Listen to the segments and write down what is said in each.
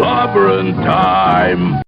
clobbering time.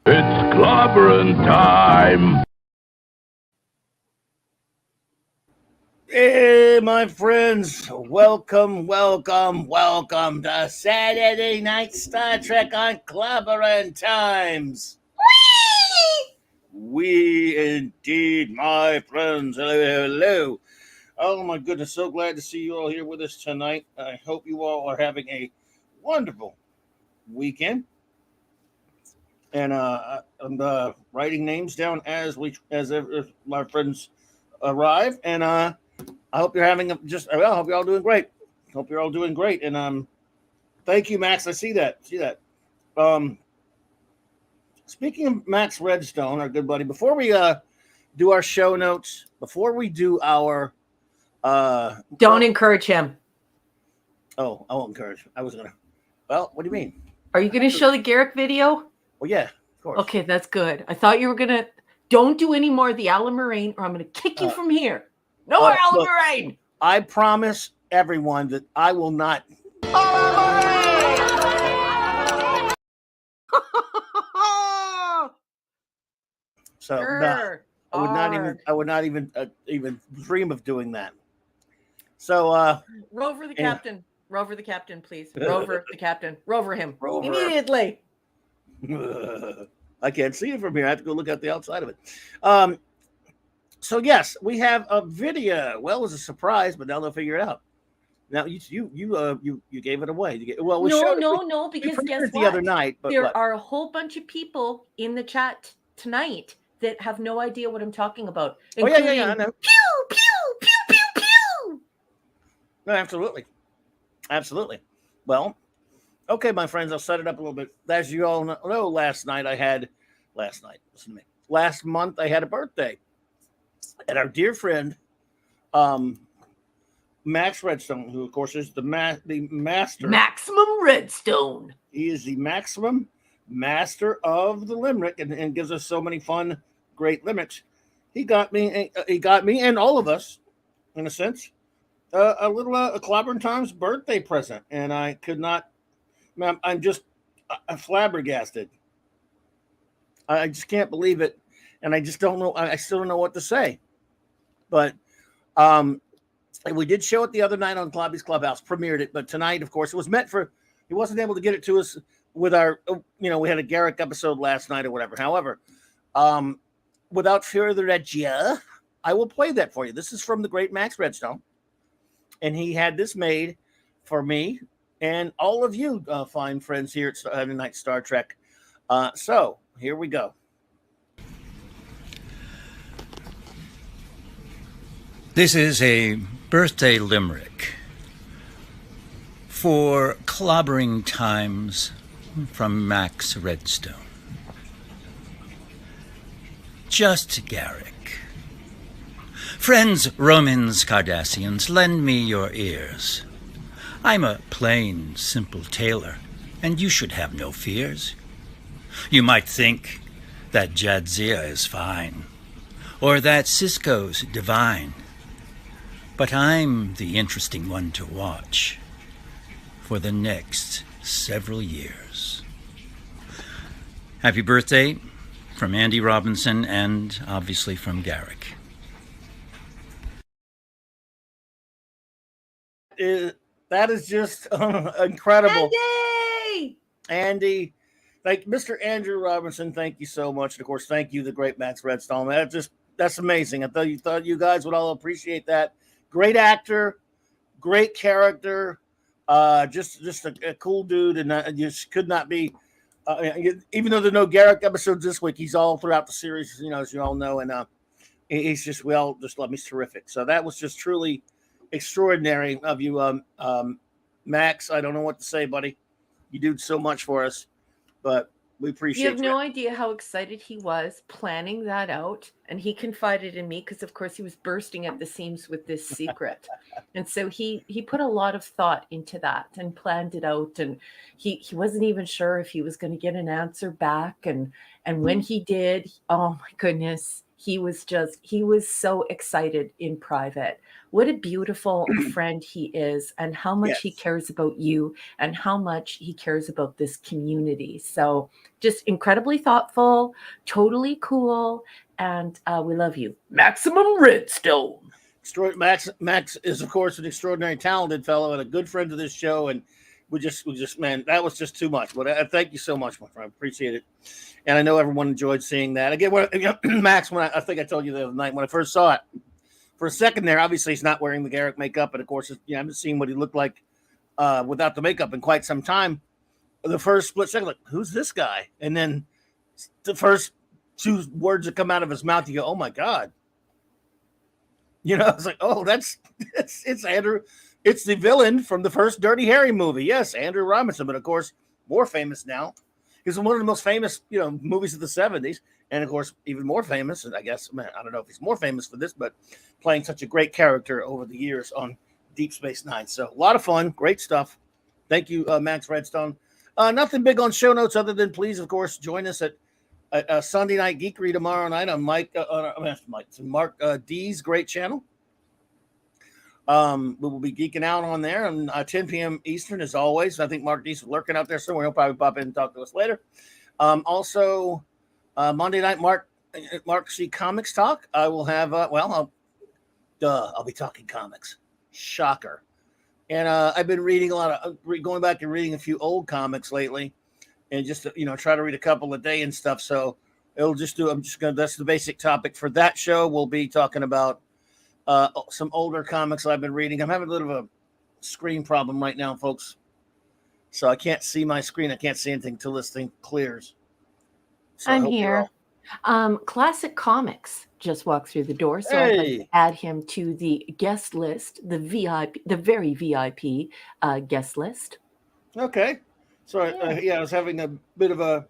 It's clobbering time. Hey, my friends, welcome to Saturday Night Star Trek on Clobbering Times. We indeed, my friends. Hello. Oh, my goodness, so glad to see you all here with us tonight. I hope you all are having a wonderful weekend. And I'm writing names down as my friends arrive. And I hope you're having I hope you're all doing great. Hope you're all doing great. And thank you, Max. I see that. Speaking of Max Redstone, our good buddy, before we do our show notes, before we do our don't encourage him. Oh, I won't encourage. I was gonna. Well, what do you mean? Are you gonna show the Garrick video? Well, yeah, of course. Okay, that's good. I thought you were gonna. Don't do any more of the Alan Moraine, or I'm gonna kick you from here. No more Alan Moraine. I promise everyone that I will not. So no, I would not even dream of doing that. So Rover the captain. Rover the captain, please. Rover the captain. Rover him. Immediately. I can't see it from here. I have to go look at the outside of it. So yes, we have a video. Well, it was a surprise, but now they'll figure it out. Now you gave it away. No, because guess what? The other night, but there are a whole bunch of people in the chat tonight that have no idea what I'm talking about. Oh yeah, I know. Pew pew pew pew pew. No, absolutely. Well, okay, my friends, I'll set it up a little bit. As you all know, last month I had a birthday, and our dear friend, Max Redstone, who of course is the master. Maximum Redstone. He is the maximum master of the limerick and gives us so many fun great limits, he got me and all of us, in a sense, a little a Clobbering Times birthday present, and I could not. I'm just I'm flabbergasted. I just can't believe it, and I just don't know. I still don't know what to say. But um, we did show it the other night on Clobby's Clubhouse, premiered it. But tonight, of course, it was meant for. He wasn't able to get it to us with our. We had a Garrick episode last night or whatever. However, without further ado, I will play that for you. This is from the great Max Redstone, and he had this made for me and all of you fine friends here at Saturday Night Star Trek. So here we go. This is a birthday limerick for Clobbering Times from Max Redstone. Just Garrick. Friends Romans Cardassians, lend me your ears. I'm a plain, simple tailor, and you should have no fears. You might think that Jadzia is fine, or that Cisco's divine, but I'm the interesting one to watch for the next several years. Happy birthday from Andy Robinson and obviously from Garrick. That is just incredible. Andy! Like Mr. Andrew Robinson, thank you so much. And of course, thank you, the great Max Redstone. That's amazing. I thought you guys would all appreciate that. Great actor, great character, just a cool dude, and just could not be. Even though there are no Garrick episodes this week, he's all throughout the series, as you all know, and he's just just love. He's terrific. So that was just truly extraordinary of you, Max. I don't know what to say, buddy. You do so much for us, but we appreciate you. You have no idea how excited he was planning that out, and he confided in me because, of course, he was bursting at the seams with this secret, and so he put a lot of thought into that and planned it out, and he wasn't even sure if he was going to get an answer back, and when he did, oh my goodness, he was so excited in private. What a beautiful friend he is, and how much he cares about you, and how much he cares about this community. So just incredibly thoughtful, totally cool, and we love you. Maximum Redstone. Max is, of course, an extraordinary talented fellow and a good friend of this show, and we just man, that was just too much. But thank you so much, my friend. Appreciate it. And I know everyone enjoyed seeing that. Again, Max, I think I told you the other night when I first saw it, for a second there, obviously he's not wearing the Garrick makeup, and of course, I haven't seen what he looked like without the makeup in quite some time. The first split second, like, who's this guy? And then the first two words that come out of his mouth, you go, oh my God. It's like, oh, it's Andrew. It's the villain from the first Dirty Harry movie. Yes, Andrew Robinson, but of course, more famous now. He's one of the most famous, movies of the 70s. And of course, even more famous, and I guess, I don't know if he's more famous for this, but playing such a great character over the years on Deep Space Nine. So a lot of fun, great stuff. Thank you, Max Redstone. Nothing big on show notes other than please, of course, join us at Sunday Night Geekery tomorrow night on Mark D's great channel. We will be geeking out on there on 10 p.m. Eastern, as always. I think Mark D's is lurking out there somewhere. He'll probably pop in and talk to us later. Also, Monday night, Mark C. Comics Talk. I will have, I'll be talking comics. Shocker. And I've been reading a lot of, going back and reading a few old comics lately, and just, try to read a couple a day and stuff. So that's the basic topic for that show. We'll be talking about some older comics I've been reading. I'm having a little of a screen problem right now, folks. So I can't see my screen. I can't see anything until this thing clears. So I'm here. Classic Comics just walked through the door, so I'd like to add him to the guest list, the very VIP guest list. Okay. So I was having a bit of a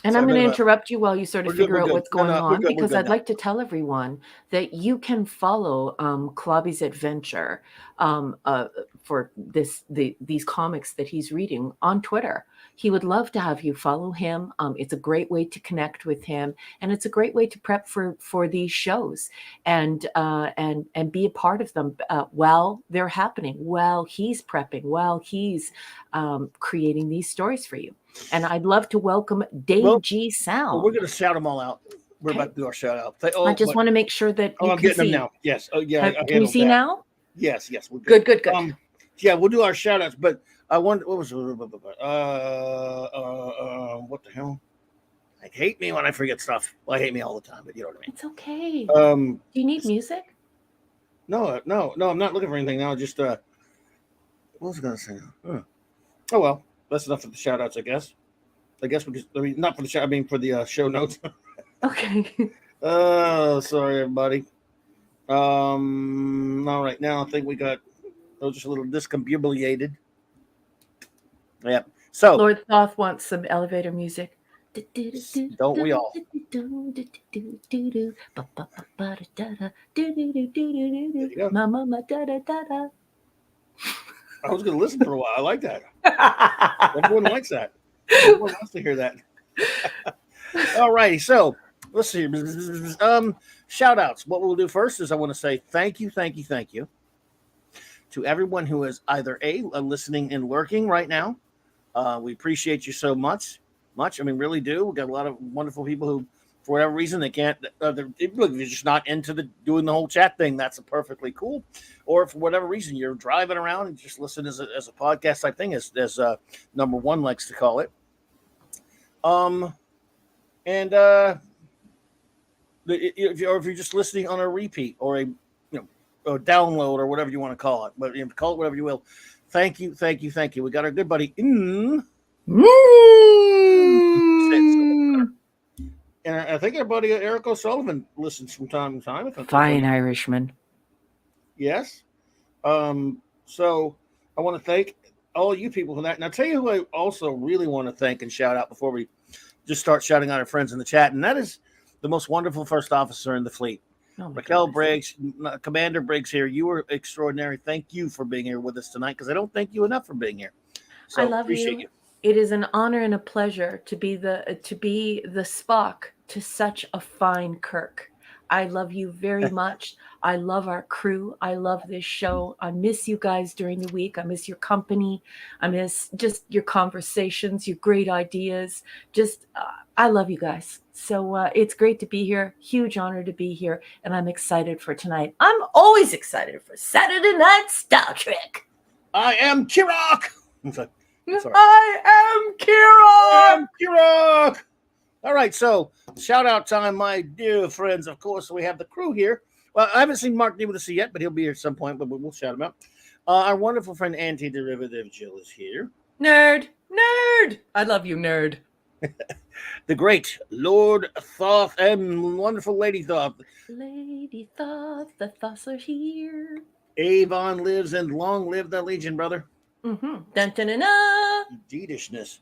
And Sorry I'm going to about that. interrupt you while you sort of We're good, figure we're out good. what's No, going no, we're on, good, we're because good I'd now. like to tell everyone that you can follow Klobby's adventure for these comics that he's reading on Twitter. He would love to have you follow him. It's a great way to connect with him, and it's a great way to prep for these shows and be a part of them while they're happening, while he's prepping, while he's creating these stories for you. And I'd love to welcome Dave Well, G. Sound. Well, we're going to shout them all out. We're Okay. about to do our shout out. I just want to make sure that you I'm can getting see. them now. Yes. Oh, yeah. I Can you handled see that. now? Yes. Yes. We're good. Good. Yeah, we'll do our shout outs, but I wonder what was what the hell? I hate me when I forget stuff. Well, I hate me all the time, but you know what I mean. It's okay. Do you need music? No, I'm not looking for anything now. Just what was I gonna say? Oh well, that's enough for the shout outs, I guess. Because not for the shout, I mean for the show notes. Okay. Sorry everybody. All right, now I think we got those just a little discombobulated. Yeah. So Lord Thoth wants some elevator music. Don't we all? I was going to listen for a while. I like that. Everyone likes that. Everyone wants to hear that. All righty. So let's see. Shout outs. What we'll do first is I want to say thank you to everyone who is either listening and lurking right now. We appreciate you so much. I mean, really do. We've got a lot of wonderful people who, for whatever reason, they can't. They're just not into doing the whole chat thing. That's perfectly cool. Or for whatever reason, you're driving around and just listen as a podcast type thing, as number one likes to call it. If you're just listening on a repeat or a download or whatever you want to call it, but call it whatever you will. Thank you. We got our good buddy and I think our buddy Eric O'Sullivan listens from time to time. Fine Irishman. Yes. So I want to thank all you people for that. And I'll tell you who I also really want to thank and shout out before we just start shouting out our friends in the chat. And that is the most wonderful first officer in the fleet. RAQUEL Briggs, Commander Briggs here. You were extraordinary. Thank you for being here with us tonight, because I don't thank you enough for being here. So I love you. It is an honor and a pleasure to be the Spock to such a fine Kirk. I love you very much. I love our crew. I love this show. I miss you guys during the week. I miss your company. I miss just your conversations, your great ideas. I love you guys. So it's great to be here. Huge honor to be here. And I'm excited for tonight. I'm always excited for Saturday Night Star Trek. I am Kirok. I am Kirok. All right, so shout out time, my dear friends. Of course, we have the crew here. Well, I haven't seen Mark D with us yet, but he'll be here at some point, but we'll shout him out. Our wonderful friend Anti-Derivative Jill is here. Nerd. I love you, nerd. The great Lord Thoth and wonderful Lady Thoth. Lady Thoth, the Thoths are here. Avon lives, and long live the Legion, brother. Mm-hmm. Dun, dun, dun, dun. Deedishness.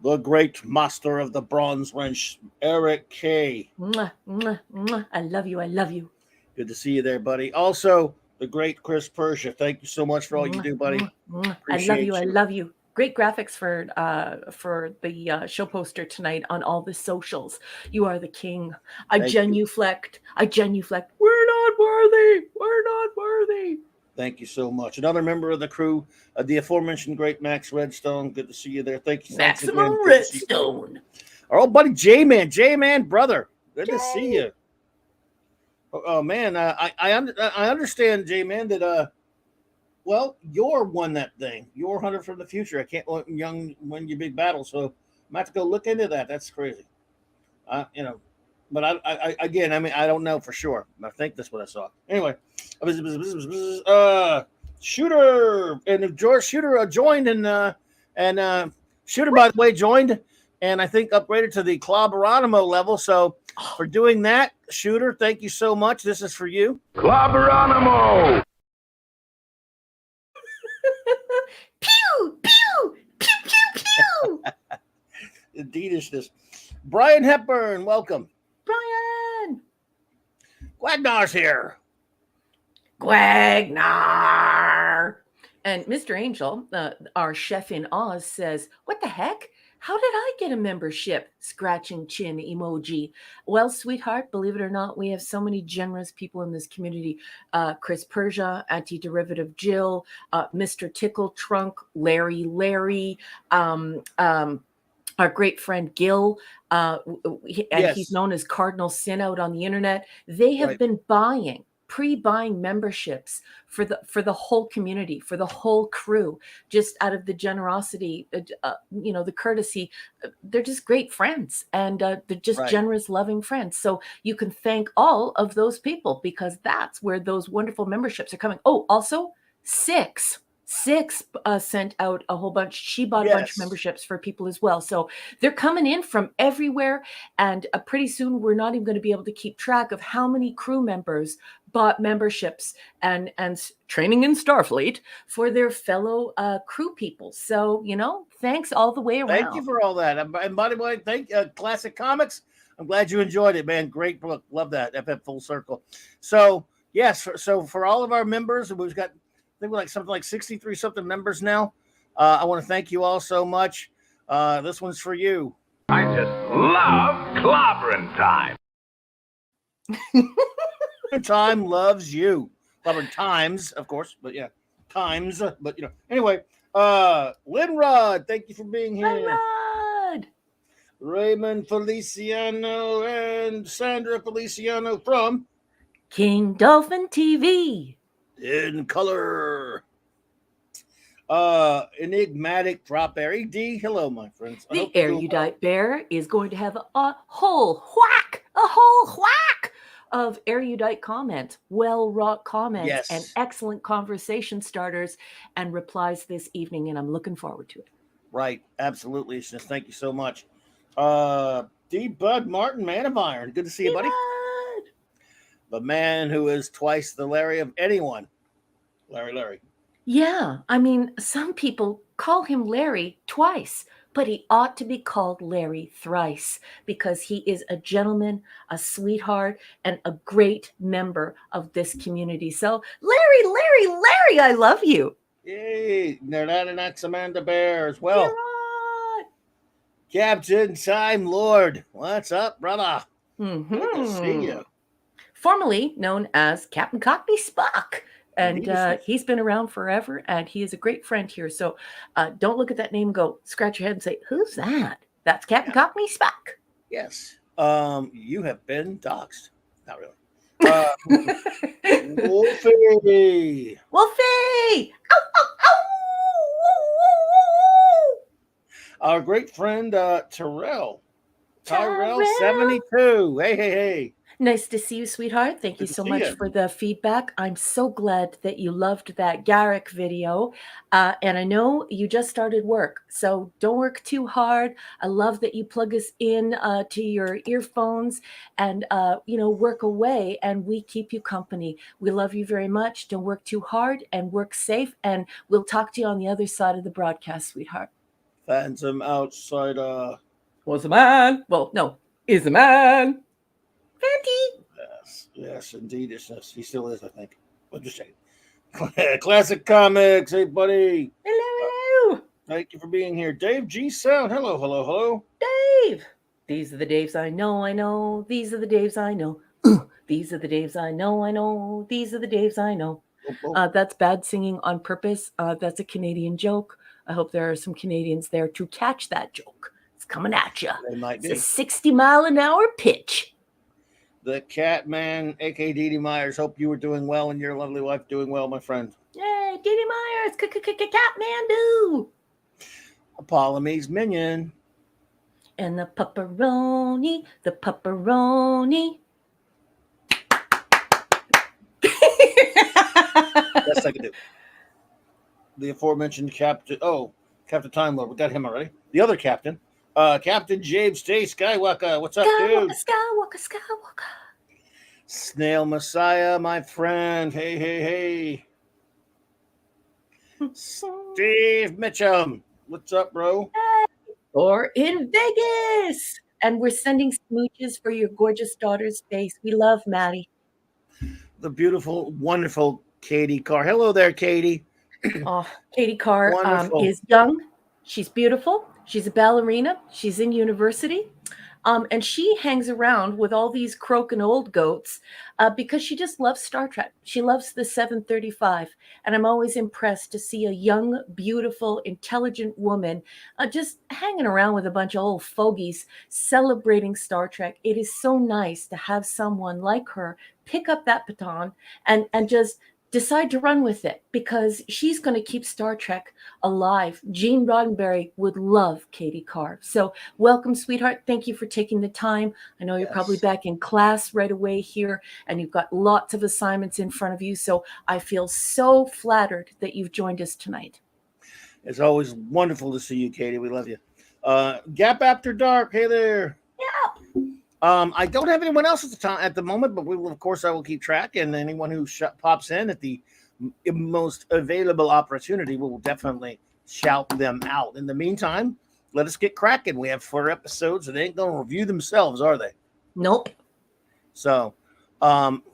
The great master of the bronze wrench, Eric K. Mwah, mwah, mwah. I love you. Good to see you there, buddy. Also, the great Chris Persia. Thank you so much for all you do, buddy. I love you. Great graphics for the show poster tonight on all the socials. You are the king. I genuflect. We're not worthy. Thank you so much. Another member of the crew, the aforementioned great Max Redstone. Good to see you there. Thank you. Maximum Redstone. Our old buddy J-Man, brother. Good to see you. Oh man, I understand, J-Man, that you're won that thing. You're Hunter from the future. I can't win your big battle, so I'm gonna have to go look into that. That's crazy. But I don't know for sure. I think that's what I saw. Anyway, Shooter and George Shooter joined, and Shooter, by the way, joined, and I think upgraded to the Clobberanimo level. So for doing that, Shooter, thank you so much. This is for you. Clobberanimo. Pew, pew, pew, pew, pew. Indeedishness. Brian Hepburn, welcome. Brian! Gwagnar's here. Gwagnar! And Mr. Angel, our chef in Oz, says, "What the heck? How did I get a membership?" Scratching chin emoji. Well, sweetheart, believe it or not, we have so many generous people in this community. Chris Persia, Anti-Derivative Jill, Mr. Tickle Trunk, Larry, our great friend Gil, and Yes. he's known as Cardinal Sin out on the internet. They have Right. been pre-buying memberships for the whole community, for the whole crew, just out of the generosity, the courtesy. They're just great friends, and they're just Right. generous, loving friends. So you can thank all of those people, because that's where those wonderful memberships are coming. Oh, also Six sent out a whole bunch. She bought a bunch of Yes. memberships for people as well. So they're coming in from everywhere. And pretty soon we're not even going to be able to keep track of how many crew members bought memberships and training in Starfleet for their fellow crew people. So, thanks all the way around. Thank you for all that. And by the way, thank Classic Comics. I'm glad you enjoyed it, man. Great book. Love that. FF Full Circle. So, yes. So for all of our members, we've got, I think we're like something like 63 something members now. I want to thank you all so much. This one's for you. I just love clobbering time. Time loves you. Clobbering Times, of course, but yeah, Times. But anyway, Linrod, thank you for being here. Linrod! Raymond Feliciano and Sandra Feliciano from King Dolphin TV. In Color. Enigmatic Drop Bear. ED, hello, my friends. The erudite bear is going to have a whole whack of erudite comments, well-wrought comments, Yes. and excellent conversation starters and replies this evening, and I'm looking forward to it. Right, absolutely. Thank you so much. D. Bud Martin, Man of Iron. Good to see you, buddy. The man who is twice the Larry of anyone. Larry. Yeah, I mean, some people call him Larry twice, but he ought to be called Larry thrice, because he is a gentleman, a sweetheart, and a great member of this community. So, Larry, I love you. Yay, that's Amanda Bear as well. You're right. Captain Time Lord, what's up, brother? Mm-hmm. Good to see you. Formerly known as Captain Cockney Spock. And he's been around forever, and he is a great friend here. So don't look at that name and go scratch your head and say, "Who's that?" That's Captain Cockney Spock. Yes. You have been doxxed. Not really. Wolfie. Wolfie! Ow, ow, ow! Our great friend Tyrell 72. Hey. Nice to see you, sweetheart. Thank you so much for the feedback. I'm so glad that you loved that Garrick video. And I know you just started work, so don't work too hard. I love that you plug us in to your earphones and, work away, and we keep you company. We love you very much. Don't work too hard and work safe. And we'll talk to you on the other side of the broadcast, sweetheart. Phantom outside. Was a man. Well, no, is a man. Fanty. Yes, indeed. He still is, I think. But just checking. Classic Comics. Hey, buddy. Hello. Thank you for being here. Dave G. Sound. Hello. Dave. These are the Daves I know. These are the Daves I know. These are the Daves I know. These are the Daves I know. That's bad singing on purpose. That's a Canadian joke. I hope there are some Canadians there to catch that joke. It's coming at you. They might be. It's a 60-mile-an-hour pitch. The Catman, a.k.a. Dee Dee Myers. Hope you were doing well and your lovely wife doing well, my friend. Yay, Dee Dee Myers, Catmandu. Apollome's Minion. And the pepperoni. Best I could do. The aforementioned Captain Time Lord. We got him already. The other captain. Captain James J. Skywalker. What's up, dude? Skywalker. Snail Messiah, my friend. Hey. Steve Mitchum. What's up, bro? Hey. or in Vegas. And we're sending smooches for your gorgeous daughter's face. We love Maddie. The beautiful, wonderful Katie Carr. Hello there, Katie. Oh, Katie Carr Wonderful. is young. She's beautiful. She's a ballerina. She's in university. And she hangs around with all these croaking old goats because she just loves Star Trek. She loves the 735. And I'm always impressed to see a young, beautiful, intelligent woman just hanging around with a bunch of old fogies celebrating Star Trek. It is so nice to have someone like her pick up that baton and just decide to run with it because she's going to keep Star Trek alive. Gene Roddenberry would love Katie Carr. So welcome, sweetheart. Thank you for taking the time. I know you're probably back in class right away here and you've got lots of assignments in front of you. So I feel so flattered that you've joined us tonight. It's always wonderful to see you, Katie. We love you. Gap After Dark. Hey there. Yeah. I don't have anyone else at the moment, but we will, of course, I will keep track. And anyone who pops in at the most available opportunity, we will definitely shout them out. In the meantime, let us get cracking. We have 4 episodes that ain't going to review themselves, are they? Nope. So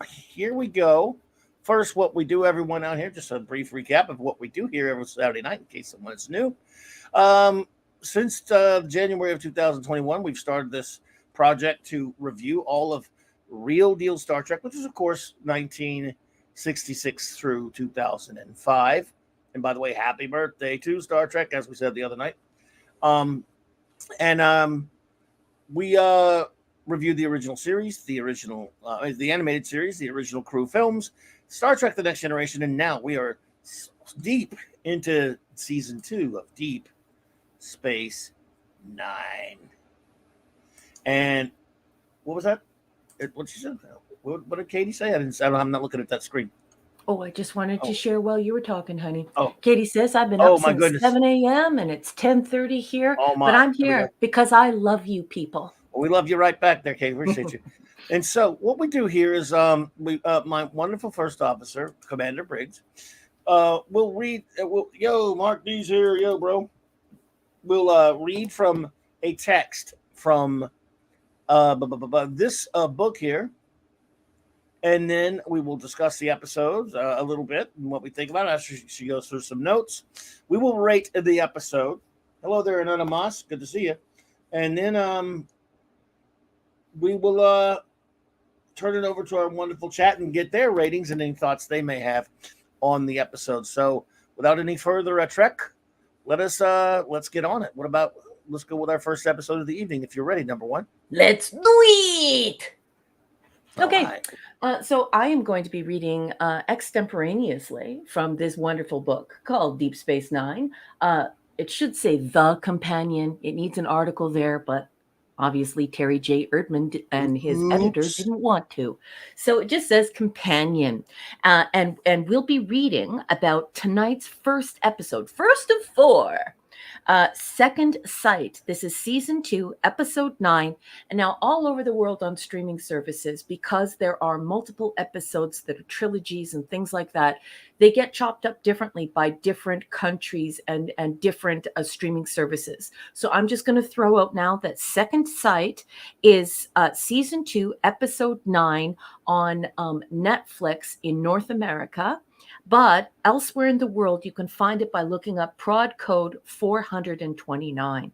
here we go. First, what we do, everyone out here, just a brief recap of what we do here every Saturday night in case someone is new. Since January of 2021, we've started this project to review all of Real Deal Star Trek, which is, of course, 1966 through 2005. And by the way, happy birthday to Star Trek, as we said the other night. We reviewed the original series, the animated series, the original crew films, Star Trek The Next Generation, and now we are deep into season 2 of Deep Space Nine. And what was that? What she said? What did Katie say? I'm not looking at that screen. Oh, I just wanted to share while you were talking, honey. Oh, Katie says I've been up since 7 a.m. and it's 10:30 here. Oh, my. But I'm here because I love you people. Well, we love you right back there, Katie. Appreciate you. And so what we do here is my wonderful first officer, Commander Briggs, will read. Yo, Mark D's here. Yo, bro. We'll read from a text from this book here, and then we will discuss the episodes a little bit and what we think about it after she goes through some notes. We will rate the episode. Hello there, Anonymous. Good to see you. And then we will turn it over to our wonderful chat and get their ratings and any thoughts they may have on the episode. So without any further trek, let's get on it. Let's go with our first episode of the evening. If you're ready, number 1. Let's do it. Okay. Right. So I am going to be reading extemporaneously from this wonderful book called Deep Space Nine. It should say The Companion. It needs an article there, but obviously Terry J. Erdman and his editor didn't want to. So it just says Companion. And we'll be reading about tonight's first episode, first of 4. Second Sight. This is season 2, episode 9, and now all over the world on streaming services, because there are multiple episodes that are trilogies and things like that. They get chopped up differently by different countries and different streaming services. So I'm just going to throw out now that Second Sight is season 2, episode 9 on Netflix in North America. But elsewhere in the world, you can find it by looking up prod code 429.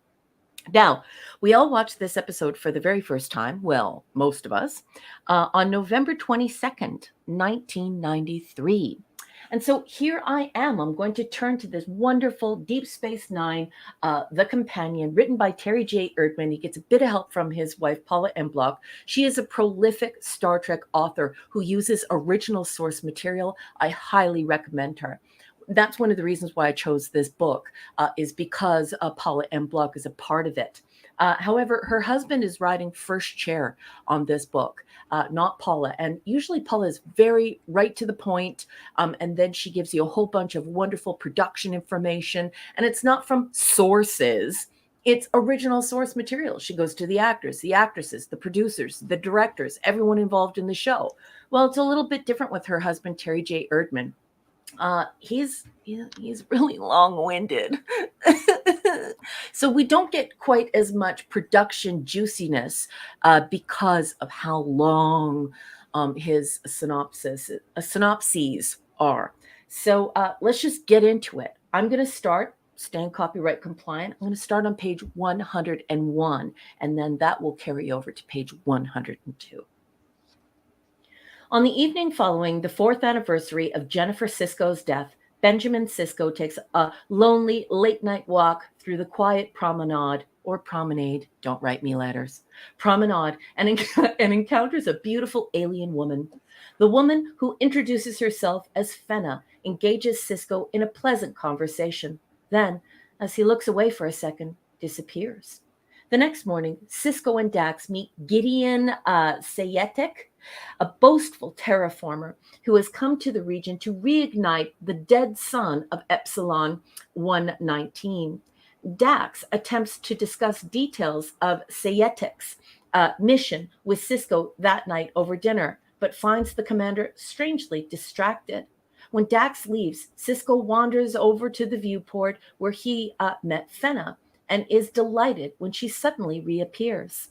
Now, we all watched this episode for the very first time, well, most of us, on November 22nd, 1993. And so here I am. I'm going to turn to this wonderful Deep Space Nine, The Companion, written by Terry J. Erdman. He gets a bit of help from his wife, Paula M. Block. She is a prolific Star Trek author who uses original source material. I highly recommend her. That's one of the reasons why I chose this book, is because Paula M. Block is a part of it. However, her husband is writing first chair on this book, not Paula. And usually Paula is very right to the point, and then she gives you a whole bunch of wonderful production information. And it's not from sources. It's original source material. She goes to the actors, the actresses, the producers, the directors, everyone involved in the show. Well, it's a little bit different with her husband, Terry J. Erdman. He's really long-winded. So we don't get quite as much production juiciness because of how long his synopses are. So let's just get into it. I'm going to start, staying copyright compliant. I'm going to start on page 101, and then that will carry over to page 102. On the evening following the 4th anniversary of Jennifer Sisko's death, Benjamin Sisko takes a lonely late-night walk through the quiet promenade, or promenade, don't write me letters, promenade, and encounters a beautiful alien woman. The woman, who introduces herself as Fenna, engages Sisko in a pleasant conversation. Then, as he looks away for a second, disappears. The next morning, Sisko and Dax meet Gideon Sayetic, a boastful terraformer who has come to the region to reignite the dead sun of Epsilon 119. Dax attempts to discuss details of Sayetic's mission with Sisko that night over dinner, but finds the commander strangely distracted. When Dax leaves, Sisko wanders over to the viewport where he met Fenna, and is delighted when she suddenly reappears.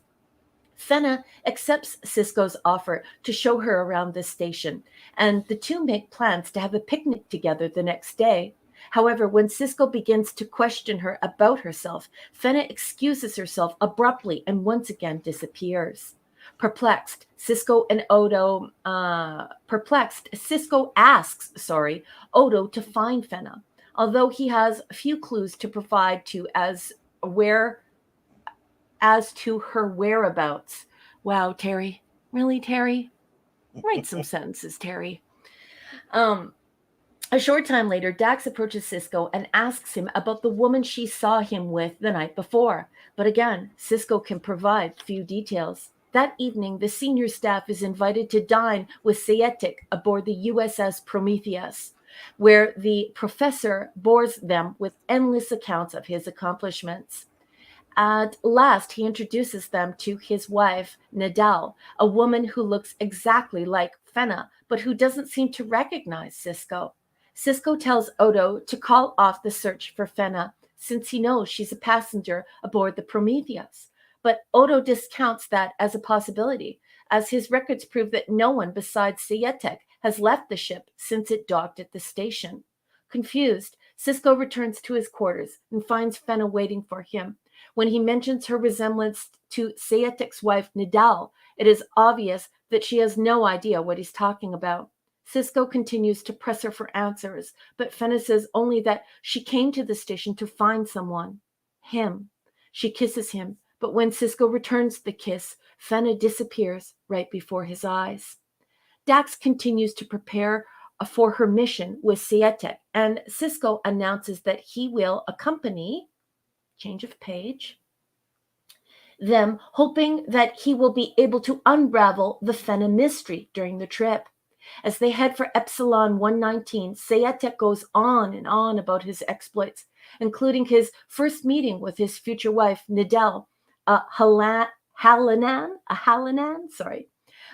Fenna accepts Sisko's offer to show her around the station, and the two make plans to have a picnic together the next day. However, when Sisko begins to question her about herself, Fenna excuses herself abruptly and once again disappears. Sisko asks Odo to find Fenna, although he has few clues to provide as to her whereabouts. Wow, Terry. Really, Terry? Write some sentences, Terry. A short time later, Dax approaches Sisko and asks him about the woman she saw him with the night before. But again, Sisko can provide few details. That evening, the senior staff is invited to dine with Sayetic aboard the USS Prometheus, where the professor bores them with endless accounts of his accomplishments. At last, he introduces them to his wife, Nadal, a woman who looks exactly like Fenna, but who doesn't seem to recognize Sisko. Sisko tells Odo to call off the search for Fenna, since he knows she's a passenger aboard the Prometheus. But Odo discounts that as a possibility, as his records prove that no one besides Sayetic has left the ship since it docked at the station. Confused, Sisko returns to his quarters and finds Fenna waiting for him. When he mentions her resemblance to Sayetic's wife, Nadal, it is obvious that she has no idea what he's talking about. Sisko continues to press her for answers, but Fenna says only that she came to the station to find someone. Him. She kisses him, but when Sisko returns the kiss, Fenna disappears right before his eyes. Dax continues to prepare for her mission with Sayetic, and Sisko announces that he will accompany, change of page, them, hoping that he will be able to unravel the Fenna mystery during the trip. As they head for Epsilon 119, Sayetic goes on and on about his exploits, including his first meeting with his future wife, Nadal, Halanan.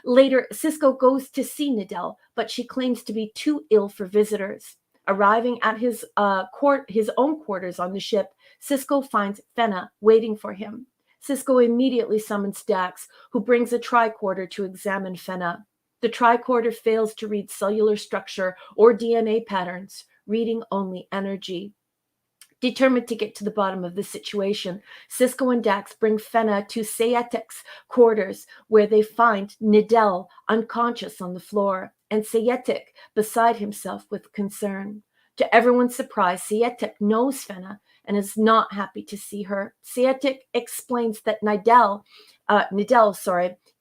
Later, Sisko goes to see Nadal, but she claims to be too ill for visitors. Arriving at his own quarters on the ship, Sisko finds Fenna waiting for him. Sisko immediately summons Dax, who brings a tricorder to examine Fenna. The tricorder fails to read cellular structure or DNA patterns, reading only energy. Determined to get to the bottom of the situation, Sisko and Dax bring Fenna to Sayetic's quarters, where they find Nadal unconscious on the floor, and Sayetic beside himself with concern. To everyone's surprise, Sayetic knows Fenna and is not happy to see her. Sayetic explains that Nadal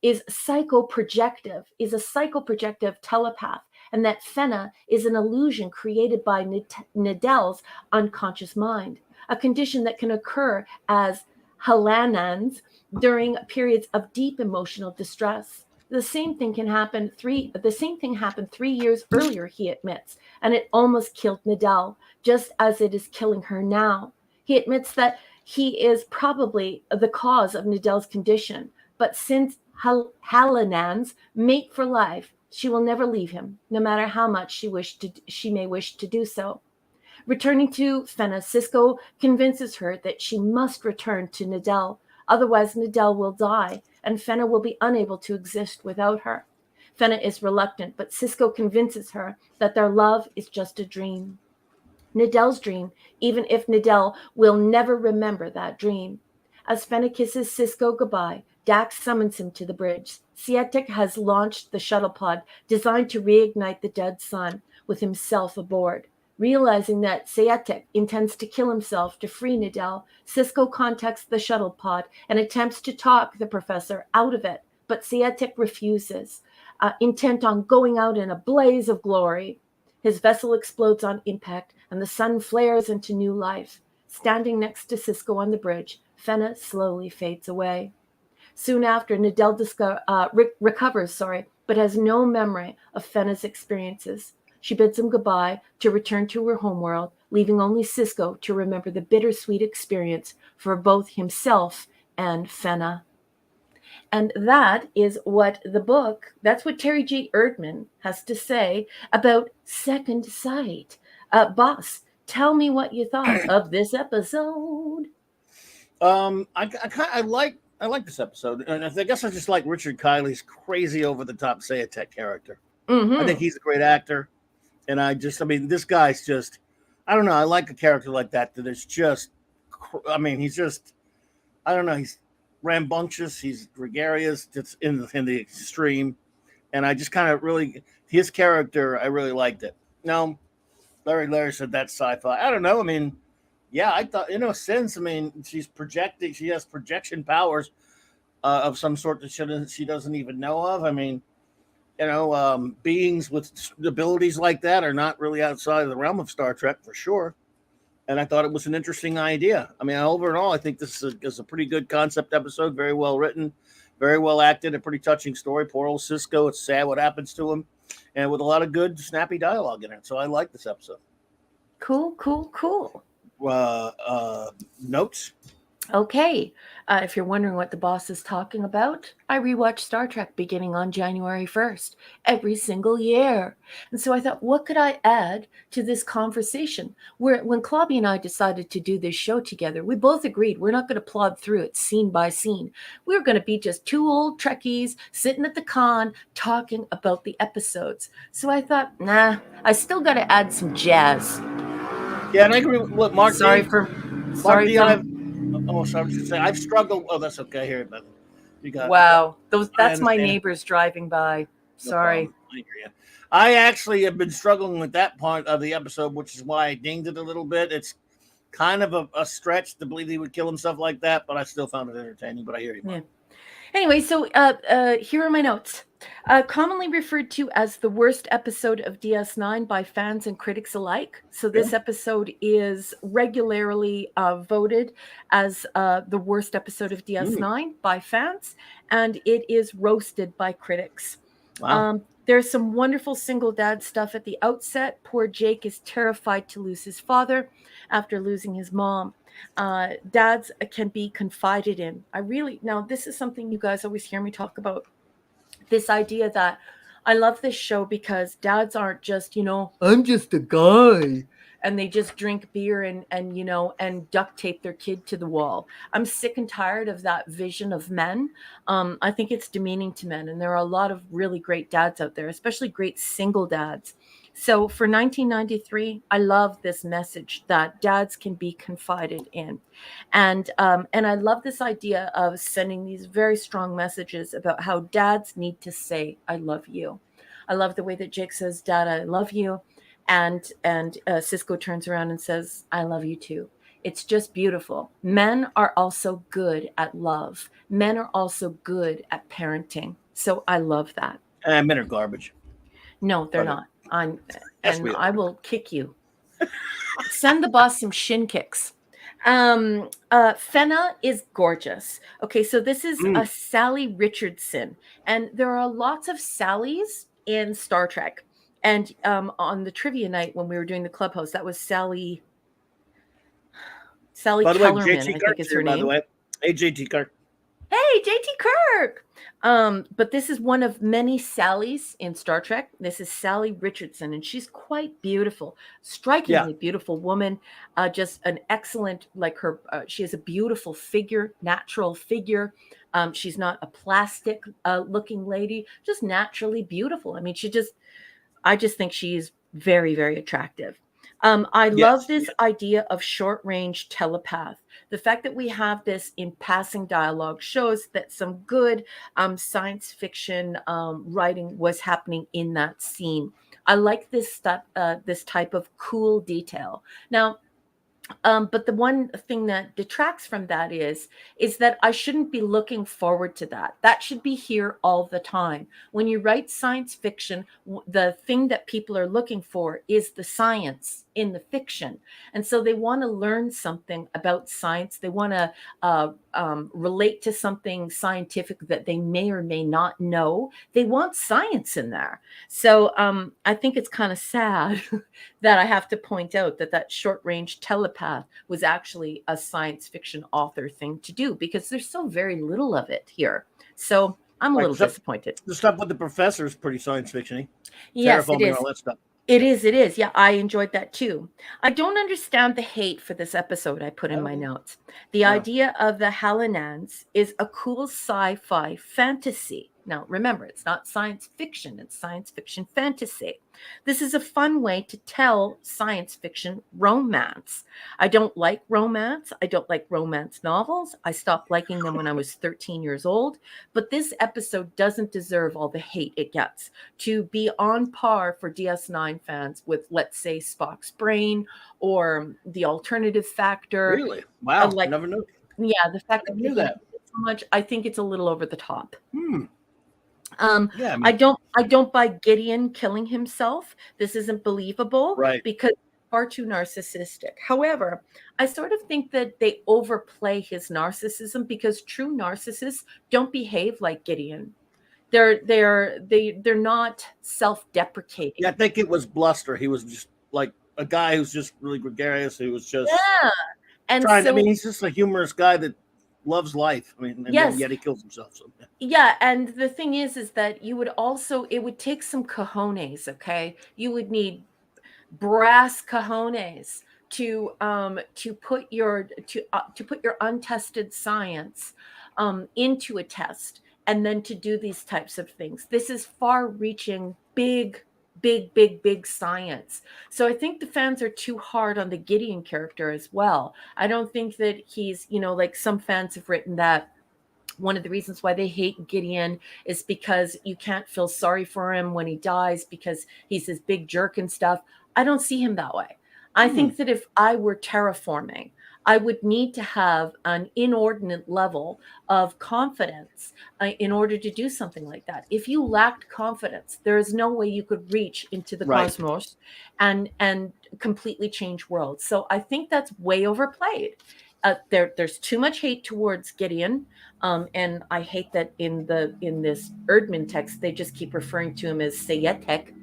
is a psychoprojective telepath, and that Fenna is an illusion created by Nadal's unconscious mind, a condition that can occur as Halanans during periods of deep emotional distress. The same thing happened 3 years earlier, he admits, and it almost killed Nadal, just as it is killing her now. He admits that he is probably the cause of Nadal's condition, but since Halanans mate for life, she will never leave him, no matter how much she may wish to do so. Returning to Fenna, Cisco convinces her that she must return to Nadell. Otherwise, Nadell will die, and Fenna will be unable to exist without her. Fenna is reluctant, but Cisco convinces her that their love is just a dream. Nadell's dream, even if Nadell will never remember that dream. As Fenna kisses Cisco goodbye, Dax summons him to the bridge. Sietek has launched the shuttle pod designed to reignite the dead sun, with himself aboard. Realizing that Sietek intends to kill himself to free Nadell, Cisco contacts the shuttle pod and attempts to talk the professor out of it, but Sietek refuses, intent on going out in a blaze of glory. His vessel explodes on impact, and the sun flares into new life. Standing next to Cisco on the bridge, Fenna slowly fades away. Soon after, Nadell recovers, but has no memory of Fenna's experiences. She bids him goodbye to return to her homeworld, leaving only Cisco to remember the bittersweet experience for both himself and Fenna. And that is what that's what Terry J. Erdman has to say about Second Sight. Boss, tell me what you thought of this episode. I like this episode, and I guess I just like Richard Kiley's crazy over the top Saitek character. Mm-hmm. I think he's a great actor, and this guy's just, I don't know. I like a character like that is just, he's just, I don't know. He's rambunctious. He's gregarious. It's in the extreme, and I just kind of really his character. I really liked it. Now, Larry said that's sci-fi. I don't know. Yeah, I thought, in a sense, she's projecting. She has projection powers of some sort that she doesn't even know of. Beings with abilities like that are not really outside of the realm of Star Trek for sure. And I thought it was an interesting idea. Overall, I think this is a pretty good concept episode. Very well written, very well acted, a pretty touching story. Poor old Cisco. It's sad what happens to him, and with a lot of good, snappy dialogue in it. So I like this episode. Cool. Notes? Okay. If you're wondering what the boss is talking about, I rewatch Star Trek beginning on January 1st every single year. And so I thought, what could I add to this conversation? When Clobby and I decided to do this show together, we both agreed we're not going to plod through it scene by scene. We're going to be just two old Trekkies sitting at the con talking about the episodes. So I thought, I still got to add some jazz. Yeah, and I agree with what Mark. Sorry. I've struggled. Oh, that's okay. Here, but you got. Wow, that's my neighbors driving by. Sorry. I actually have been struggling with that part of the episode, which is why I dinged it a little bit. It's kind of a stretch to believe he would kill himself like that, but I still found it entertaining. But I hear you. Yeah. Anyway, so here are my notes. Commonly referred to as the worst episode of DS9 by fans and critics alike. So this episode is regularly voted as the worst episode of DS9 by fans, and it is roasted by critics. Wow. There's some wonderful single dad stuff at the outset. Poor Jake is terrified to lose his father after losing his mom. Dads can be confided in. Now this is something you guys always hear me talk about, this idea that I love this show because dads aren't just, I'm just a guy, and they just drink beer and duct tape their kid to the wall. I'm sick and tired of that vision of men. I think it's demeaning to men, and there are a lot of really great dads out there, especially great single dads. So for 1993, I love this message that dads can be confided in. And I love this idea of sending these very strong messages about how dads need to say, I love you. I love the way that Jake says, Dad, I love you. And Cisco turns around and says, I love you too. It's just beautiful. Men are also good at love. Men are also good at parenting. So I love that. Men are garbage. No, they're not. I will kick you. Send the boss some shin kicks. Fenna is gorgeous. Okay, so this is a Sally Richardson, and there are lots of Sallys in Star Trek. And on the trivia night when we were doing the Clubhouse, that was Sally Kellerman, I think is her name. By the way, AJT Kirk. Hey, JT Kirk. But this is one of many Sallys in Star Trek. This is Sally Richardson, and she's quite beautiful, strikingly beautiful woman. Just an excellent, like her. She has a beautiful figure, natural figure. She's not a plastic looking lady, just naturally beautiful. I mean, I just think she's very, very attractive. I love this idea of short range telepath. The fact that we have this in passing dialogue shows that some good science fiction writing was happening in that scene. I like this stuff, this type of cool detail. Now, but the one thing that detracts from that is that I shouldn't be looking forward to that. That should be here all the time. When you write science fiction, the thing that people are looking for is the science in the fiction. And so they want to learn something about science. They want to relate to something scientific that they may or may not know. They want science in there. So I think it's kind of sad that I have to point out that short range telepath was actually a science fiction author thing to do, because there's so very little of it here. So I'm a little disappointed. The stuff with the professor is pretty science fiction-y. Yes, it is. All that stuff. It is. Yeah, I enjoyed that too. I don't understand the hate for this episode, I put in my notes. The idea of the Halinans is a cool sci-fi fantasy. Now, remember, it's not science fiction, it's science fiction fantasy. This is a fun way to tell science fiction romance. I don't like romance. I don't like romance novels. I stopped liking them when I was 13 years old. But this episode doesn't deserve all the hate it gets. To be on par for DS9 fans with, let's say, Spock's Brain or The Alternative Factor. Really? Wow, I never knew. Yeah, the fact that knew that so much, I think it's a little over the top. Yeah, I don't buy Gideon killing himself. This isn't believable, right? Because far too narcissistic. However, I sort of think that they overplay his narcissism, because true narcissists don't behave like Gideon. They're not self-deprecating. Yeah, I think it was bluster. He was just like a guy who's just really gregarious. He was just and trying. I mean, he's just a humorous guy that loves life. I mean, and yet he kills himself. So. Yeah, and the thing is that it would take some cojones. Okay, you would need brass cojones to put your untested science into a test, and then to do these types of things. This is far-reaching, big science. So I think the fans are too hard on the Gideon character as well. I don't think that he's, like some fans have written that one of the reasons why they hate Gideon is because you can't feel sorry for him when he dies because he's this big jerk and stuff. I don't see him that way. I think that if I were terraforming, I would need to have an inordinate level of confidence in order to do something like that. If you lacked confidence, there is no way you could reach into the cosmos and completely change worlds. So I think that's way overplayed. There's too much hate towards Gideon, and I hate that in this Erdman text they just keep referring to him as Sayetek.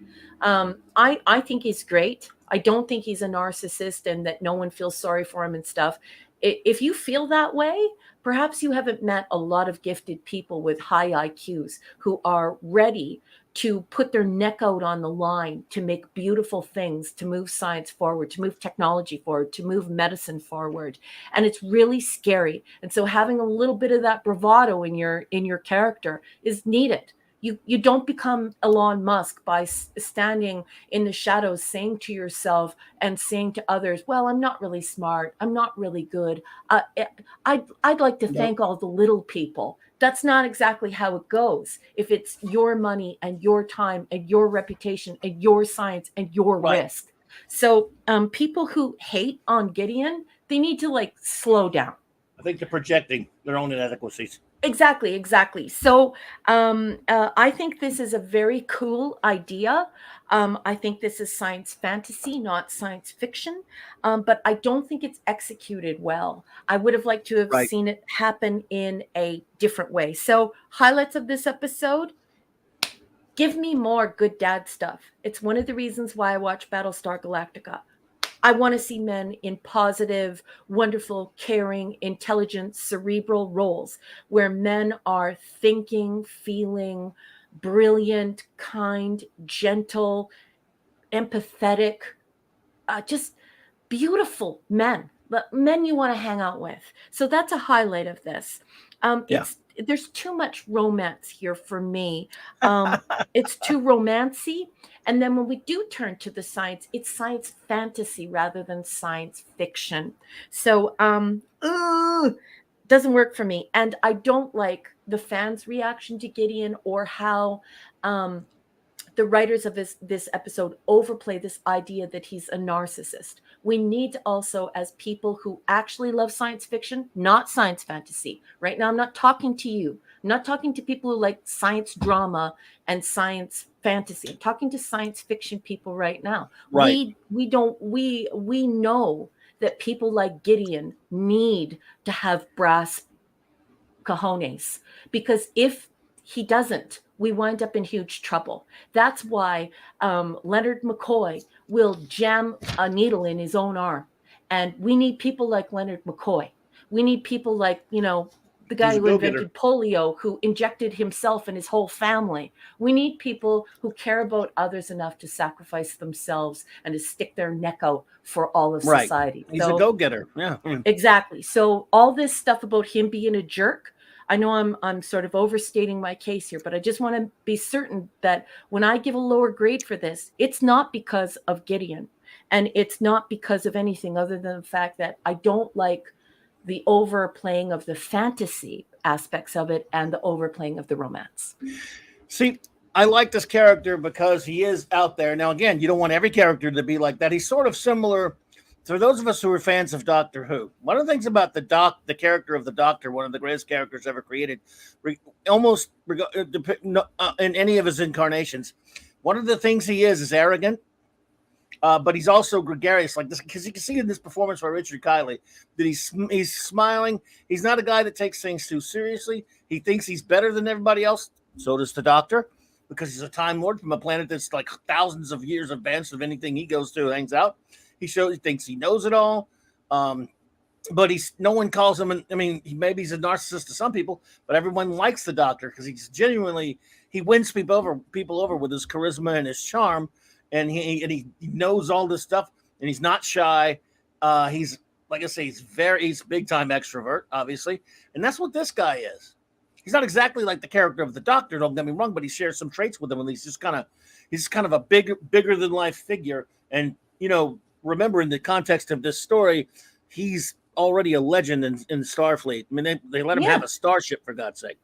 I think he's great. I don't think he's a narcissist and that no one feels sorry for him and stuff. If you feel that way, perhaps you haven't met a lot of gifted people with high IQs who are ready to put their neck out on the line to make beautiful things, to move science forward, to move technology forward, to move medicine forward. And it's really scary. And so having a little bit of that bravado in your character is needed. You don't become Elon Musk by standing in the shadows saying to yourself and saying to others, well, I'm not really smart. I'm not really good. I'd like to thank all the little people. That's not exactly how it goes. If it's your money and your time and your reputation and your science and your risk. So people who hate on Gideon, they need to slow down. I think they're projecting their own inadequacies. Exactly. So I think this is a very cool idea. I think this is science fantasy, not science fiction. But I don't think it's executed well. I would have liked to have seen it happen in a different way. So highlights of this episode: give me more good dad stuff. It's one of the reasons why I watch Battlestar Galactica. I want to see men in positive, wonderful, caring, intelligent, cerebral roles where men are thinking, feeling, brilliant, kind, gentle, empathetic, just beautiful men, but men you want to hang out with. So that's a highlight of this. Yeah. There's too much romance here for me. It's too romancy. And then when we do turn to the science, it's science fantasy rather than science fiction. So doesn't work for me. And I don't like the fans' reaction to Gideon or how the writers of this episode overplay this idea that he's a narcissist. We need to also, as people who actually love science fiction, not science fantasy. Right now, I'm not talking to you. I'm not talking to people who like science drama and science fantasy. I'm talking to science fiction people right now. Right. We know that people like Gideon need to have brass cojones, because if he doesn't, we wind up in huge trouble. That's why Leonard McCoy will jam a needle in his own arm. And we need people like Leonard McCoy. We need people like, the guy He's a who go-getter. invented polio, who injected himself and his whole family. We need people who care about others enough to sacrifice themselves and to stick their neck out for all of Right. society. He's a go-getter. Yeah. Exactly. So all this stuff about him being a jerk, I know I'm sort of overstating my case here, but I just want to be certain that when I give a lower grade for this, it's not because of Gideon, and it's not because of anything other than the fact that I don't like the overplaying of the fantasy aspects of it and the overplaying of the romance. See, I like this character because he is out there. Now, again, you don't want every character to be like that. He's sort of similar for those of us who are fans of Doctor Who. One of the things about the character of the Doctor, one of the greatest characters ever created, in any of his incarnations, one of the things he is arrogant, but he's also gregarious, like this, because you can see in this performance by Richard Kiley that he's smiling. He's not a guy that takes things too seriously. He thinks he's better than everybody else. So does the Doctor, because he's a Time Lord from a planet that's like thousands of years advanced of anything he goes to, hangs out. He thinks he knows it all, but no one calls him. Maybe he's a narcissist to some people, but everyone likes the Doctor because he wins people over with his charisma and his charm, and he knows all this stuff, and he's not shy. He's, like I say, he's big time extrovert, obviously, and that's what this guy is. He's not exactly like the character of the Doctor, don't get me wrong, but he shares some traits with him, and he's kind of a bigger than life figure, and remember, in the context of this story, he's already a legend in Starfleet. I mean, they let him have a starship, for God's sake.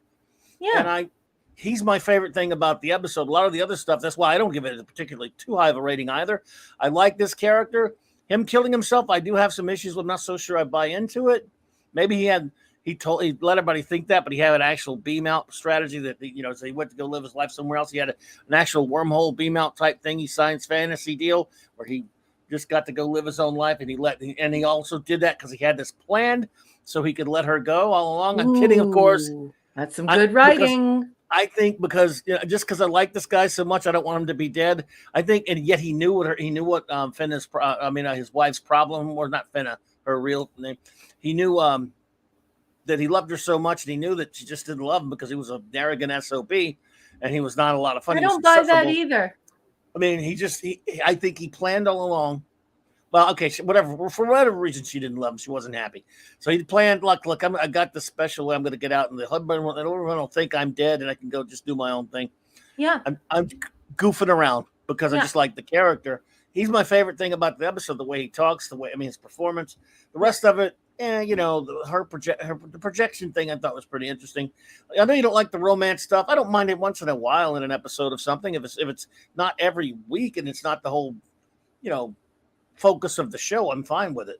Yeah. And he's my favorite thing about the episode. A lot of the other stuff, that's why I don't give it a particularly too high of a rating either. I like this character. Him killing himself, I do have some issues with. I'm not so sure I buy into it. Maybe he let everybody think that, but he had an actual beam out strategy that, so he went to go live his life somewhere else. He had an actual wormhole beam out type thing. He science fantasy deal where he just got to go live his own life, and he also did that because he had this planned so he could let her go all along. I'm kidding, of course. That's some good writing. I think because just because I like this guy so much, I don't want him to be dead. I think, and yet he knew what Finna's, his wife's problem, or not Finna, her real name. He knew that he loved her so much, and he knew that she just didn't love him because he was an arrogant SOB, and he was not a lot of fun. I don't buy that either. I mean, I think he planned all along. Well, okay, whatever. For whatever reason, she didn't love him. She wasn't happy. So he planned, look, I got this special way I'm going to get out, and the husband will think I'm dead, and I can go just do my own thing. Yeah. I'm goofing around because I just like the character. He's my favorite thing about the episode, the way he talks, his performance. The rest of it, the projection thing I thought was pretty interesting. I know you don't like the romance stuff. I don't mind it once in a while in an episode of something. If it's not every week and it's not the whole, focus of the show, I'm fine with it.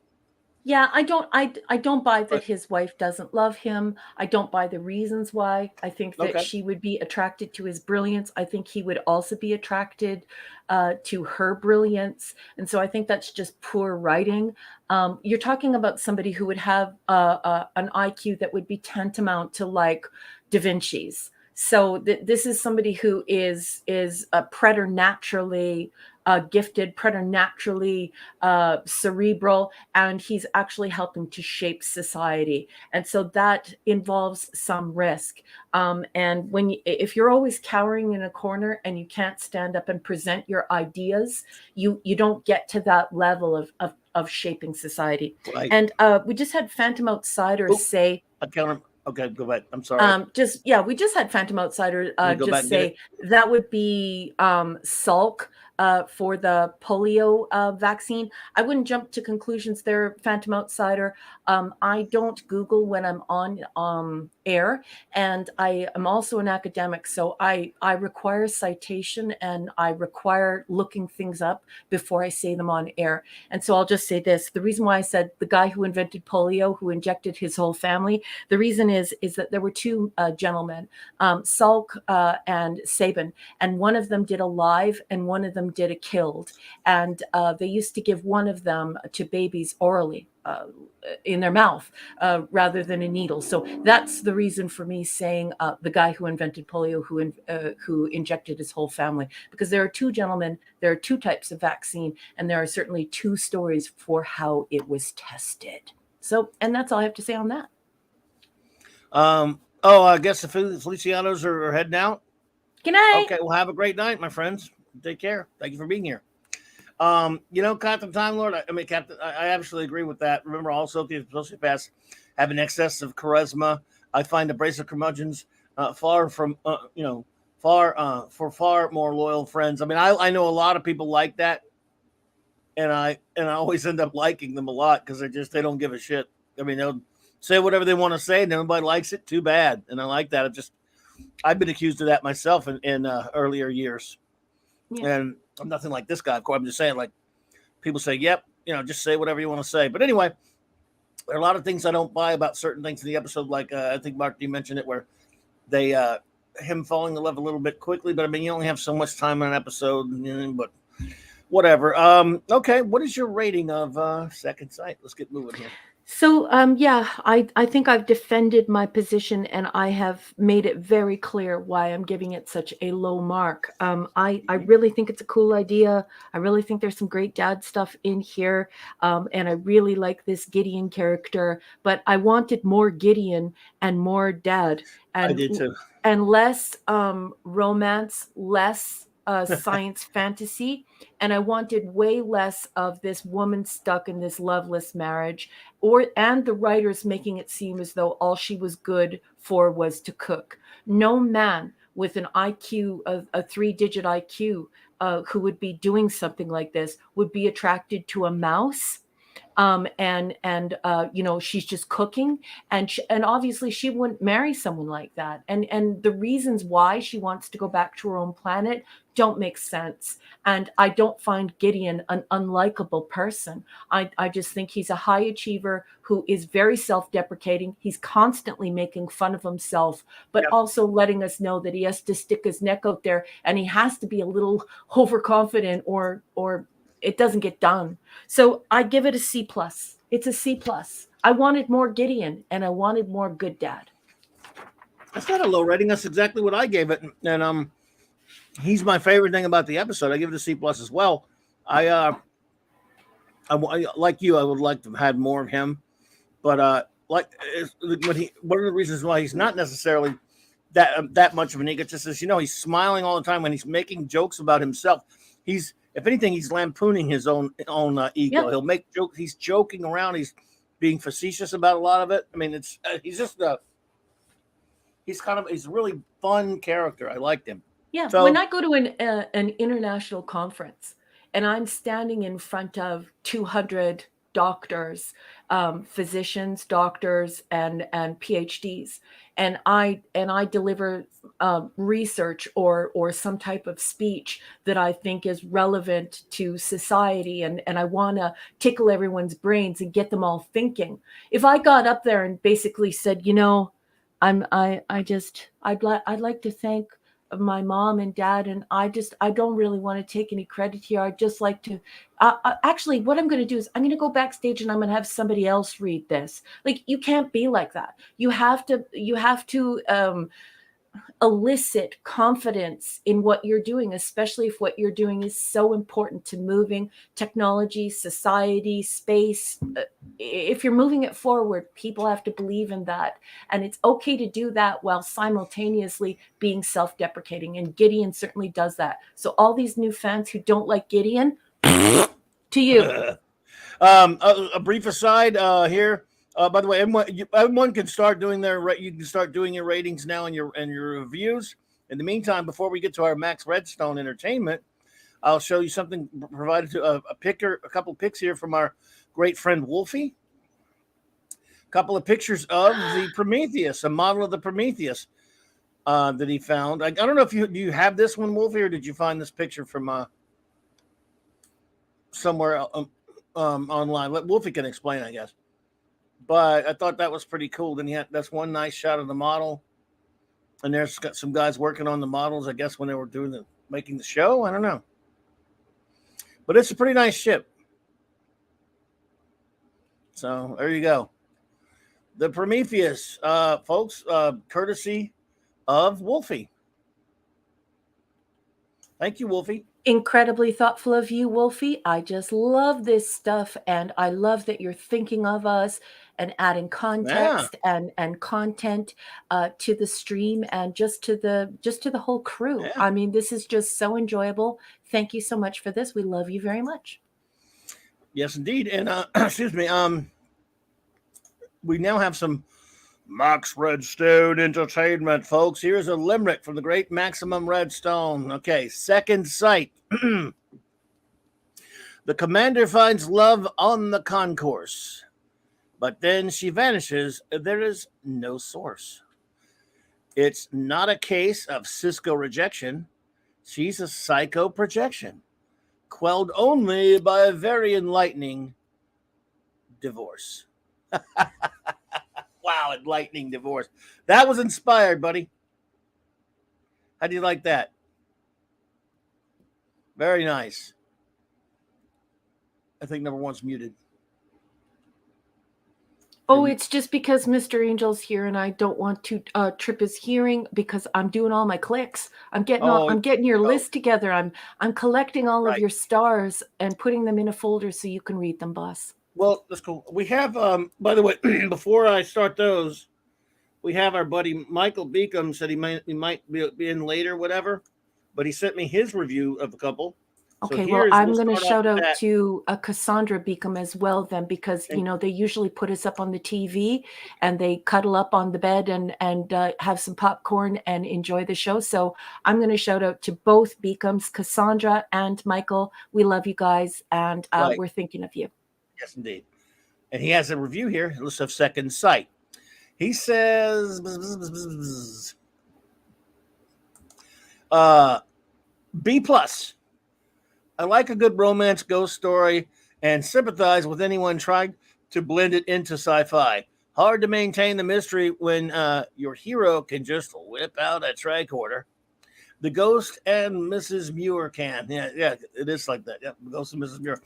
Yeah, I don't buy that his wife doesn't love him. I don't buy the reasons why. I think that she would be attracted to his brilliance. I think he would also be attracted to her brilliance. And so I think that's just poor writing. You're talking about somebody who would have an IQ that would be tantamount to like Da Vinci's. So this is somebody who is a preternaturally gifted, preternaturally cerebral, and he's actually helping to shape society. And so that involves some risk. And if you're always cowering in a corner and you can't stand up and present your ideas, you don't get to that level of shaping society. Right. And we just had Phantom Outsider say. I count him. Okay, go back. I'm sorry. We just had Phantom Outsider just say that would be Salk for the polio vaccine. I wouldn't jump to conclusions there, Phantom Outsider. I don't Google when I'm on air, and I am also an academic, so I require citation and I require looking things up before I say them on air. And so I'll just say this: the reason why I said the guy who invented polio, who injected his whole family, the reason is that there were two gentlemen, Salk and Sabin, and one of them did a live and one of them did a killed, and they used to give one of them to babies orally in their mouth rather than a needle. So that's the reason for me saying the guy who invented polio, who injected his whole family, because there are two gentlemen, there are two types of vaccine, and there are certainly two stories for how it was tested. So, and that's all I have to say on that. I guess the Felicianos are heading out. Good night. Okay, well, have a great night, my friends. Take care. Thank you for being here. Captain Time Lord, Captain, I absolutely agree with that. Remember, all sociopaths have an excess of charisma. I find abrasive curmudgeons far more loyal friends. I mean, I know a lot of people like that, and I always end up liking them a lot because they don't give a shit. I mean, they'll say whatever they want to say, and nobody likes it. Too bad. And I like that. I've been accused of that myself in earlier years. Yeah. And I'm nothing like this guy, of course. I'm just saying, like, people say, yep, just say whatever you want to say. But anyway, there are a lot of things I don't buy about certain things in the episode. Like, I think Mark, you mentioned it, where they, him falling in love a little bit quickly. But I mean, you only have so much time on an episode, but whatever. Okay. What is your rating of Second Sight? Let's get moving here. So, I think I've defended my position and I have made it very clear why I'm giving it such a low mark. I really think it's a cool idea. I really think there's some great dad stuff in here. And I really like this Gideon character, but I wanted more Gideon and more dad. And, I did too. And less romance, less science fantasy, and I wanted way less of this woman stuck in this loveless marriage, and the writers making it seem as though all she was good for was to cook. No man with an IQ of a 3-digit IQ who would be doing something like this would be attracted to a mouse. She's just cooking, and obviously she wouldn't marry someone like that. And the reasons why she wants to go back to her own planet don't make sense. And I don't find Gideon an unlikable person. I just think he's a high achiever who is very self-deprecating. He's constantly making fun of himself, but also letting us know that he has to stick his neck out there and he has to be a little overconfident or it doesn't get done. So I give it a C+. It's a C+. I wanted more Gideon and I wanted more good dad. That's not a low rating. That's exactly what I gave it. And he's my favorite thing about the episode. I give it a C+ as well. I like you, I would like to have had more of him. But one of the reasons why he's not necessarily that much of an egotist is, he's smiling all the time when he's making jokes about himself. If anything, he's lampooning his own ego. Yep. He'll make jokes. He's joking around. He's being facetious about a lot of it. I mean, he's a really fun character. I liked him. Yeah. So, when I go to an international conference and I'm standing in front of 200 doctors, physicians, doctors, and PhDs, and I deliver research or some type of speech that I think is relevant to society, and I want to tickle everyone's brains and get them all thinking. If I got up there and basically said, I'd like to thank my mom and dad, and I don't really want to take any credit here. I'd just like to actually, what I'm going to do is I'm going to go backstage and I'm going to have somebody else read this. Like, you can't be like that. You have to elicit confidence in what you're doing, especially if what you're doing is so important to moving technology, society, space. If you're moving it forward, people have to believe in that. And it's okay to do that while simultaneously being self-deprecating. And Gideon certainly does that. So all these new fans who don't like Gideon, to you. A brief aside here. By the way, everyone can start doing you can start doing your ratings now and your reviews. In the meantime, before we get to our Max Redstone entertainment, I'll show you something provided to a couple of pics here from our great friend Wolfie. A couple of pictures of the Prometheus, a model of the Prometheus that he found. I don't know if you have this one, Wolfie, or did you find this picture from somewhere online? Wolfie can explain, I guess. But I thought that was pretty cool. Then that's one nice shot of the model, and there's got some guys working on the models. I guess when they were making the show, I don't know. But it's a pretty nice ship. So there you go. The Prometheus, folks, courtesy of Wolfie. Thank you, Wolfie. Incredibly thoughtful of you, Wolfie. I just love this stuff, and I love that you're thinking of us and adding context and content to the stream and just to the whole crew. Yeah. I mean, this is just so enjoyable. Thank you so much for this. We love you very much. Yes, indeed. And excuse me, we now have some Max Redstone entertainment, folks. Here's a limerick from the great Maximum Redstone. Okay, second sight. The commander finds love on the concourse, but then she vanishes. There is no source. It's not a case of Cisco rejection. She's a psycho projection, quelled only by a very enlightening divorce. Wow, enlightening divorce. That was inspired, buddy. How do you like that? Very nice. I think number one's muted. Oh, it's just because Mr. Angel's here, and I don't want to trip his hearing because I'm doing all my clicks. I'm getting your list together. I'm collecting all of your stars and putting them in a folder so you can read them, boss. Well, that's cool. We have, by the way, before I start those, we have our buddy Michael Beacom said he might be in later, whatever, but he sent me his review of a couple. Okay, so well, I'm going to shout out to Cassandra Beacom as well then, because, you know, they usually put us up on the TV and they cuddle up on the bed and have some popcorn and enjoy the show. So I'm going to shout out to both Beacoms, Cassandra and Michael. We love you guys, and we're thinking of you. Yes, indeed. And he has a review here, a list of Second Sight. He says, B+. I like a good romance ghost story and sympathize with anyone trying to blend it into sci-fi. Hard to maintain the mystery when your hero can just whip out a tricorder. The Ghost and Mrs. Muir can. Yeah, it is like that. Yeah, the Ghost and Mrs. Muir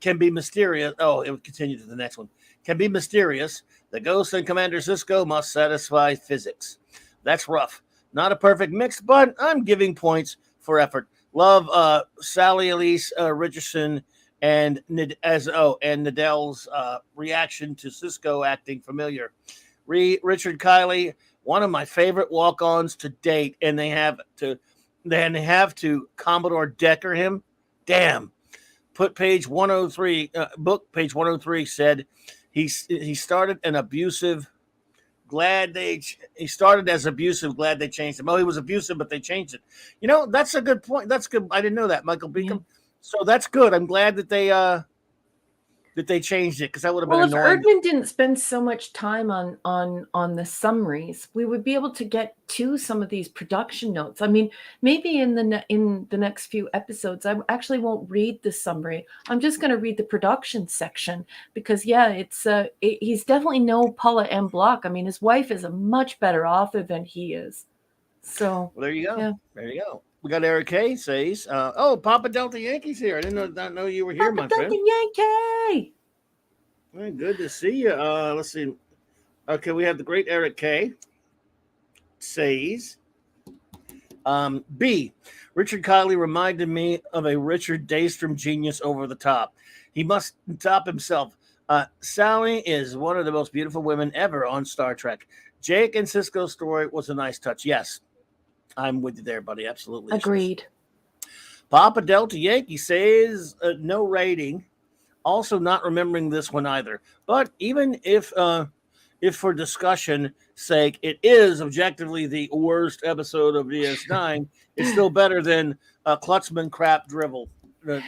can be mysterious. Oh, it would continue to the next one. Can be mysterious. The Ghost and Commander Cisco must satisfy physics. That's rough. Not a perfect mix, but I'm giving points for effort. Love Sally Elise Richardson and Nadell's reaction to Cisco acting familiar. Richard Kiley, one of my favorite walk-ons to date, and they have to Commodore Decker him. Damn. Put page 103, book page 103 said he started an abusive. He started as abusive. Glad they changed him. Oh, he was abusive, but they changed it. You know, that's a good point. That's good. I didn't know that, Michael Beacom. Yeah. So that's good. I'm glad that they changed it, because that would have been annoying. Well, if Erdman didn't spend so much time on the summaries, we would be able to get to some of these production notes. I mean, maybe in the next few episodes, I actually won't read the summary. I'm just going to read the production section, because he's definitely no Paula M. Block. I mean, his wife is a much better author than he is. So well, there you go. Yeah. There you go. We got Eric K says, Papa Delta Yankee's here. I did not know you were here, my friend. Papa Delta Yankee. Well, good to see you. Let's see. Okay, we have the great Eric K. says, B. Richard Kiley reminded me of a Richard Daystrom genius over the top. He must top himself. Sally is one of the most beautiful women ever on Star Trek. Jake and Cisco's story was a nice touch. Yes, I'm with you there, buddy. Absolutely. Agreed. Papa Delta Yankee says no rating. Also not remembering this one either. But even if for discussion sake, it is objectively the worst episode of DS9, it's still better than Klutzman crap drivel.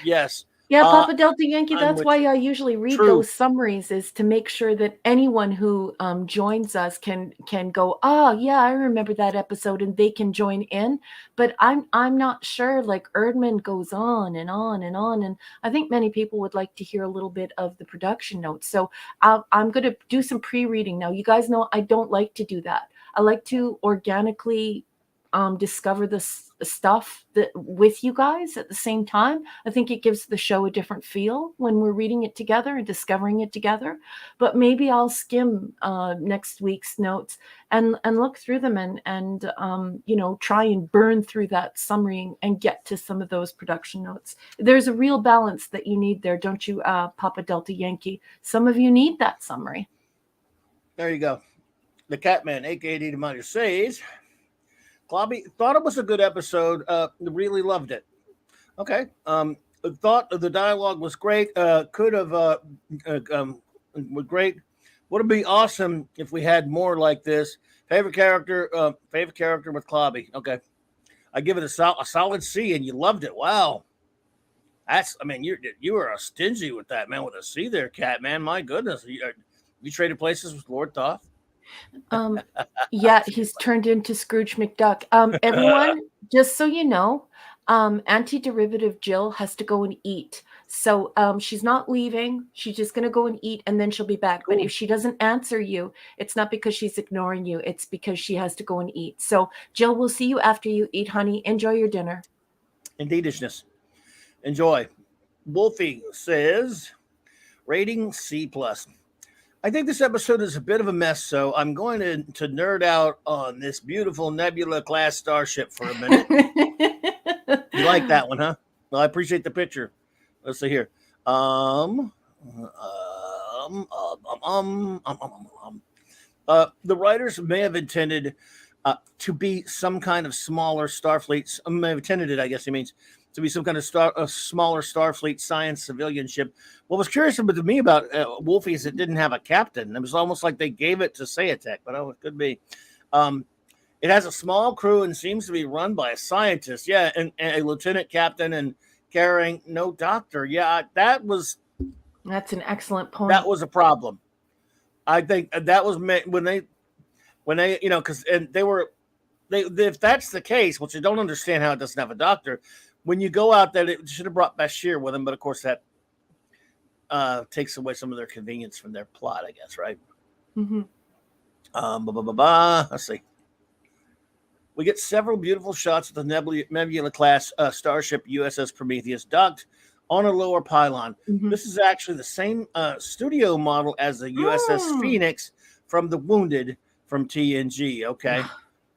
Yes. Yeah, Papa Delta Yankee, I'm that's with why you. I usually read True. those summaries, is to make sure that anyone who joins us can go, oh yeah, I remember that episode, and they can join in. But I'm not sure. Like, Erdman goes on and on and on, and I think many people would like to hear a little bit of the production notes. So I'm going to do some pre-reading now. You guys know I don't like to do that. I like to organically discover this stuff that with you guys at the same time. I think it gives the show a different feel when we're reading it together and discovering it together. But maybe I'll skim next week's notes and look through them and try and burn through that summary and get to some of those production notes. There's a real balance that you need there, don't you, Papa Delta Yankee? Some of you need that summary. There you go. The Catman, aka D. Minor, says, Clobby, thought it was a good episode. Really loved it. Okay. Thought the dialogue was great. Could have great. Would it be awesome if we had more like this? Favorite character with Clobby. Okay. I give it a solid C, and you loved it. Wow. You were stingy with that, man, with a C there, Catman. My goodness. You traded places with Lord Thoth? Yeah, he's turned into Scrooge McDuck. Everyone, just so you know, anti-derivative Jill has to go and eat. So she's not leaving. She's just going to go and eat, and then she'll be back. But if she doesn't answer you, it's not because she's ignoring you. It's because she has to go and eat. So, Jill, we'll see you after you eat, honey. Enjoy your dinner. Indeedishness. Enjoy. Wolfie says, rating C+. I think this episode is a bit of a mess, so I'm going to nerd out on this beautiful Nebula-class starship for a minute. You like that one, huh? Well, I appreciate the picture. Let's see here. The writers may have intended to be some kind of smaller Starfleet. May have intended it, I guess he means, to be some kind of smaller Starfleet science civilian ship. What was curious to me about Wolfie is it didn't have a captain. It was almost like they gave it to Sayatech, but it could be. It has a small crew and seems to be run by a scientist. Yeah, and a lieutenant captain and carrying no doctor. Yeah, that's an excellent point. That was a problem. I think that was meant when they because if that's the case, which I don't understand how it doesn't have a doctor. When you go out there, it should have brought Bashir with him, but of course that takes away some of their convenience from their plot, I guess, right? Mm-hmm. Let's see. We get several beautiful shots of the Nebula-class starship USS Prometheus docked on a lower pylon. Mm-hmm. This is actually the same studio model as the USS Phoenix from The Wounded from TNG, okay?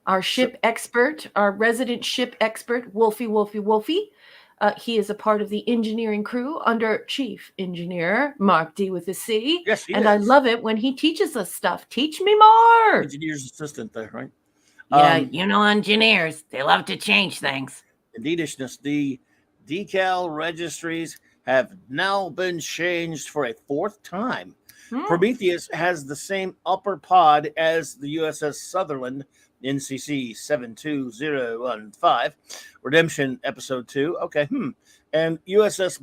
Our ship expert, our resident ship expert, Wolfie. He is a part of the engineering crew under Chief Engineer Mark D with a C. Yes, he and is. I love it when he teaches us stuff. Teach me more. Engineer's assistant there, right? Yeah, engineers, they love to change things. Indeedishness. The decal registries have now been changed for a fourth time. Prometheus has the same upper pod as the USS Sutherland, NCC 72015, Redemption Episode 2. Okay. And USS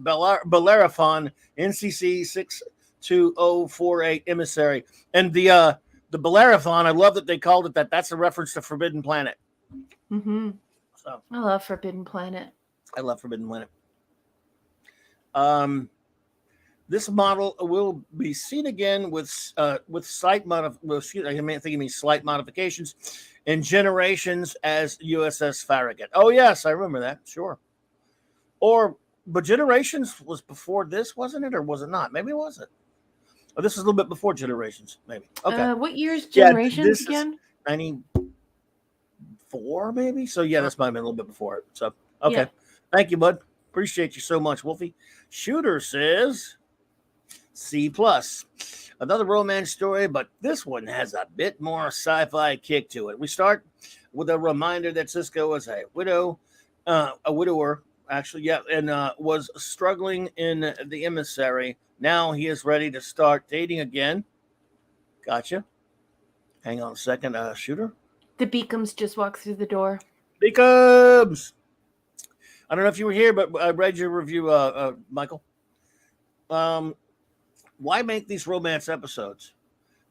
Bellerophon, NCC 62048, Emissary. And the Bellerophon, I love that they called it that. That's a reference to Forbidden Planet. Mm-hmm. So I love Forbidden Planet. I love Forbidden Planet. This model will be seen again with slight slight modifications in generations as USS Farragut. Oh yes, I remember that. Sure. But Generations was before this, wasn't it, or was it not? Maybe it wasn't. Oh, this is a little bit before Generations, maybe. Okay. What year is Generations this again? Is 4, maybe. So yeah, this might have been a little bit before it. So okay, Yeah. thank you, bud. Appreciate you so much, Wolfie. Shooter says C plus. Another romance story, but this one has a bit more sci-fi kick to it. We start with a reminder that Cisco is a widower, actually, yeah, and was struggling in the emissary. Now he is ready to start dating again. Gotcha. Hang on a second, Shooter. The Beacons just walked through the door. Beacons! I don't know if you were here, but I read your review, Michael. Why make these romance episodes?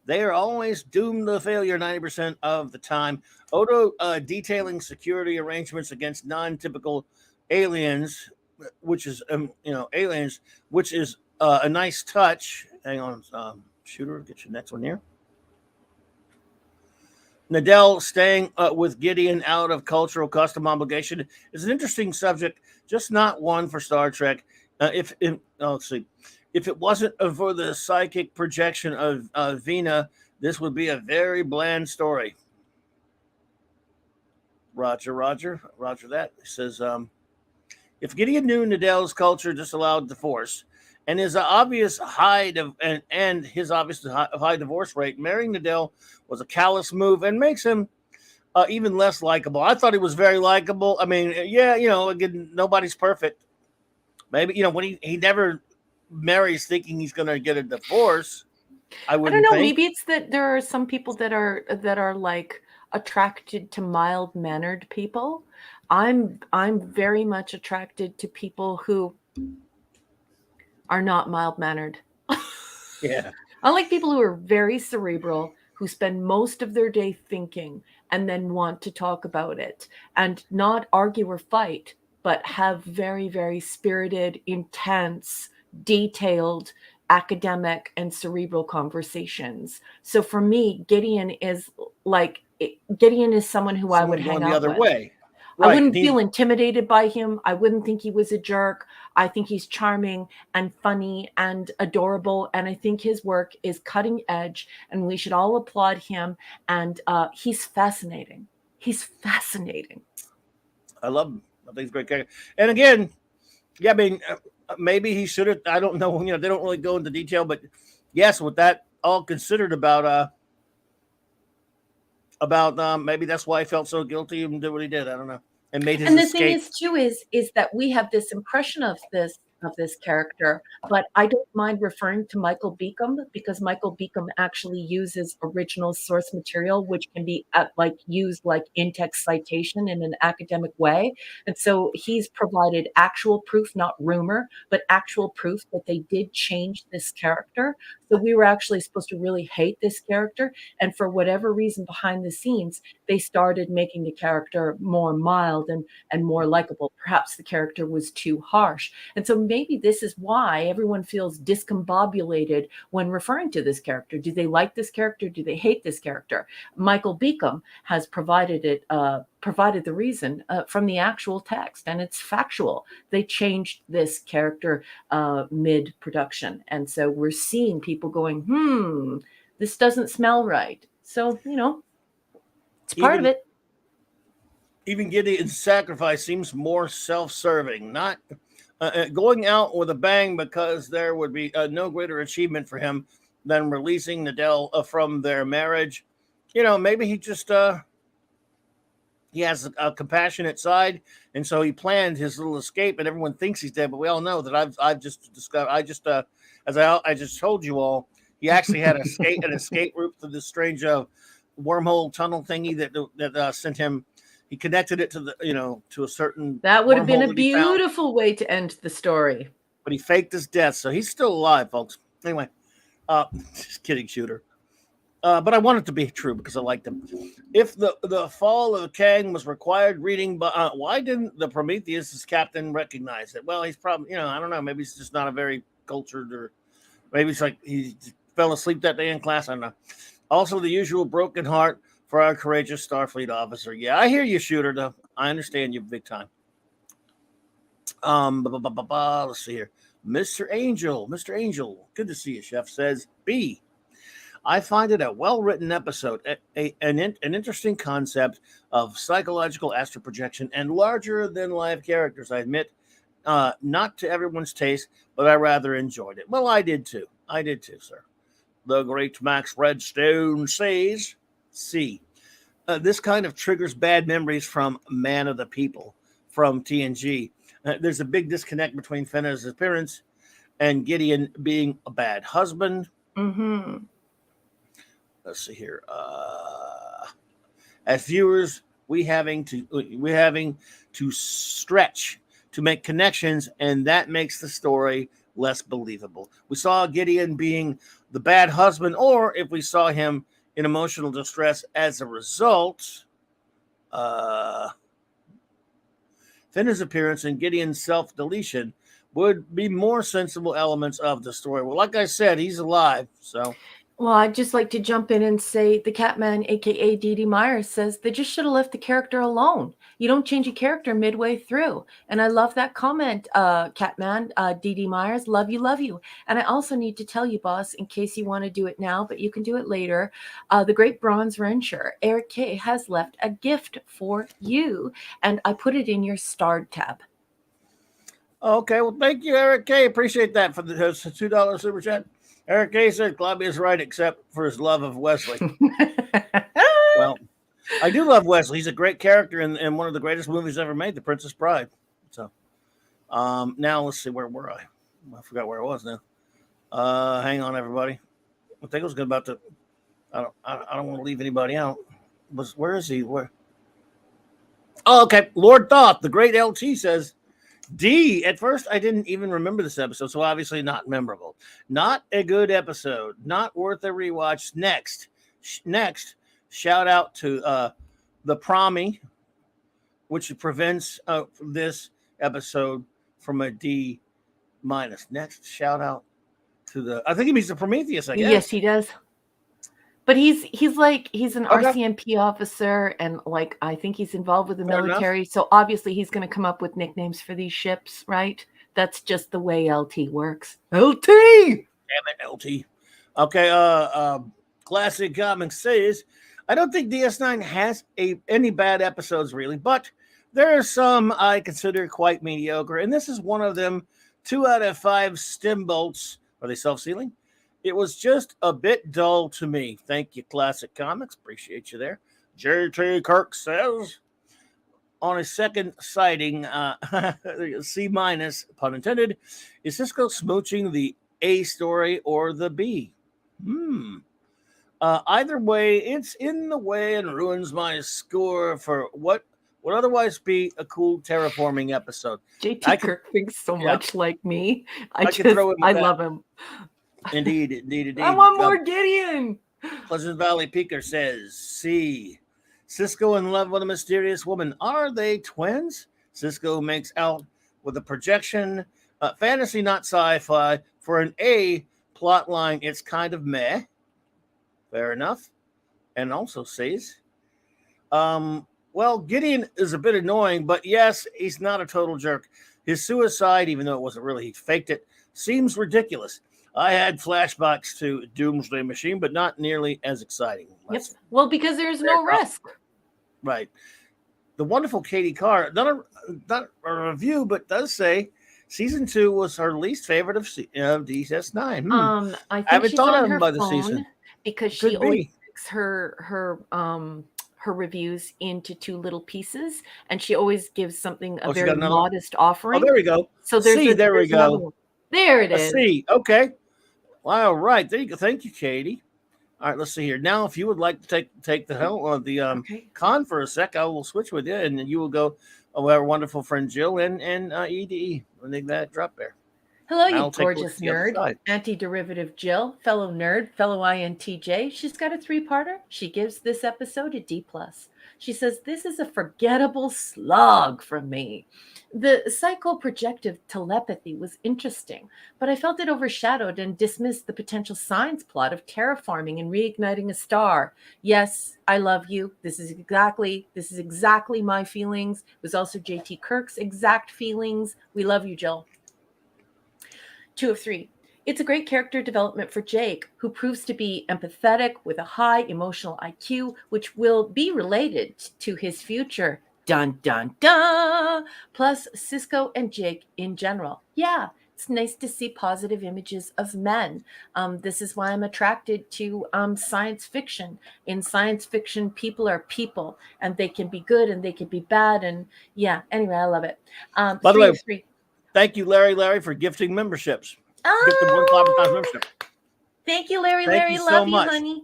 They are always doomed to failure 90% of the time. Odo detailing security arrangements against non-typical aliens, which is aliens, which is a nice touch. Hang on, Shooter, get your next one here. Nadell staying with Gideon out of cultural custom obligation is an interesting subject, just not one for Star Trek. Let's see. If it wasn't for the psychic projection of Vina, this would be a very bland story. Roger that. He says, if Gideon knew Nadell's culture disallowed divorce and his obvious high divorce rate, marrying Nadell was a callous move and makes him even less likable. I thought he was very likable. I mean, yeah, again, nobody's perfect. Maybe, when he never marries thinking he's going to get a divorce. I don't know. think. Maybe it's that there are some people that are like attracted to mild-mannered people. I'm very much attracted to people who are not mild-mannered. Yeah. I like people who are very cerebral, who spend most of their day thinking and then want to talk about it and not argue or fight, but have very, very spirited, intense, detailed academic and cerebral conversations. So for me, Gideon is someone who I would hang out the other with. way. Right. I wouldn't feel intimidated by him. I wouldn't think he was a jerk. I think he's charming and funny and adorable. And I think his work is cutting edge and we should all applaud him. And he's fascinating. He's fascinating. I love him. I think he's a great character. And again, yeah, I mean, maybe he should have. I don't know. They don't really go into detail, but yes, with that all considered about maybe that's why he felt so guilty and did what he did. I don't know, and made his escape. And the thing is, too, is that we have this impression of this character, but I don't mind referring to Michael Beacom because Michael Beacom actually uses original source material, which can be used like in-text citation in an academic way. And so he's provided actual proof, not rumor, but actual proof that they did change this character. So we were actually supposed to really hate this character. And for whatever reason behind the scenes, they started making the character more mild and more likable. Perhaps the character was too harsh. And so maybe this is why everyone feels discombobulated when referring to this character. Do they like this character? Do they hate this character? Michael Beacom has provided the reason from the actual text, and it's factual. They changed this character mid-production. And so we're seeing people going, this doesn't smell right. So, it's part of it. Even Gideon's sacrifice seems more self-serving, not going out with a bang because there would be no greater achievement for him than releasing Nadell from their marriage. Maybe he just he has a compassionate side, and so he planned his little escape. And everyone thinks he's dead, but we all know that I've just discovered. As I just told you all, he actually had an escape route through this strange wormhole tunnel thingy that sent him. He connected it to to a certain. That would have been a beautiful way to end the story. But he faked his death, so he's still alive, folks. Anyway, just kidding, Shooter. But I want it to be true because I liked him. If the fall of Kang was required reading, but why didn't the Prometheus' captain recognize it? Well, he's probably, I don't know. Maybe he's just not a very cultured, or maybe it's like he fell asleep that day in class. I don't know. Also, the usual broken heart for our courageous Starfleet officer. Yeah, I hear you, Shooter. Though I understand you big time. Let's see here, Mr. Angel. Good to see you, Chef. Says B. I find it a well-written episode, an interesting concept of psychological astral projection and larger-than-life characters. I admit, not to everyone's taste, but I rather enjoyed it. Well, I did too. I did too, sir. The great Max Redstone says, C. This kind of triggers bad memories from Man of the People from TNG. There's a big disconnect between Fenner's appearance and Gideon being a bad husband. Mm-hmm. Let's see here. As viewers, we having to stretch to make connections, and that makes the story less believable. We saw Gideon being the bad husband, or if we saw him in emotional distress as a result, Finner's appearance and Gideon's self-deletion would be more sensible elements of the story. Well, like I said, he's alive, so... Well, I'd just like to jump in and say the Catman, a.k.a. Dee Myers, says they just should have left the character alone. You don't change a character midway through. And I love that comment, Catman, Dee Myers. Love you, love you. And I also need to tell you, boss, in case you want to do it now, but you can do it later, the great Bronze Wrencher, Eric K., has left a gift for you. And I put it in your starred tab. Okay, well, thank you, Eric K. Appreciate that for the $2 super chat. Eric K. said Clubby is right, except for his love of Wesley. Well, I do love Wesley. He's a great character in one of the greatest movies ever made, The Princess Bride. So, now let's see, where were I? I forgot where I was now. Hang on, everybody. I think I was about to. I don't want to leave anybody out. Where is he? Where? Oh, okay. Lord Thoth, the great LT says. D, at first I didn't even remember this episode, so obviously not memorable. Not a good episode. Not worth a rewatch. Next, shout out to the Promi, which prevents this episode from a D minus. Next, shout out to the. I think he means the Prometheus. I guess. Yes, he does. But he's an RCMP officer, and like I think he's involved with the military. So obviously he's going to come up with nicknames for these ships, right? That's just the way LT works. LT. Damn it, LT. Okay. Classic Comics says, I don't think DS9 has any bad episodes really, but there are some I consider quite mediocre, and this is one of them. 2 out of 5 stem bolts. Are they self-sealing? It was just a bit dull to me. Thank you, Classic Comics. Appreciate you there. J.T. Kirk says, on a second sighting, C minus, pun intended, is Cisco smooching the A story or the B? Either way, it's in the way and ruins my score for what would otherwise be a cool terraforming episode. J.T. Kirk thinks so much like me. I love him. Indeed. I want more Gideon. Pleasant Valley Peaker says, C. Cisco in love with a mysterious woman. Are they twins? Cisco makes out with a projection. Fantasy, not sci-fi. For an A plot line, it's kind of meh. Fair enough. And also says, well, Gideon is a bit annoying, but yes, he's not a total jerk. His suicide, even though it wasn't really, he faked it, seems ridiculous. I had flashbacks to Doomsday Machine, but not nearly as exciting. Yep. Well, because there's no risk. Right. The wonderful Katie Carr, not a review, but does say season 2 was her least favorite of DS9. I haven't thought of her by the season because she always makes her reviews into 2 little pieces, and she always gives something a very modest offering. Oh, there we go. So there we go. There it is. See, okay. All right, there you go. Thank you, Katie. All right, let's see here. Now, if you would like to take the helm of the con for a sec, I will switch with you, and you will go with our wonderful friend Jill and EDE when they that drop there. Hello, you gorgeous nerd. Anti-derivative Jill, fellow nerd, fellow INTJ. She's got a 3-parter. She gives this episode a D+. She says, this is a forgettable slog from me. The psychoprojective telepathy was interesting, but I felt it overshadowed and dismissed the potential science plot of terraforming and reigniting a star. Yes, I love you. This is exactly my feelings. It was also JT Kirk's exact feelings. We love you, Jill. 2 of 3. It's a great character development for Jake, who proves to be empathetic with a high emotional IQ, which will be related to his future. Dun, dun, dun. Plus, Cisco and Jake in general. Yeah, it's nice to see positive images of men. This is why I'm attracted to science fiction. In science fiction, people are people, and they can be good and they can be bad. And yeah, anyway, I love it. By the way, 3 thank you, Larry, for gifting memberships. Gifted one Clobberin Times membership. Thank you, Larry. Thank Larry, you so love much. you,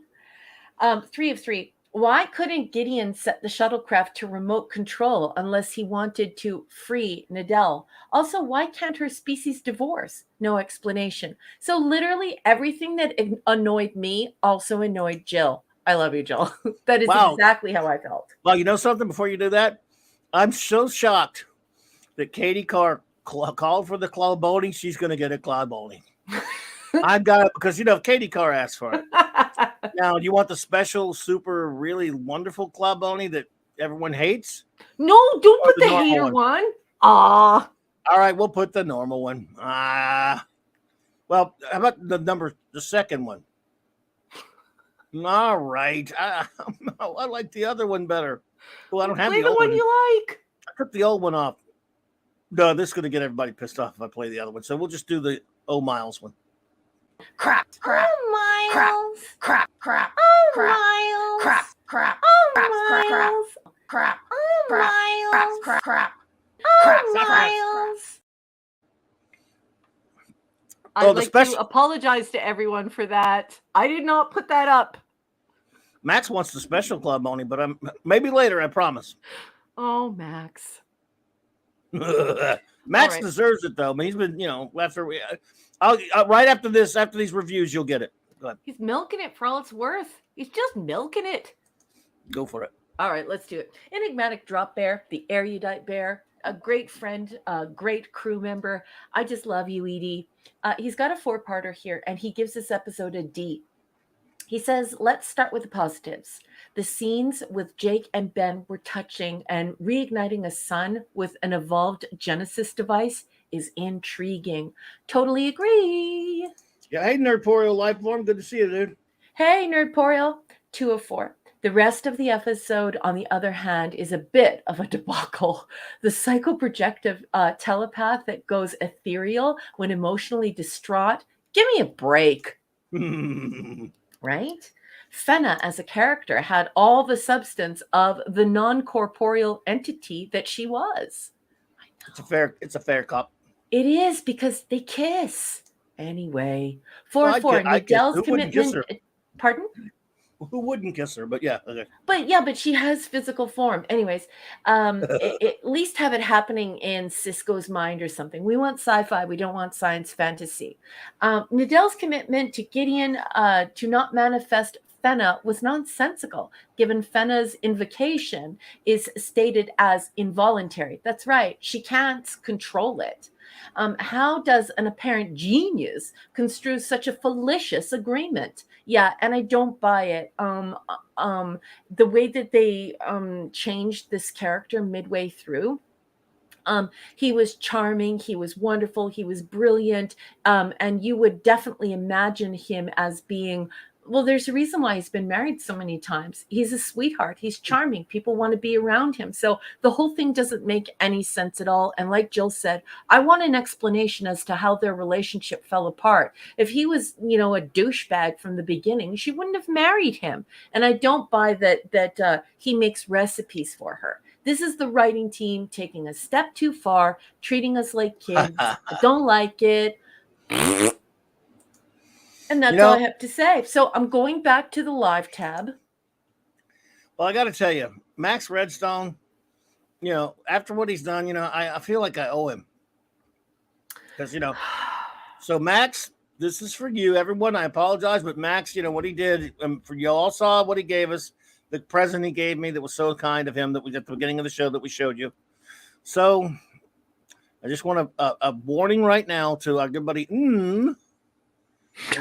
honey. 3 of 3. Why couldn't Gideon set the shuttlecraft to remote control unless he wanted to free Nadell? Also, why can't her species divorce? No explanation. So literally everything that annoyed me also annoyed Jill. I love you, Jill. That is Wow. exactly how I felt. Well, you know something? Before you do that, I'm so shocked that Katie Carr called for the claw bowling. She's going to get a claw bowling. I got it because, you know, Katie Carr asked for it. Now, do you want the special, super, really wonderful claw bowling that everyone hates? No, don't Or put the the normal hater one? one. Ah. All right, we'll put the normal one. Well, how about the second one? All right. I like the other one better. Well, I don't have Play the the old one one. you like. I took the old one off. No, this is going to get everybody pissed off if I play the other one. So we'll just do the Miles one. Crap. Oh, Miles. Crap. Oh, Miles. Crap. Oh, Miles. Crap. Oh, Miles. Crap. Oh, Miles. I'd the like special- to apologize to everyone for that. I did not put that up. Max wants the special club bowling, but maybe later, I promise. Oh, Max. Max right. deserves it, though. I mean, he's been, you know, I'll right after these reviews, you'll get it. Go ahead. He's milking it for all it's worth. He's just milking it. Go for it. All right, let's do it. Enigmatic Drop Bear, the erudite bear, a great friend, a great crew member. I just love you, Edie. He's got a 4-parter here, and he gives this episode a D. He says, let's start with the positives. The scenes with Jake and Ben were touching, and reigniting a son with an evolved Genesis device is intriguing. Totally agree. Yeah, hey, Nerdporio Lifeform. Good to see you, dude. Hey, Nerdporio. 2 of 4. The rest of the episode, on the other hand, is a bit of a debacle. The psychoprojective telepath that goes ethereal when emotionally distraught. Give me a break. Right? Fenna, as a character, had all the substance of the non-corporeal entity that she was. I know. It's a fair cop. It is, because they kiss. Anyway, 4 Well, of 4. Nadell's who wouldn't kiss commitment. her? Pardon? Who wouldn't kiss her? But yeah, okay. But she has physical form. Anyways, at least have it happening in Cisco's mind or something. We want sci-fi. We don't want science fantasy. Nadell's commitment to Gideon to not manifest Fenna was nonsensical, given Fenna's invocation is stated as involuntary. That's right. She can't control it. How does an apparent genius construe such a fallacious agreement? Yeah, and I don't buy it. The way that they changed this character midway through. He was charming, he was wonderful, he was brilliant, and you would definitely imagine him as being, well, there's a reason why he's been married so many times. He's a sweetheart. He's charming. People want to be around him. So the whole thing doesn't make any sense at all. And like Jill said, I want an explanation as to how their relationship fell apart. If he was, you know, a douchebag from the beginning, she wouldn't have married him. And I don't buy that he makes recipes for her. This is the writing team taking a step too far, treating us like kids. I don't like it. And that's all I have to say. So I'm going back to the live tab. Well, I got to tell you, Max Redstone, you know, after what he's done, you know, I feel like I owe him. Because, you know, so Max, this is for you. Everyone, I apologize, but Max, you know, what he did, for you all saw what he gave us, the present he gave me that was so kind of him that we at the beginning of the show that we showed you. So I just want a warning right now to everybody. And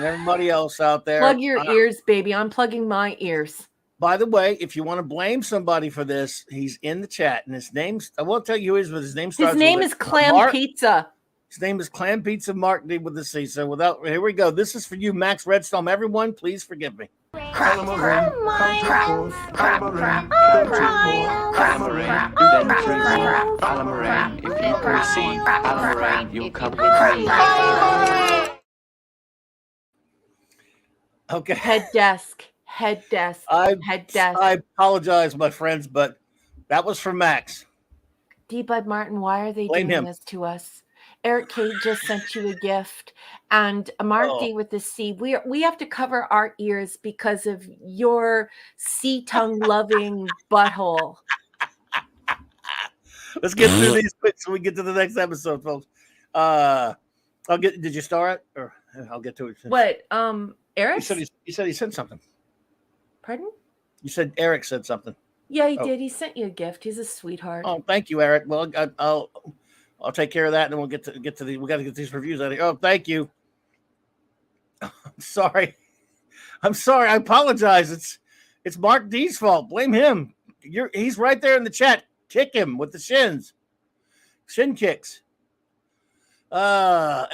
everybody else out there. Plug your ears, baby. I'm plugging my ears. By the way, if you want to blame somebody for this, he's in the chat. And his name's, I won't tell you who he is, but his name starts His name with is Clam Pizza. His name is Clam Pizza Mark D with the C. So here we go. This is for you, Max Redstone. Everyone, please forgive me. Clamorin, Miles. Clamorin, Oh, don't you Miles. Clamorin, Oh, then drink more. Miles. Clamorin, if you can see Clamorin, you'll come with me. Okay. Head desk. Head desk. I Head desk. apologize, my friends, but that was for Max. D. Bud Martin, why are they Blame doing him. this to us? Eric Kate just sent you a gift, and Mark Oh. D with the C. We have to cover our ears because of your sea tongue loving butthole. Let's get through these quick so we get to the next episode, folks. Did you start it? Or I'll get to it. What? Eric? You said he sent something. Pardon? You said Eric said something. Yeah, he Oh. did. He sent you a gift. He's a sweetheart. Oh, thank you, Eric. Well, I'll take care of that, and then we'll get to the. We got to get these reviews out of here. Oh, thank you. Sorry. I'm sorry. I apologize. It's Mark D's fault. Blame him. He's right there in the chat. Kick him with the shins. Shin kicks. Fathom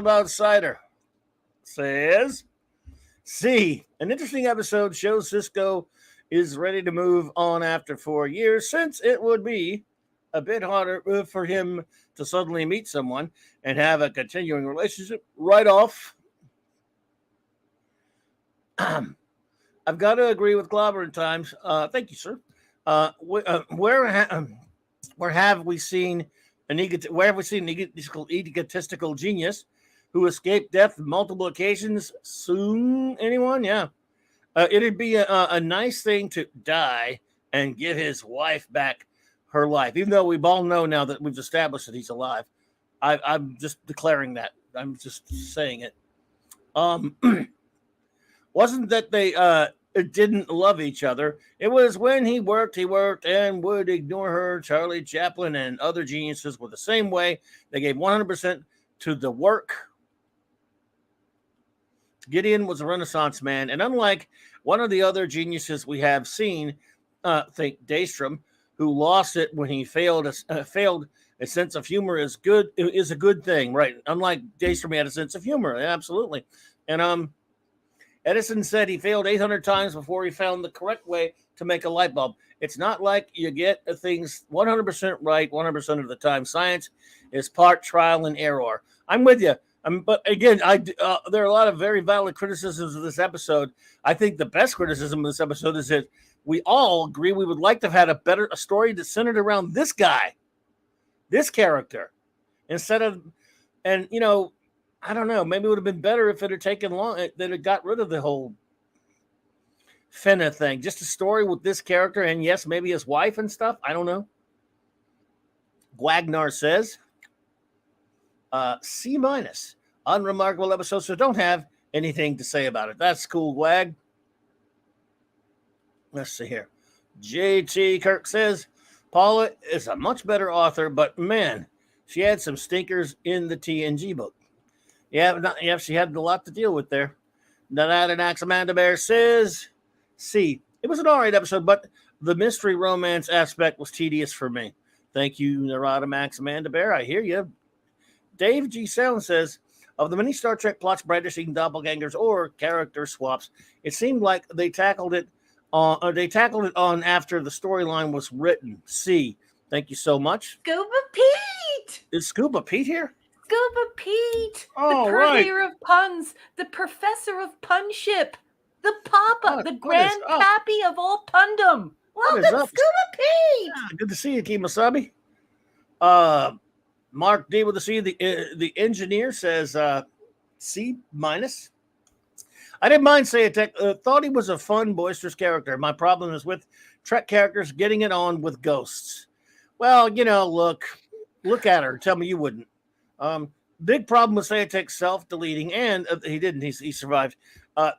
Outsider says, C. An interesting episode shows Cisco is ready to move on after 4 years, since it would be a bit harder for him to suddenly meet someone and have a continuing relationship right off. I've got to agree with Clobbering Times. Thank you, sir. Where have we seen an egotistical genius who escaped death on multiple occasions? Soon, anyone? Yeah. It'd be a nice thing to die and give his wife back her life, even though we all know now that we've established that he's alive. I'm just declaring that. I'm just saying it. Wasn't that they didn't love each other. It was when he worked and would ignore her. Charlie Chaplin and other geniuses were the same way. They gave 100% to the work. Gideon was a Renaissance man, and unlike one of the other geniuses we have seen, think Daystrom, who lost it when he failed. A sense of humor is a good thing, right? Unlike Daystrom, he had a sense of humor, absolutely. And Edison said he failed 800 times before he found the correct way to make a light bulb. It's not like you get things 100% right 100% of the time. Science is part trial and error. I'm with you. But again, there are a lot of very valid criticisms of this episode. I think the best criticism of this episode is that we all agree we would like to have had a story that's centered around this guy, this character, instead of, and I don't know, maybe it would have been better if it had taken long, that it got rid of the whole Fenna thing. Just a story with this character and yes, maybe his wife and stuff. I don't know. Gwagnar says, C-. Unremarkable episode, so don't have anything to say about it. That's cool, Gwag. Let's see here. JT Kirk says, Paula is a much better author, but man, she had some stinkers in the TNG book. Yeah, she had a lot to deal with there. Nanadanax Amanda Bear says, C. It was an alright episode, but the mystery romance aspect was tedious for me. Thank you, Narada Max Amanda Bear. I hear you. Dave G. Sound says, of the many Star Trek plots brandishing doppelgangers or character swaps, it seemed like they tackled it on after the storyline was written. C. Thank you so much. Scuba Pete! Is Scuba Pete here? Scuba Pete! Oh, the purveyor of puns, the professor of punship, the papa, the grand pappy of all pundom. Welcome, Scuba Pete! Yeah, good to see you, Kimasabi. Mark D with the C. The engineer says C-. I didn't mind Sayatek. Thought he was a fun, boisterous character. My problem is with Trek characters getting it on with ghosts. Well, look at her. Tell me you wouldn't. Big problem with Sayatek self-deleting, and he didn't. He survived. And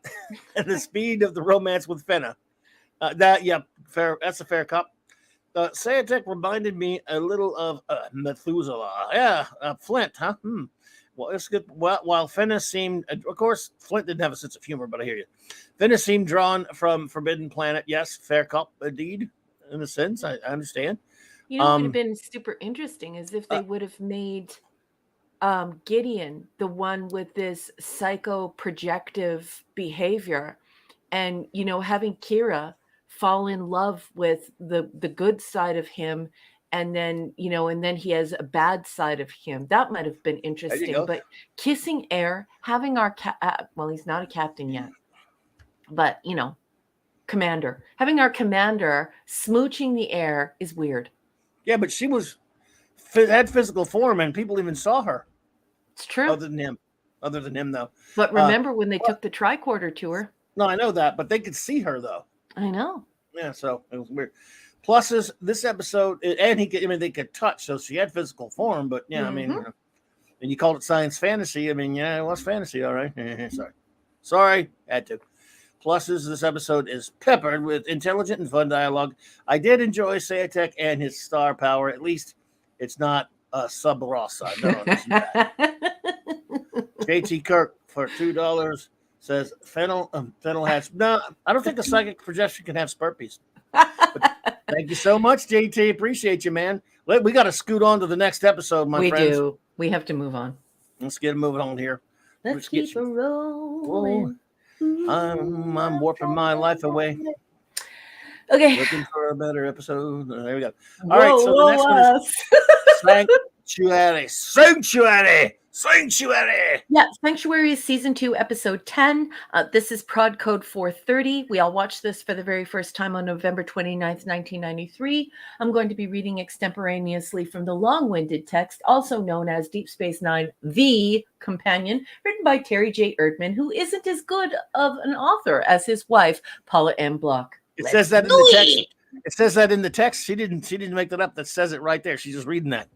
the speed of the romance with Fenna. Fair. That's a fair cop. Sayatek reminded me a little of Methuselah. Yeah, Flint, huh? Well, it's good. While Fenna seemed, of course, Flint didn't have a sense of humor, but I hear you. Fenna seemed drawn from Forbidden Planet. Yes, fair cop, indeed, in a sense. I understand. What would have been super interesting is if they would have made Gideon, the one with this psycho-projective behavior, and having Kira fall in love with the good side of him, and then he has a bad side of him. That might have been There you interesting. go. But kissing air, having our well, he's not a captain yet, but commander, having our commander smooching the air is weird. Yeah, but she had physical form, and people even saw her. It's true. Other than him, though. But remember when they took the tricorder to her? No, I know that, but they could see her though. I know. Yeah, so it was weird. Pluses this episode, and they could touch, so she had physical form. But yeah, I mean, and you called it science fantasy. I mean, yeah, it was fantasy, all right. Sorry, had to. Pluses this episode is peppered with intelligent and fun dialogue. I did enjoy Sayatek and his star power. At least it's not a sub Rossa. No, it's not. JT Kirk for $2 says Fennel has no. I don't think a psychic projection can have spurpies. Thank you so much, JT. Appreciate you, man. We got to scoot on to the next episode, my friends. We do. We have to move on. Let's get moving on here. Let's keep rolling. I'm warping my life away. Okay. Looking for a better episode. There we go. All right. So the next one is Sanctuary. Yeah, Sanctuary is season 2, episode 10. This is prod code 430. We all watched this for the very first time on November 29th, 1993. I'm going to be reading extemporaneously from the long-winded text, also known as Deep Space Nine, The Companion, written by Terry J. Erdman, who isn't as good of an author as his wife, Paula M. Block. It says that in the text. It says that in the text. She didn't make that up. That says it right there. She's just reading that.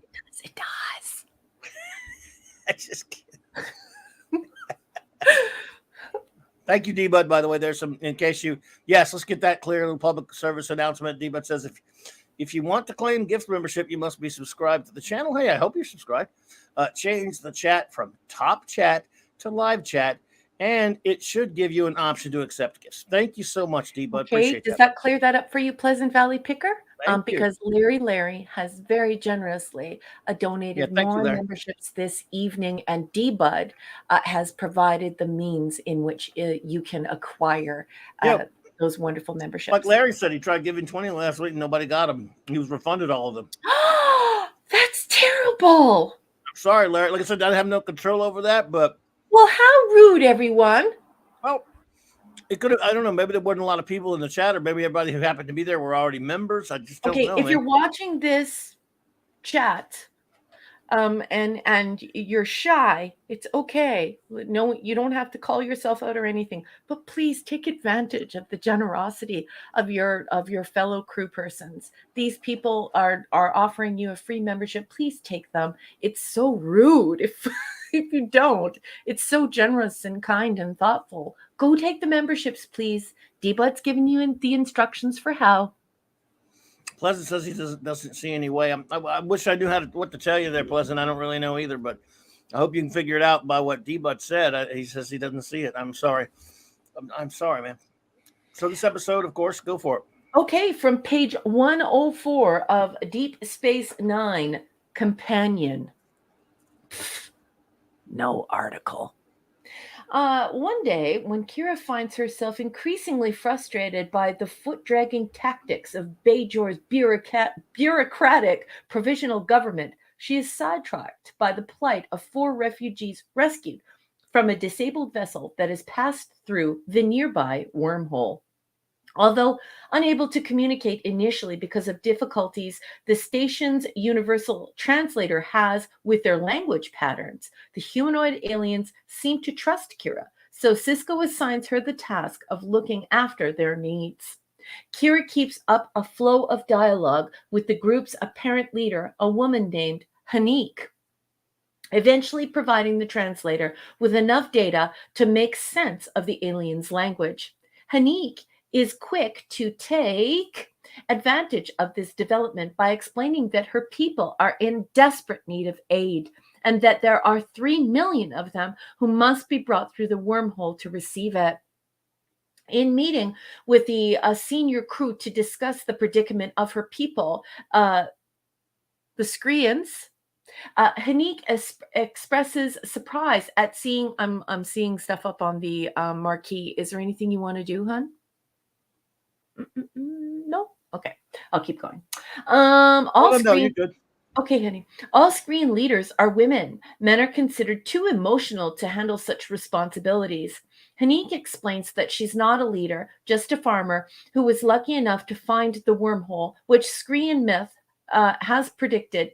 It does. I just kidding. Thank you, D-Bud, by the way. There's some, in case you, yes, let's get that clear. The public service announcement. D-Bud says if you want to claim gift membership, you must be subscribed to the channel. Hey, I hope you're subscribed. Change the chat from top chat to live chat, and it should give you an option to accept gifts. Thank you so much, D-Bud. Okay, appreciate does that clear that up for you, Pleasant Valley Picker? Because Larry has very generously donated more memberships this evening, and D-Bud has provided the means in which you can acquire those wonderful memberships. Like Larry said, he tried giving 20 last week and nobody got them. He was refunded all of them. That's terrible. I'm sorry, Larry. Like I said, I have no control over that, but... Well, how rude, everyone. Well, it could have, I don't know, maybe there wasn't a lot of people in the chat, or maybe everybody who happened to be there were already members. I just don't know. If you're watching this chat and you're shy, it's okay. No, you don't have to call yourself out or anything, but please take advantage of the generosity of your fellow crew persons. These people are offering you a free membership. Please take them. It's so rude if you don't. It's so generous and kind and thoughtful. Go take the memberships, please. D-Bud's giving you the instructions for how. Pleasant says he doesn't see any way. I wish I knew what to tell you there, Pleasant. I don't really know either, but I hope you can figure it out by what D-Bud said. He says he doesn't see it. I'm sorry. I'm sorry, man. So this episode, of course, go for it. Okay, from page 104 of Deep Space Nine, Companion. No article. One day, when Kira finds herself increasingly frustrated by the foot-dragging tactics of Bajor's bureaucratic provisional government, she is sidetracked by the plight of 4 refugees rescued from a disabled vessel that has passed through the nearby wormhole. Although unable to communicate initially because of difficulties the station's universal translator has with their language patterns, the humanoid aliens seem to trust Kira, so Sisko assigns her the task of looking after their needs. Kira keeps up a flow of dialogue with the group's apparent leader, a woman named Hanique, eventually providing the translator with enough data to make sense of the alien's language. Hanique is quick to take advantage of this development by explaining that her people are in desperate need of aid and that there are 3 million of them who must be brought through the wormhole to receive it. In meeting with the senior crew to discuss the predicament of her people, the Skreans, Hanique expresses surprise at seeing. I'm seeing stuff up on the marquee. Is there anything you want to do, hun? No. Okay, I'll keep going. All Oh, no, you're screen. good. Okay, honey. All screen leaders are women. Men are considered too emotional to handle such responsibilities. Hanique explains that she's not a leader, just a farmer who was lucky enough to find the wormhole, which Screen myth has predicted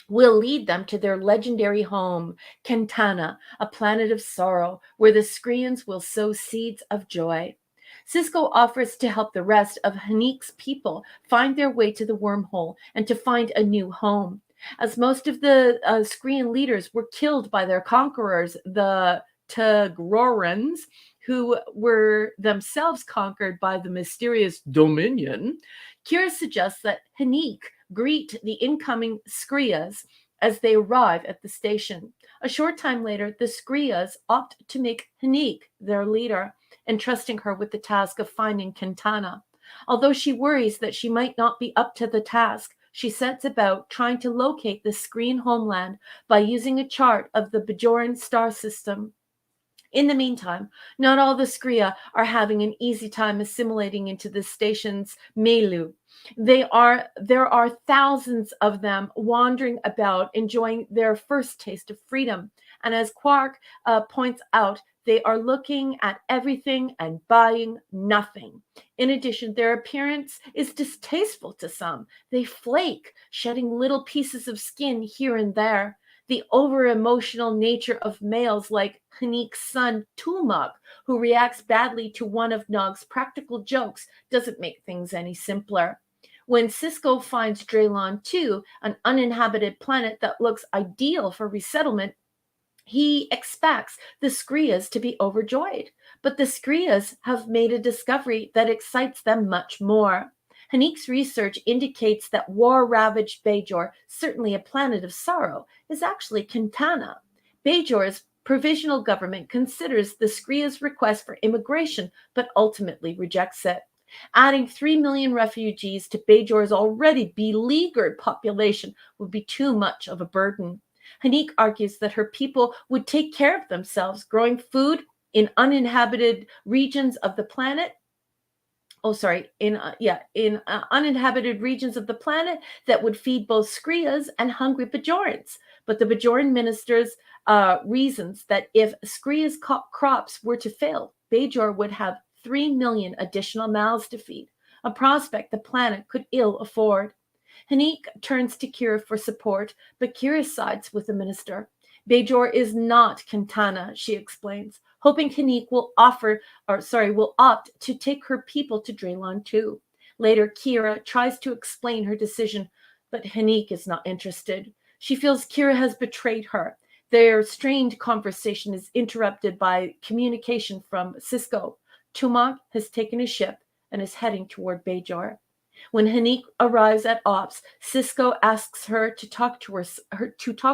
will lead them to their legendary home, Kentana, a planet of sorrow, where the Screens will sow seeds of joy. Cisco offers to help the rest of Hanique's people find their way to the wormhole and to find a new home. As most of the Screen leaders were killed by their conquerors, the Tigrorans, who were themselves conquered by the mysterious Dominion, Kira suggests that Hanique greet the incoming Skrias as they arrive at the station. A short time later, the Skrias opt to make Hanique their leader, entrusting her with the task of finding Quintana. Although she worries that she might not be up to the task, she sets about trying to locate the Screen homeland by using a chart of the Bajoran star system. In the meantime, not all the Skria are having an easy time assimilating into the station's milieu. There are thousands of them wandering about, enjoying their first taste of freedom. And as Quark points out, they are looking at everything and buying nothing. In addition, their appearance is distasteful to some. They flake, shedding little pieces of skin here and there. The over-emotional nature of males like Hanique's son, Tumak, who reacts badly to one of Nog's practical jokes, doesn't make things any simpler. When Cisco finds Draylon 2, an uninhabited planet that looks ideal for resettlement, he expects the Skrias to be overjoyed. But the Skrias have made a discovery that excites them much more. Hanique's research indicates that war-ravaged Bajor, certainly a planet of sorrow, is actually Quintana. Bajor's provisional government considers the Skria's request for immigration, but ultimately rejects it. Adding 3 million refugees to Bajor's already beleaguered population would be too much of a burden. Hanique argues that her people would take care of themselves, growing food in uninhabited regions of the planet. Uninhabited regions of the planet that would feed both Skrias and hungry Bajorans. But the Bajoran ministers reasons that if Skria's crops were to fail, Bajor would have 3 million additional mouths to feed, a prospect the planet could ill afford. Hanique turns to Kira for support, but Kira sides with the minister. Bajor is not Quintana, she explains, hoping Hanique will opt to take her people to Draylon 2. Later, Kira tries to explain her decision, but Hanique is not interested. She feels Kira has betrayed her. Their strained conversation is interrupted by communication from Cisco. Tumak has taken a ship and is heading toward Bajor. When Hanique arrives at Ops, Cisco asks her to talk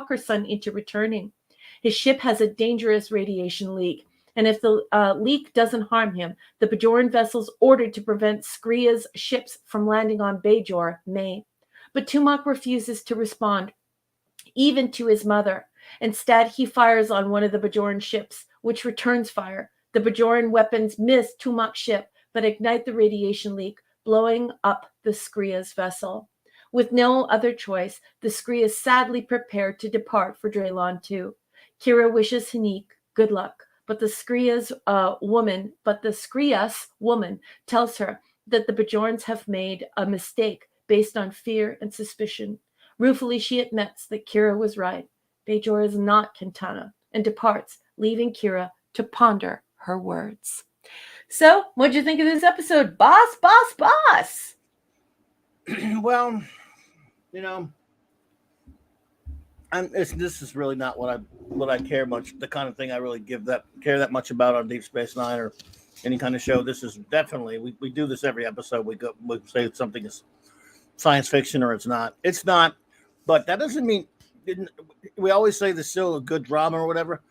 her son into returning. His ship has a dangerous radiation leak, and if the leak doesn't harm him, the Bajoran vessels ordered to prevent Skria's ships from landing on Bajor may. But Tumak refuses to respond, even to his mother. Instead, he fires on one of the Bajoran ships, which returns fire. The Bajoran weapons miss Tumak's ship, but ignite the radiation leak, blowing up the Skria's vessel. With no other choice, the Skrias sadly prepare to depart for Draylon 2. Kira wishes Hanique good luck, but the Skrias woman tells her that the Bajorans have made a mistake based on fear and suspicion. Ruefully, she admits that Kira was right. Bajor is not Quintana, and departs, leaving Kira to ponder her words. So, what'd you think of this episode, boss? Well, this is really not what I care much. The kind of thing I really care that much about on Deep Space Nine or any kind of show. This is definitely we do this every episode. We say something is science fiction or it's not. It's not, but that doesn't mean we always say the show a good drama or whatever.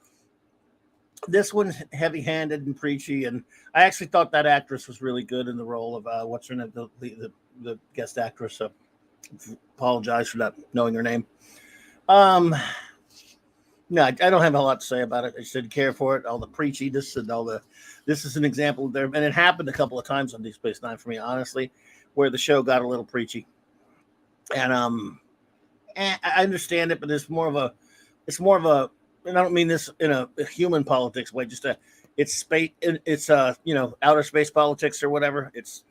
This one's heavy-handed and preachy, and I actually thought that actress was really good in the role of what's her name, the guest actress. Apologize for not knowing her name. Um, no, I don't have a lot to say about it. I just didn't care for it. All the preachiness and all the. This is an example there, and it happened a couple of times on Deep Space Nine for me, honestly, where the show got a little preachy. And I understand it, but it's more of a, and I don't mean this in a human politics way. Just it's space, it's outer space politics or whatever. It's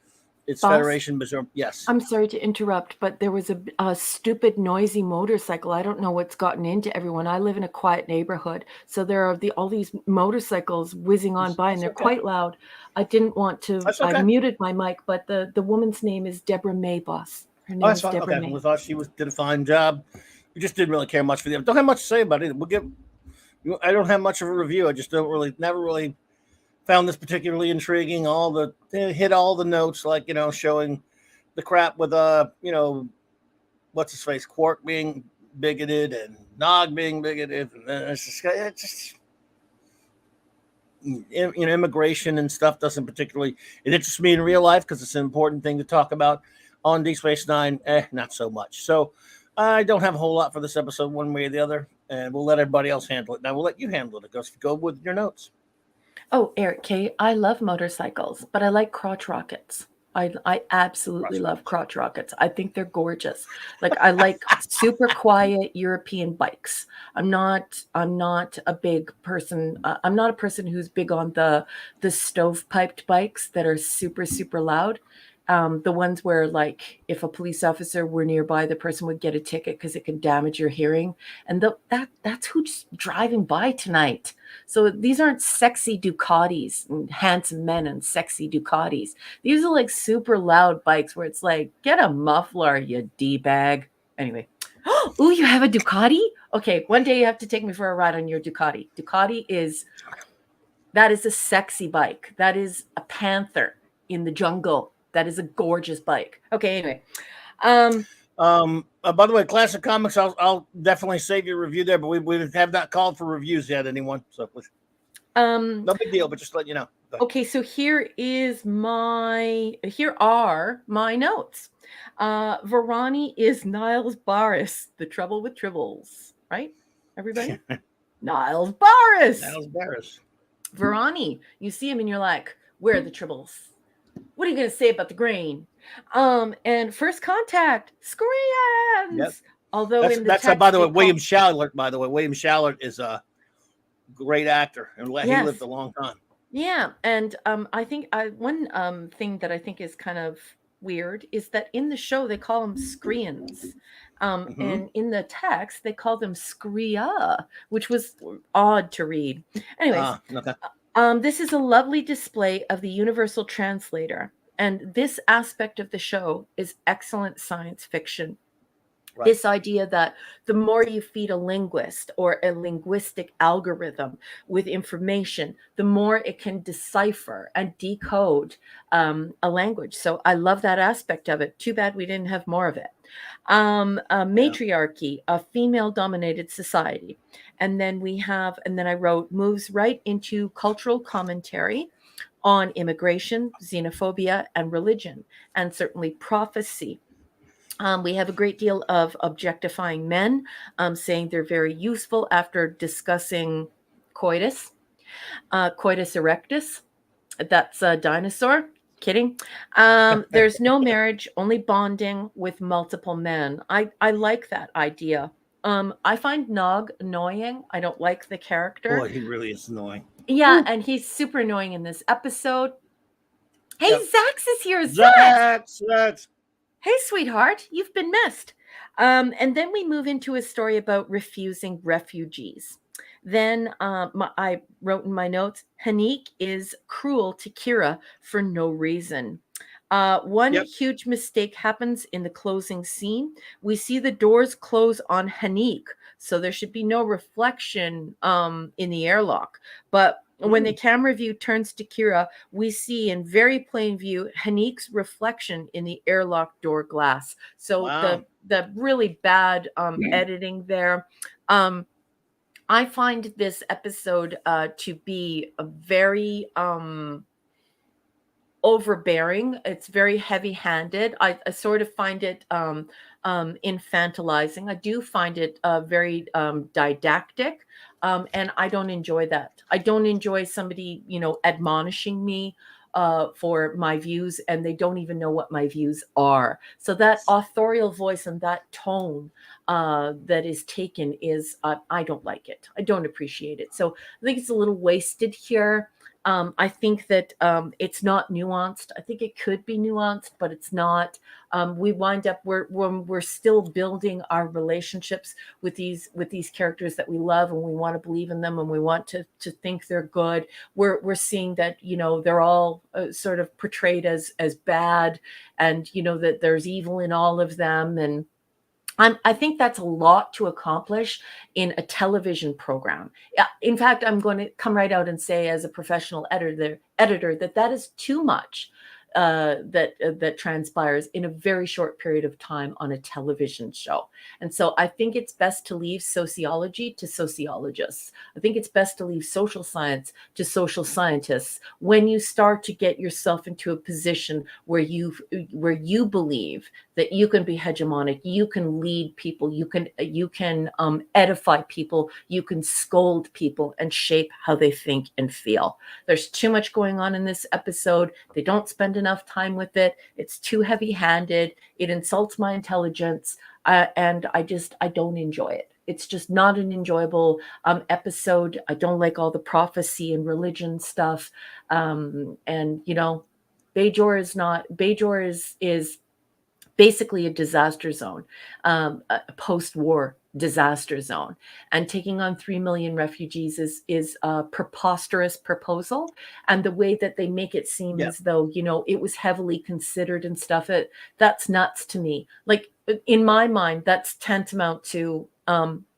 Boss? Federation, Missouri. Yes. I'm sorry to interrupt, but there was a stupid, noisy motorcycle. I don't know what's gotten into everyone. I live in a quiet neighborhood, so there are all these motorcycles whizzing on by, and they're quite loud. I didn't want to. That's okay. I muted my mic, but the woman's name is Deborah May, boss. Her name is Deborah May. We thought she did a fine job. We just didn't really care much for them. Don't have much to say about it. I don't have much of a review. I just never really found this particularly intriguing. Hit all the notes, like, showing the crap with what's his face, Quark being bigoted and Nog being bigoted, and then it's just immigration and stuff doesn't particularly. It interests me in real life because it's an important thing to talk about. On Deep Space Nine, not so much. So I don't have a whole lot for this episode, one way or the other, and we'll let everybody else handle it. Now we'll let you handle it. Go with your notes. Oh, Eric K., I love motorcycles, but I like crotch rockets. I absolutely love crotch rockets. I think they're gorgeous. Like, I like super quiet European bikes. I'm not a big person. I'm not a person who's big on the stovepiped bikes that are super, super loud. The ones where, like, if a police officer were nearby, the person would get a ticket because it could damage your hearing. And that's who's driving by tonight. So these aren't sexy Ducatis and handsome men and sexy Ducatis. These are like super loud bikes where it's like, get a muffler, you D-bag. Anyway. Oh, you have a Ducati? Okay, one day you have to take me for a ride on your Ducati. Ducati that is a sexy bike. That is a panther in the jungle. That is a gorgeous bike. Okay, anyway. By the way, Classic Comics, I'll definitely save your review there, but we have not called for reviews yet, anyone. So please. No big deal, but just let you know. Okay, so here are my notes. Varani is Niles Barris, the trouble with tribbles, right? Everybody? Niles Barris. Varani, you see him and you're like, where are the tribbles? What are you going to say about the grain? And First Contact, Screens. Yep. Although that's by the way, William Shallert. By the way, William Shallert is a great actor, and he lived a long time. Yeah, and I think one thing that I think is kind of weird is that in the show they call them Screens, and in the text they call them Screa, which was odd to read. Anyways. Okay. This is a lovely display of the universal translator, and this aspect of the show is excellent science fiction. Right. This idea that the more you feed a linguist or a linguistic algorithm with information, the more it can decipher and decode a language. So I love that aspect of it. Too bad we didn't have more of it. Matriarchy, a female-dominated society. And then I wrote, moves right into cultural commentary on immigration, xenophobia, and religion, and certainly prophecy. We have a great deal of objectifying men, saying they're very useful after discussing coitus erectus. That's a dinosaur. Kidding. There's no marriage, only bonding with multiple men. I like that idea. I find Nog annoying. I don't like the character. Boy, he really is annoying. Yeah, and he's super annoying in this episode. Hey, yep. Zax is here. Zax. Hey, sweetheart, you've been missed. And then we move into a story about refusing refugees. Then I wrote in my notes, Hanik is cruel to Kira for no reason. One huge mistake happens in the closing scene. We see the doors close on Hanik, so there should be no reflection in the airlock. But when the camera view turns to Kira, we see in very plain view Hanik's reflection in the airlock door glass. So the really bad editing there. I find this episode to be a very overbearing. It's very heavy-handed. I sort of find it infantilizing. I do find it very didactic, and I don't enjoy that. I don't enjoy somebody, admonishing me for my views, and they don't even know what my views are. So that authorial voice and that tone that is taken is, I don't like it. I don't appreciate it. So I think it's a little wasted here. I think that it's not nuanced. I think it could be nuanced, but it's not. We wind up when we're still building our relationships with these characters that we love, and we want to believe in them, and we want to think they're good. We're seeing that they're all sort of portrayed as bad, and that there's evil in all of them, and I think that's a lot to accomplish in a television program. In fact, I'm going to come right out and say, as a professional editor, that is too much that transpires in a very short period of time on a television show. And so I think it's best to leave sociology to sociologists. I think it's best to leave social science to social scientists. When you start to get yourself into a position where you believe that you can be hegemonic, you can lead people, you can edify people, you can scold people and shape how they think and feel. There's too much going on in this episode. They don't spend enough time with it. It's too heavy-handed. It insults my intelligence, and I don't enjoy it. It's just not an enjoyable episode. I don't like all the prophecy and religion stuff, and Bajor is basically a disaster zone, a post-war disaster zone, and taking on 3 million refugees is a preposterous proposal. And the way that they make it seem as though it was heavily considered and stuff, that's nuts to me. Like, in my mind, that's tantamount to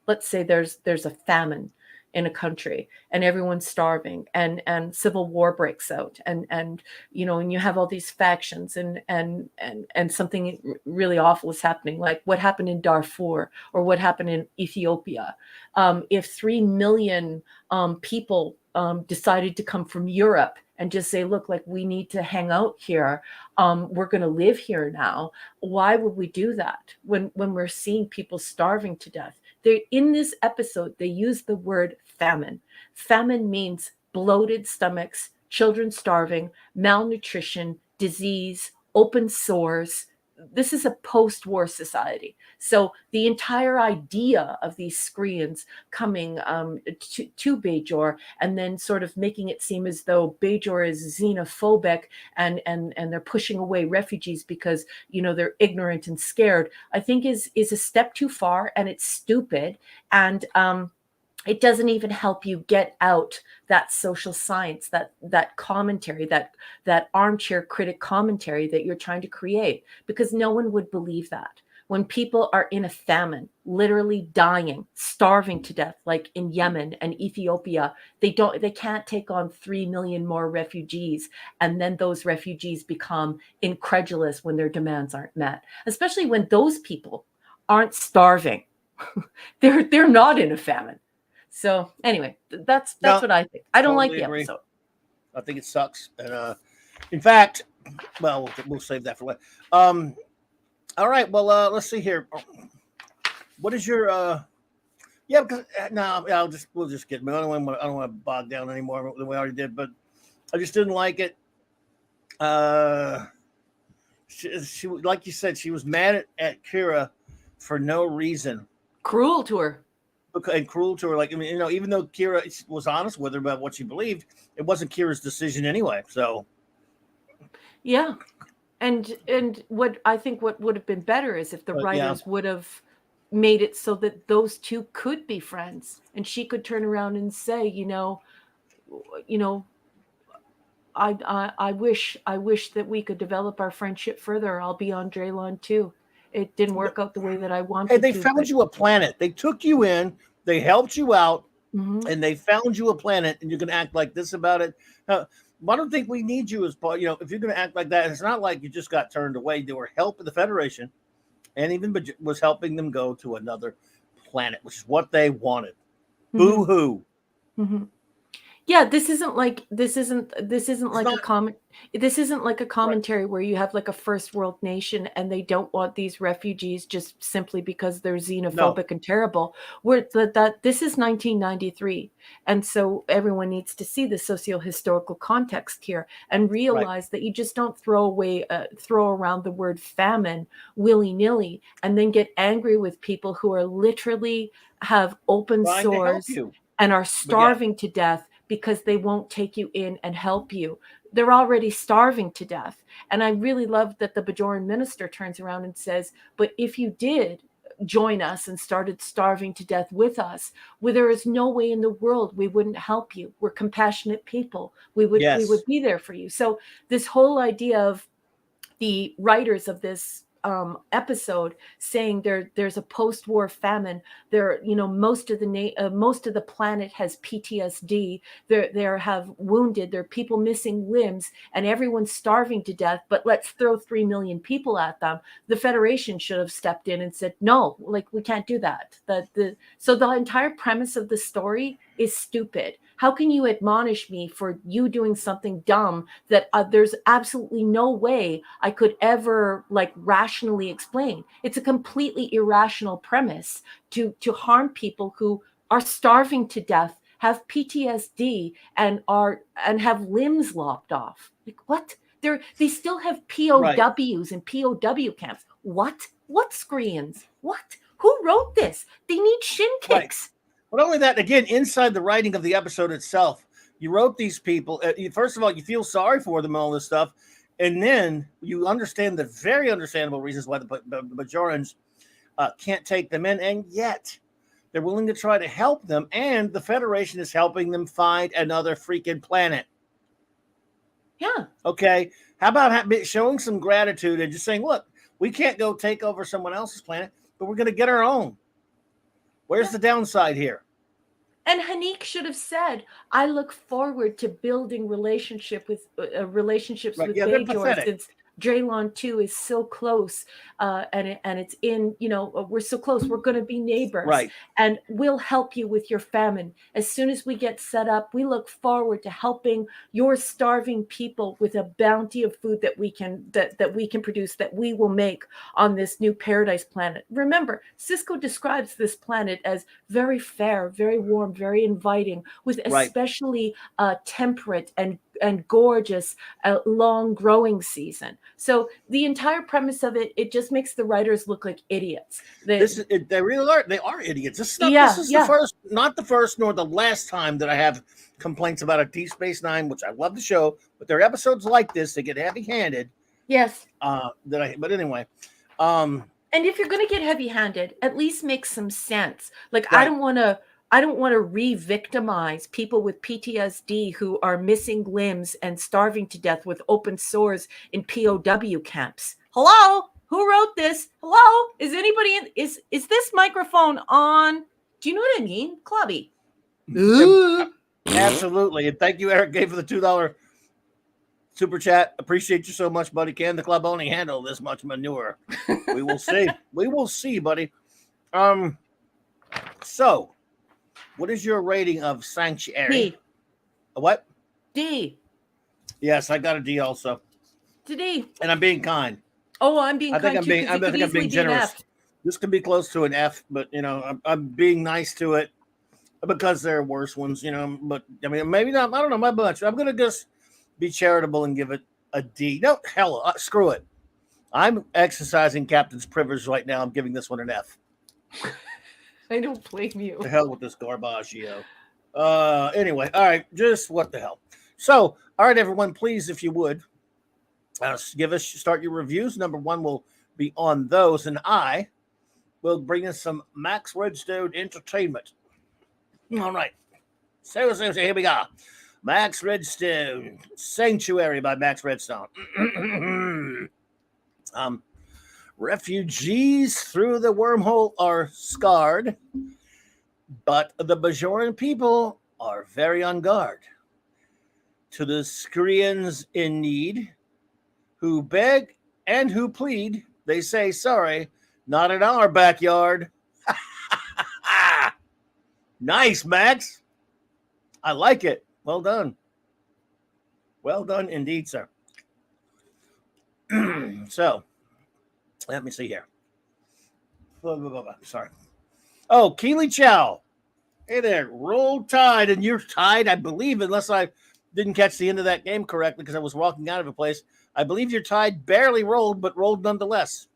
let's say there's a famine in a country and everyone's starving, and civil war breaks out, and you have all these factions, and something really awful is happening, like what happened in Darfur or what happened in Ethiopia. If 3 million people decided to come from Europe and just say, look, like, we need to hang out here, we're going to live here now, why would we do that when we're seeing people starving to death? In this episode, they use the word famine. Famine means bloated stomachs, children starving, malnutrition, disease, open sores. This is a post-war society. So the entire idea of these screens coming to Bajor, and then sort of making it seem as though Bajor is xenophobic and they're pushing away refugees because they're ignorant and scared, I think is a step too far, and it's stupid, and it doesn't even help you get out that social science, that commentary, that armchair critic commentary that you're trying to create, because no one would believe that. When people are in a famine, literally dying, starving to death, like in Yemen and Ethiopia, they can't take on 3 million more refugees, and then those refugees become incredulous when their demands aren't met, especially when those people aren't starving. They're not in a famine. So anyway, that's what I think. I don't like the episode. I think it sucks. And in fact, well, we'll save that for later. All right. Well, let's see here. What is your because we'll just get. I don't want to bog down anymore than we already did, but I just didn't like it. She like you said, she was mad at Kira for no reason. Cruel to her. And cruel to her. Like, I mean, even though Kira was honest with her about what she believed, it wasn't Kira's decision anyway. So, yeah, and what I think what would have been better is if the writers would have made it so that those two could be friends, and she could turn around and say, I wish that we could develop our friendship further. I'll be on Draylon too. It didn't work out the way that I wanted. Hey, they found you a planet. They took you in. They helped you out, and they found you a planet. And you're going to act like this about it. I don't think we need you as part. If you're going to act like that, it's not like you just got turned away. They were helping the Federation, and even was helping them go to another planet, which is what they wanted. Boo hoo. Yeah, this isn't like like a not comment. This isn't like a commentary where you have like a first world nation and they don't want these refugees just simply because they're xenophobic and terrible. Where that this is 1993, and so everyone needs to see the socio-historical context here and realize that you just don't throw around the word famine willy-nilly and then get angry with people who are literally have open trying to help sores you. and are But yeah, starving to death because they won't take you in and help you. They're already starving to death. And I really love that the Bajoran minister turns around and says, but if you did join us and started starving to death with us, well, there is no way in the world we wouldn't help you. We're compassionate people. We would yes, be there for you. So this whole idea of the writers of this episode saying there's a post-war famine. There, most of the planet has PTSD. There have wounded. There are people missing limbs, and everyone's starving to death. But let's throw 3 million people at them. The Federation should have stepped in and said, no, like we can't do that. So the entire premise of the story is stupid. How can you admonish me for you doing something dumb that there's absolutely no way I could ever like rationally explain? It's a completely irrational premise to harm people who are starving to death, have PTSD, and have limbs lopped off. Like what? They still have right, POWs and POW camps. What screens? What? Who wrote this? They need shin right. kicks. But only that, again, inside the writing of the episode itself, you wrote these people. First of all, you feel sorry for them and all this stuff. And then you understand the very understandable reasons why the Bajorans can't take them in. And yet they're willing to try to help them. And the Federation is helping them find another freaking planet. Yeah. Okay. How about showing some gratitude and just saying, look, we can't go take over someone else's planet, but we're going to get our own. Where's the downside here? And Hanique should have said, "I look forward to building relationships with They're Bajor pathetic. since Draylon 2 is so close, and it's in we're so close. We're going to be neighbors, Right. and we'll help you with your famine as soon as we get set up. We look forward to helping your starving people with a bounty of food that we can produce, that we will make on this new paradise planet." Remember, Cisco describes this planet as very fair, very warm, very inviting, with especially temperate and gorgeous long growing season. So the entire premise of it just makes the writers look like idiots. They really are. They are idiots. This is not the first nor the last time that I have complaints about a Deep Space Nine, which I love the show, but there are episodes like this that get heavy-handed. Yes. But anyway. And if you're going to get heavy-handed, at least make some sense. Like I don't want to re-victimize people with PTSD who are missing limbs and starving to death with open sores in POW camps. Hello? Who wrote this? Hello? Is anybody is this microphone on? Do you know what I mean? Clubby. Absolutely. And thank you, Eric Gay, for the $2 super chat. Appreciate you so much, buddy. Can the club only handle this much manure? We will see. We will see, buddy. So what is your rating of Sanctuary? D. A what? D. Yes, I got a D also. D. And I'm being kind. Oh, I'm being kind too. I think I'm being generous. This could be close to an F, but I'm being nice to it because there are worse ones, but I mean, maybe not. I don't know my bunch. I'm gonna just be charitable and give it a D. No, hell, screw it. I'm exercising captain's privilege right now. I'm giving this one an F. I don't blame you. The hell with this garbaggio. Anyway, all right, just what the hell. So, all right, everyone, please, if you would, start your reviews. Number one will be on those, and I will bring in some Max Redstone entertainment. All right. So here we go. Max Redstone, Sanctuary by Max Redstone. Refugees through the wormhole are scarred, but the Bajoran people are very on guard. To the Skrians in need, who beg and who plead, they say, sorry, not in our backyard. Nice, Max. I like it. Well done. Well done indeed, sir. So, let me see here. Sorry. Oh, Keely Chow. Hey there. Roll Tide, and you're tied, I believe, unless I didn't catch the end of that game correctly because I was walking out of a place. I believe your tide barely rolled, but rolled nonetheless.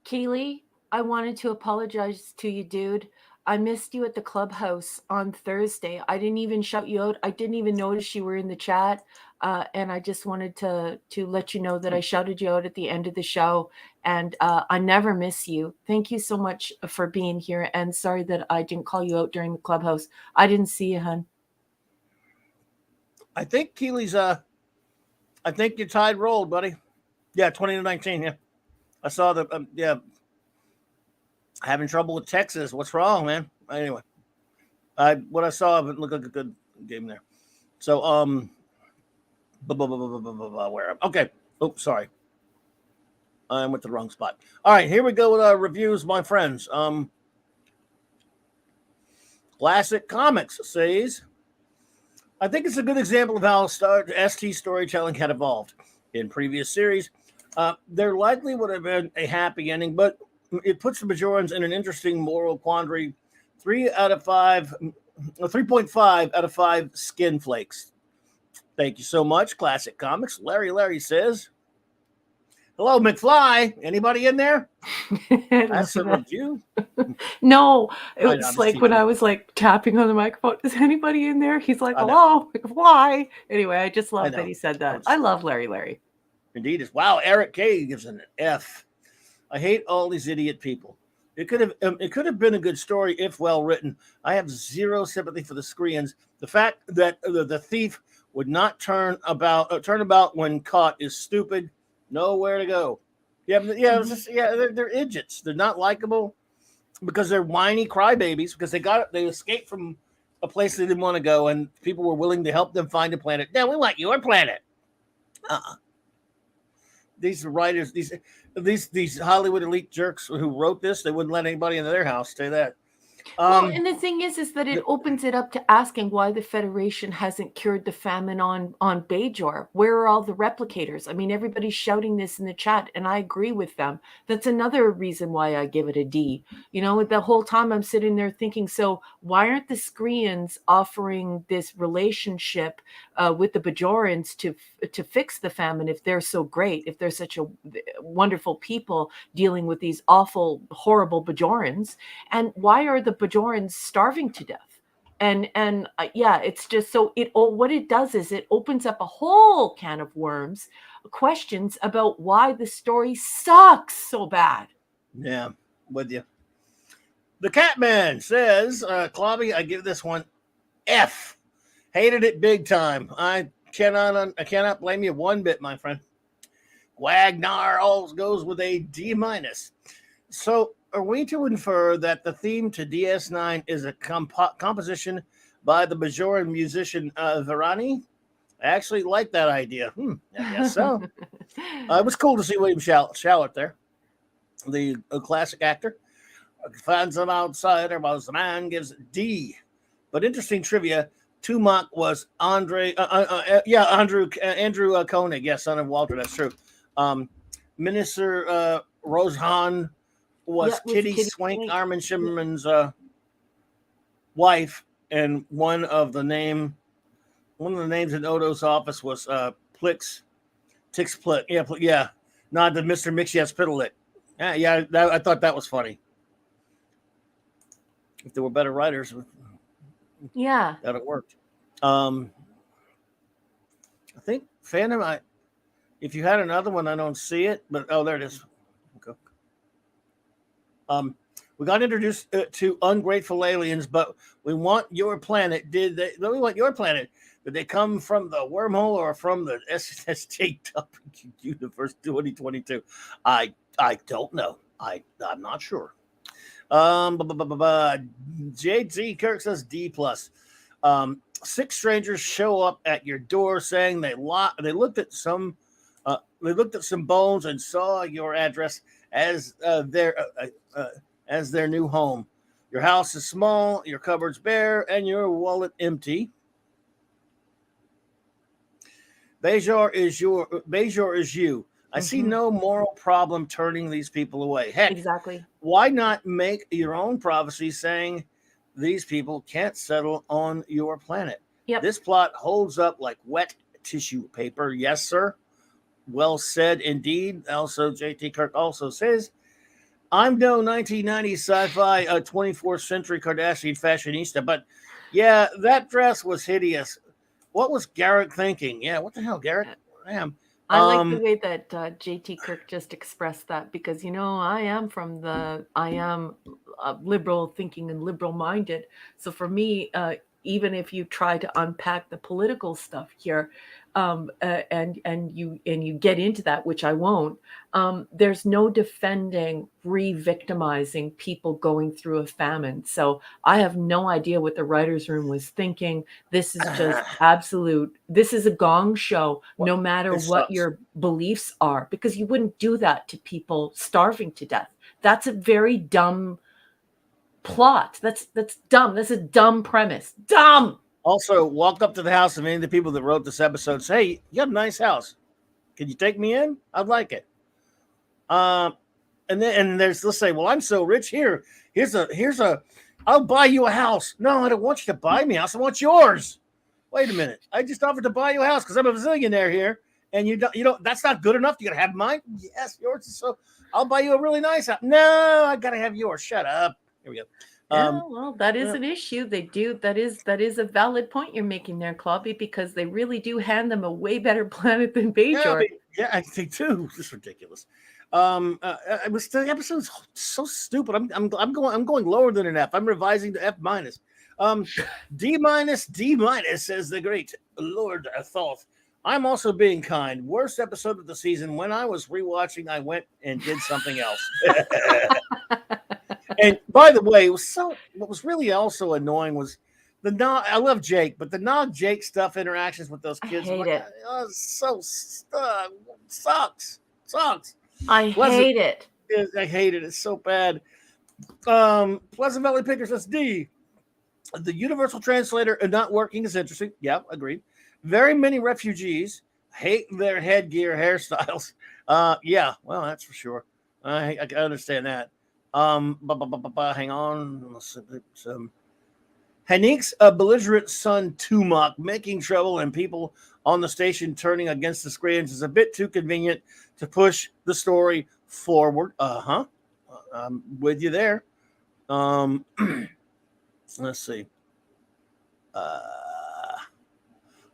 Keely, I wanted to apologize to you, dude. I missed you at the clubhouse on Thursday. I didn't even shout you out. I didn't even notice you were in the chat. And I just wanted to let you know that I shouted you out at the end of the show. And I never miss you. Thank you so much for being here. And sorry that I didn't call you out during the clubhouse. I didn't see you, hun. I think Keely's I think your tide rolled, buddy. Yeah, 20-19. Yeah, I saw the yeah. Having trouble with Texas. What's wrong, man? Anyway, what I saw it looked like a good game there. So where? Okay. Oops, sorry. I went to the wrong spot. All right, here we go with our reviews, my friends. Classic Comics says, I think it's a good example of how ST storytelling had evolved. In previous series, there likely would have been a happy ending, but it puts the Bajorans in an interesting moral quandary. 3.5 out of 5 skin flakes. Thank you so much, Classic Comics. Larry says, hello, McFly. Anybody in there? That's a review. No, it I know, was I'm like just when I teasing. was like tapping on the microphone. Is anybody in there? He's like, I know. hello, why? Anyway, I just I love know. that he said that. was- I love Larry. Indeed, is wow. Eric K gives an F. I hate all these idiot people. It could have been a good story if well written. I have zero sympathy for the Skreans. The fact that the thief would not turn about when caught is stupid. Nowhere to go. Yeah, it was just, they're idiots. They're not likable because they're whiny crybabies because they escaped from a place they didn't want to go and people were willing to help them find a planet. No, we want your planet. These writers, these Hollywood elite jerks who wrote this, they wouldn't let anybody into their house. Say that. Well, and the thing is that it opens it up to asking why the Federation hasn't cured the famine on Bajor. Where are all the replicators? I mean, everybody's shouting this in the chat, and I agree with them. That's another reason why I give it a D. You know, the whole time I'm sitting there thinking, so why aren't the Skreans offering this relationship with the Bajorans to fix the famine if they're so great, if they're such a wonderful people dealing with these awful, horrible Bajorans? And why are the Bajorans starving to death? And it's just so what it does is it opens up a whole can of worms, questions about why the story sucks so bad. Yeah, with you. The Catman says, Clobby, I give this one F. Hated it big time. I cannot blame you one bit, my friend. Wagner always goes with a D-. So are we to infer that the theme to DS9 is a composition by the Bajoran musician Virani? I actually like that idea. I guess so. It was cool to see William Shallot there, the classic actor. Finds an outsider while the man gives D. But interesting trivia, Tumak was Andrew Koenig, yes, son of Walter, that's true. Minister Rosehan was Kitty Swank, Armin Shimmerman's wife, and one of the names in Odo's office was Tix Plick. Yeah, not the Mr. Mixias Piddlet. I thought that was funny. If there were better writers, yeah, that it worked. I think Phantom. If you had another one, I don't see it, but there it is. Okay. We got introduced to ungrateful aliens, but we want your planet. We want your planet? Did they come from the wormhole or from the SSJ Universe 2022? I don't know. I'm not sure. JT Kirk says D+. 6 strangers show up at your door saying they looked at some bones and saw your address as their new home. Your house is small, your cupboard's bare, and your wallet empty. Bajor is you. I see Mhm. no moral problem turning these people away. Heck, Exactly. why not make your own prophecy saying these people can't settle on your planet? Yep. This plot holds up like wet tissue paper. Yes, sir. Well said indeed. Also, JT Kirk also says, I'm no 1990s sci-fi 24th century Kardashian fashionista, but yeah, that dress was hideous. What was Garrett thinking? Yeah, what the hell, Garrett? Damn. I like the way that JT Kirk just expressed that because, I am liberal thinking and liberal minded. So for me, even if you try to unpack the political stuff here, and you get into that, which I won't, there's no defending re-victimizing people going through a famine. So I have no idea what the writers' room was thinking. This is just absolute. This is a gong show, no matter It what sucks. your beliefs are, because you wouldn't do that to people starving to death. That's a very dumb plot. That's dumb. That's a dumb premise. Dumb. Also, walk up to the house of any of the people that wrote this episode. Say, hey, you have a nice house. Can you take me in? I'd like it. And let's say, well, I'm so rich. Here's a, I'll buy you a house. No, I don't want you to buy me a house. I want yours. Wait a minute. I just offered to buy you a house because I'm a zillionaire here, and you don't. That's not good enough. You gotta have mine. Yes, yours is so. I'll buy you a really nice house. No, I gotta have yours. Shut up. Here we go. Yeah, well, that is yeah. an issue. They do. That is a valid point you're making there, Clobby, because they really do hand them a way better planet than Bajor. Yeah, I think too. This is ridiculous. It was the episode's so stupid. I'm going lower than an F. I'm revising to F minus. D minus says the great Lord Thoth. I'm also being kind. Worst episode of the season. When I was rewatching, I went and did something else. And by the way, what was really also annoying was the Nog. I love Jake, but the Nog Jake stuff interactions with those kids. hate it. Oh, so sucks. I hate it. I hate it. It's so bad. Pleasant Valley Pickers, that's D. The universal translator not working is interesting. Yeah, agreed. Very many refugees hate their headgear hairstyles. Yeah, well, that's for sure. I understand that. Hang on. Hanik's belligerent son Tumak making trouble and people on the station turning against the screens is a bit too convenient to push the story forward. I'm with you there. Let's see.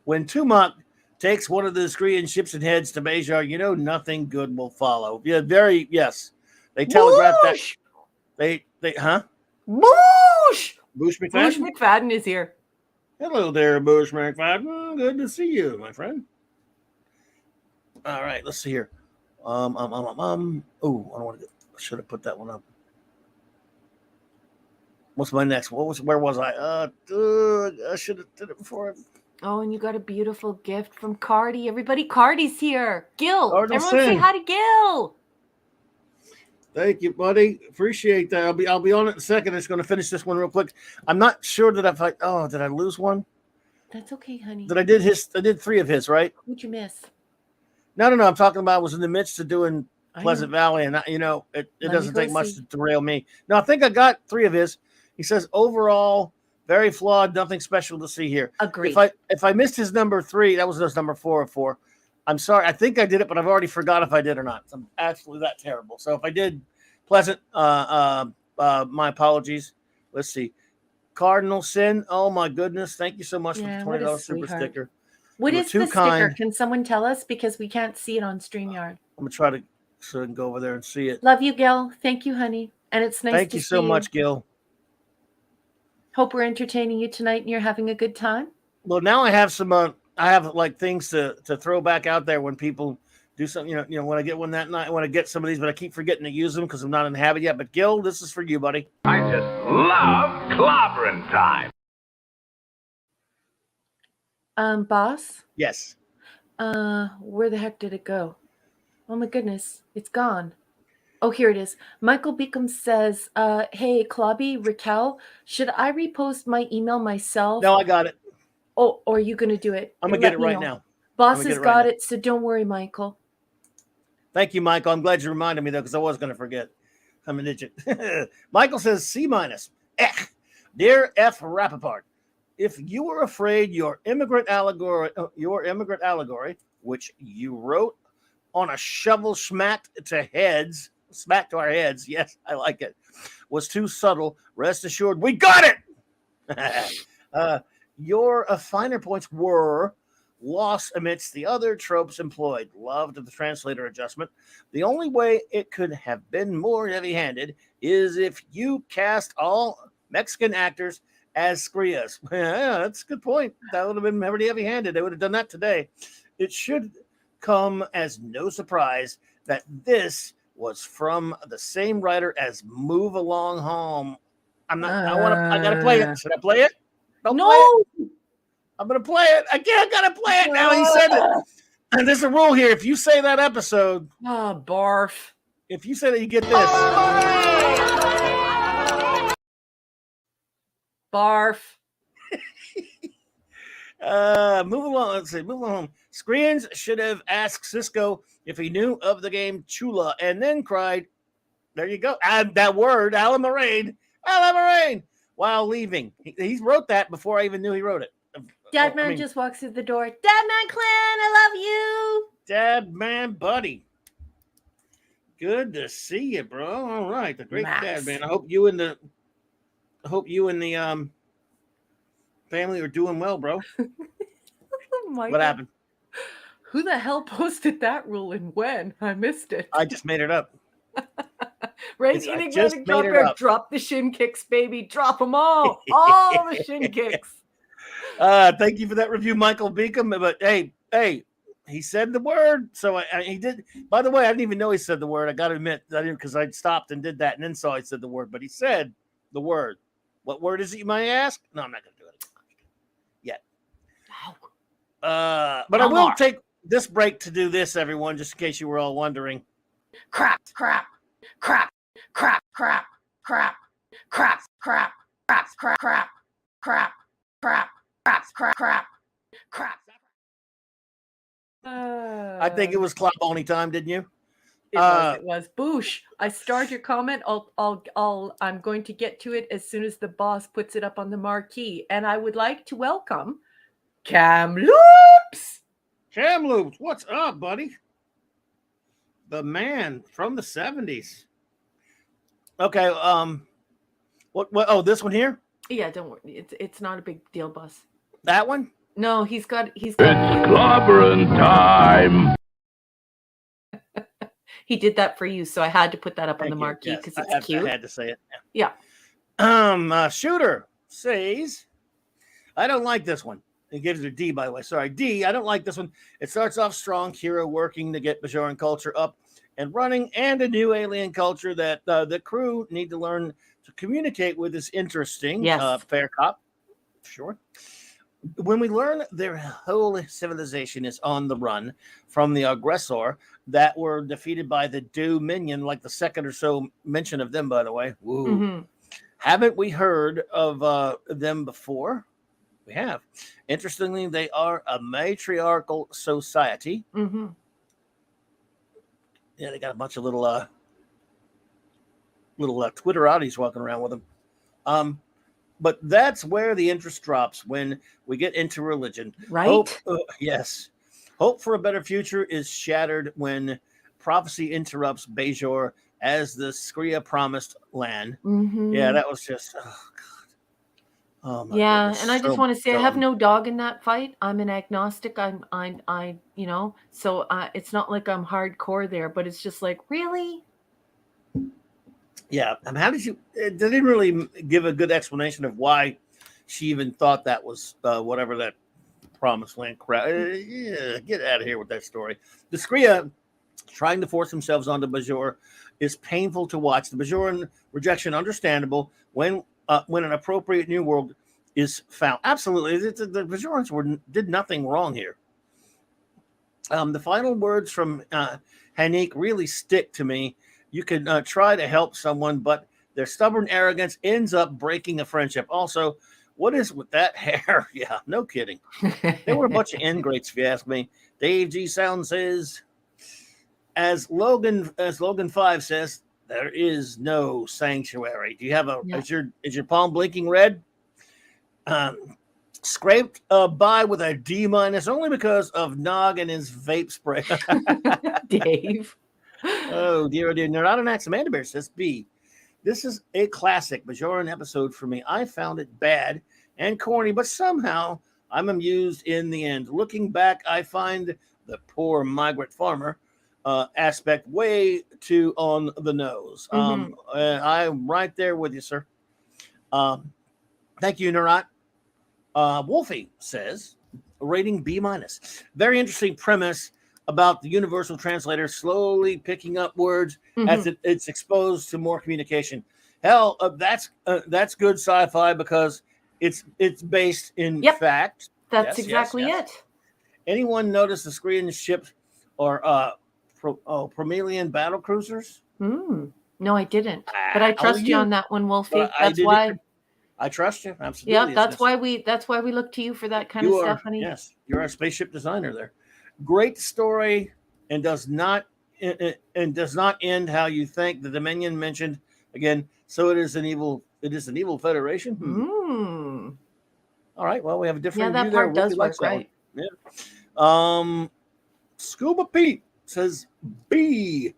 When Tumak takes one of the Skrian ships and heads to Bajor, nothing good will follow. Yeah, yes. They telegraphed that. They Boosh! Bush McFadden? Bush McFadden is here. Hello there, Bush McFadden. Good to see you, my friend. All right, let's see here. Oh, I don't want to. Should have put that one up. What's my next? Where was I? I should have did it before. Oh, and you got a beautiful gift from Cardi. Everybody, Cardi's here. Gil, Cardinal everyone say Sin. hi to Gil. Thank you, buddy. Appreciate that. I'll be on it in a second. I'm just going to finish this one real quick. I'm not sure that did I lose one? That's okay, honey. I did 3 of his, right? Who'd you miss? No. I'm talking about I was in the midst of doing I Pleasant know. Valley, and it Let doesn't me take go much see. to derail me. No, I think I got 3 of his. He says overall very flawed, nothing special to see here. Agreed. If I missed his number 3, that was his number 4 of 4. I'm sorry. I think I did it, but I've already forgot if I did or not. I'm absolutely that terrible. So if I did Pleasant, my apologies. Let's see. Cardinal Sin. Oh my goodness. Thank you so much for the what a $20 super sweetheart. sticker. What You were is too the sticker? kind. Can someone tell us? Because we can't see it on StreamYard. I'm gonna try to so I can go over there and see it. Love you, Gil. Thank you, honey. And it's nice Thank to you see so much, Gil. Hope we're entertaining you tonight and you're having a good time. Well, now I have some. I have like things to throw back out there when people do something. When I get one that night, I want to get some of these, but I keep forgetting to use them because I'm not in the habit yet. But Gil, this is for you, buddy. I just love clobbering time. Boss, Yes. where the heck did it go? Oh my goodness, it's gone. Oh, here it is. Michael Beacom says, hey, Clobby, Raquel, should I repost my email myself? No, I got it. Oh, or are you going to do it? I'm gonna get Let it me right know. now. Boss Let me has get it right got now. it, so don't worry, Michael. Thank you, Michael. I'm glad you reminded me, though, because I was going to forget. I'm an idiot. Michael says C-. Dear F. Rappaport, if you were afraid your immigrant allegory, which you wrote on a shovel smacked to our heads, yes, I like it, was too subtle, rest assured, we got it! Your finer points were loss amidst the other tropes employed. Loved the translator adjustment. The only way it could have been more heavy-handed is if you cast all Mexican actors as Skrias. Yeah, that's a good point. That would have been pretty heavy-handed. They would have done that today. It should come as no surprise that this was from the same writer as Move Along Home. I gotta play it. Should I play it? Don't play it. No. I'm gonna play it. I gotta play it now. He said it. And there's a rule here. If you say that episode, Oh, barf. if you say that, you get this. Barf. Move along. Let's see. Move along. Screens should have asked Cisco if he knew of the game Chula, and then cried, "There you go!" Add that word, Alan Moraine, while leaving. He wrote that before I even knew he wrote it. Dadman just walks through the door. Dadman Clan, I love you. Dadman buddy. Good to see you, bro. All right, the great Max. Dadman. I hope you and the family are doing well, bro. Oh my What God. happened? Who the hell posted that rule and when? I missed it. I just made it up. Right? I Eating just Granny made it Dropper, up. drop the shin kicks, baby. Drop them all. All the shin kicks. Thank you for that review, Michael Beacom. But hey, he said the word. So he did. By the way, I didn't even know he said the word. I got to admit, I didn't, because I stopped and did that and then saw he said the word. But he said the word. What word is it, you might ask? No, I'm not going to do it yet. But I will take this break to do this, everyone, just in case you were all wondering. Crap. I think it was clap only time, didn't you? It was. Boosh. I starred your comment. I'm going to get to it as soon as the boss puts it up on the marquee. And I would like to welcome Kamloops. Kamloops, what's up, buddy? The man from the 70s. Okay, what oh, this one here? Yeah, don't worry. It's not a big deal, boss. That one? No, he's got It's clobbering time. He did that for you, so I had to put that up on Thank the you. marquee Yes, because I it's cute. I had to say it. Yeah. Shooter says, I don't like this one. It gives it a D, by the way. Sorry, D. I don't like this one. It starts off strong. Kira working to get Bajoran culture up and running, and a new alien culture that the crew need to learn to communicate with is interesting. Yes. Fair cop. Sure. When we learn their whole civilization is on the run from the aggressor that were defeated by the Dominion, like the second or so mention of them, by the way. Woo. Mm-hmm. Haven't we heard of them before? We have. Interestingly, they are a matriarchal society. Mm-hmm. Yeah, they got a bunch of little Twitterati's walking around with them. But that's where the interest drops when we get into religion. Right? Yes. Hope for a better future is shattered when prophecy interrupts Bajor as the Skria promised land. Mm-hmm. Yeah, that was just, oh, God. Oh, my Yeah, goodness. and I just want to say I have no dog in that fight. I'm an agnostic. I so it's not like I'm hardcore there, but it's just like, really? Yeah. How did you, they didn't really give a good explanation of why she even thought that was whatever that promised land crap. Yeah, get out of here with that story. The Skria trying to force themselves onto Bajor is painful to watch. The Bajoran rejection understandable when an appropriate new world is found. Absolutely. The Bajorans did nothing wrong here. The final words from Hanik really stick to me. You can try to help someone, but their stubborn arrogance ends up breaking a friendship. Also, What is with that hair? Yeah, no kidding. They were a bunch of ingrates, if you ask me. Dave G. Sound says, as Logan 5 says, there is no sanctuary. Do you have Yeah. is your palm blinking red? Scraped by with a D- only because of Nog and his vape spray. Dave. Oh dear, Neurotonax Amanda Bear says B. This is a classic Bajoran episode for me. I found it bad and corny, but somehow I'm amused in the end. Looking back, I find the poor migrant farmer aspect way too on the nose. I'm right there with you, sir. Thank you, Neurot. Wolfie says, rating B-. Very interesting premise about the universal translator slowly picking up words as it's exposed to more communication. Hell, that's good sci-fi because it's based in fact. That's exactly it. Anyone notice the screen ships or Promelian battle cruisers? No, I didn't. But I trust you on that one, Wolfie. That's why. I trust you. Absolutely. Yeah, that's why we look to you for that kind of stuff, honey. Yes, you're our spaceship designer there. Great story and does not end how you think. The Dominion mentioned again, so it is an evil federation. All right, well, we have a different view there. Yeah, that part does work, right? Yeah. Scuba Pete says B.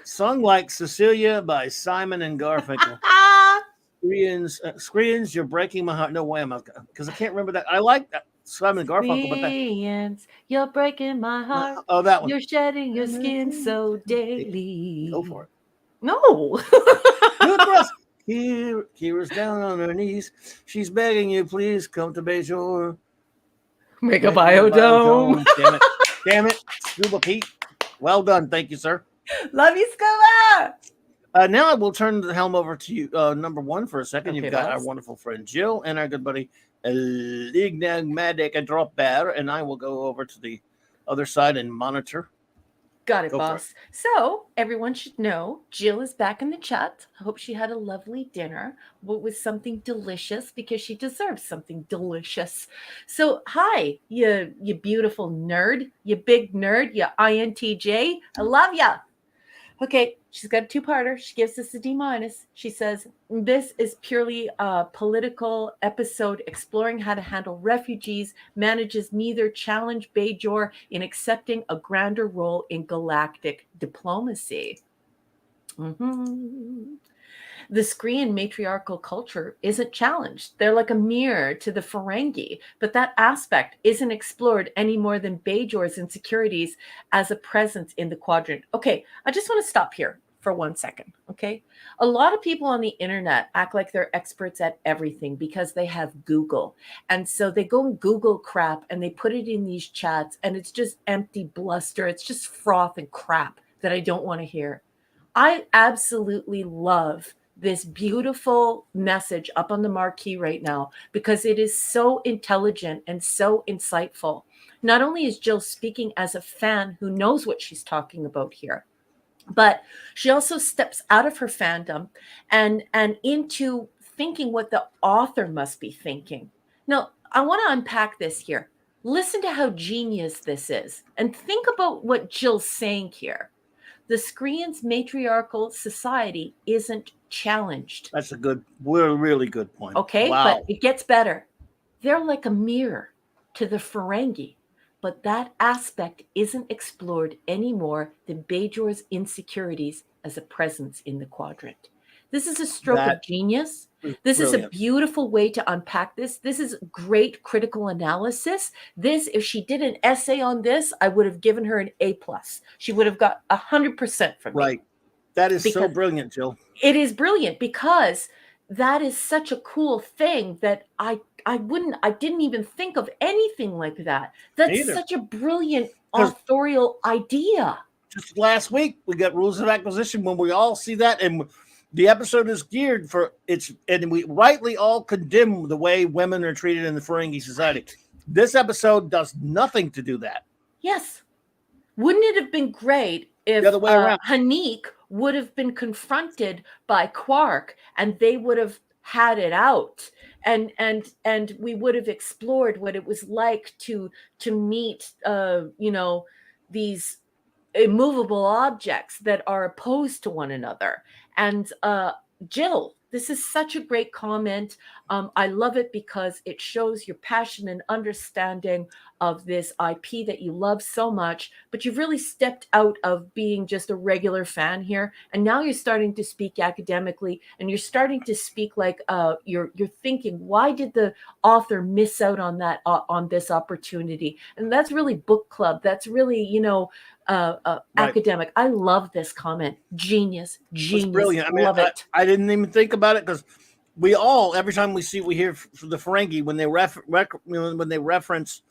Sung Like Cecilia by Simon and Garfunkel. Screens, you're breaking my heart. No way am I, because I can't remember that. I like that Simon and Garfunkel, but that you're breaking my heart. Oh, that one. You're shedding your skin so daily. Go for it. No. Do it for us. Kira's down on her knees. She's begging you, please come to Bajor. Make a biodome. Damn it. Scuba Pete. Well done. Thank you, sir. Love you, Scuba. Now I will turn the helm over to you, number one, for a second. Okay, You've got our wonderful friend Jill and our good buddy Lignagmatic and Drop Bear, and I will go over to the other side and monitor. Got it, boss. So everyone should know Jill is back in the chat. I hope she had a lovely dinner with something delicious, because she deserves something delicious. So hi, you beautiful nerd, you big nerd, you INTJ. I love ya. Okay, she's got a two-parter. She gives us a D-. She says, this is purely a political episode exploring how to handle refugees, manages neither challenge Bajor in accepting a grander role in galactic diplomacy. The Skrian matriarchal culture isn't challenged. They're like a mirror to the Ferengi, but that aspect isn't explored any more than Bajor's insecurities as a presence in the quadrant. Okay, I just want to stop here for 1 second, okay? A lot of people on the internet act like they're experts at everything because they have Google. And so they go and Google crap and they put it in these chats, and it's just empty bluster. It's just froth and crap that I don't want to hear. I absolutely love this beautiful message up on the marquee right now because it is so intelligent and so insightful. Not only is Jill speaking as a fan who knows what she's talking about here, but she also steps out of her fandom and into thinking what the author must be thinking. Now, I want to unpack this here. Listen to how genius this is and think about what Jill's saying here. The Skrian's matriarchal society isn't challenged. That's a really good point. Okay, wow. But it gets better. They're like a mirror to the Ferengi, but that aspect isn't explored any more than Bajor's insecurities as a presence in the quadrant. This is a stroke of genius. This is a beautiful way to unpack this. This is great critical analysis. This, if she did an essay on this, I would have given her an A+. She would have got 100% from me. Right. That is so brilliant, Jill. It is brilliant because that is such a cool thing that I didn't even think of anything like that. That's such a brilliant authorial idea. Just last week, we got rules of acquisition when we all see that, and the episode is geared for and we rightly all condemn the way women are treated in the Ferengi society. This episode does nothing to do that. Yes. Wouldn't it have been great if the other way around. Hanik would have been confronted by Quark and they would have had it out, and we would have explored what it was like to meet these immovable objects that are opposed to one another. And Jill, this is such a great comment. I love it because it shows your passion and understanding of this IP that you love so much, but you've really stepped out of being just a regular fan here, and now you're starting to speak academically, and you're starting to speak like you're thinking, why did the author miss out on that on this opportunity? And that's really book club. That's really Right. academic. I love this comment. Genius. It's brilliant. I mean, Love it. I didn't even think about it because we all, every time we hear the Ferengi, when they when they reference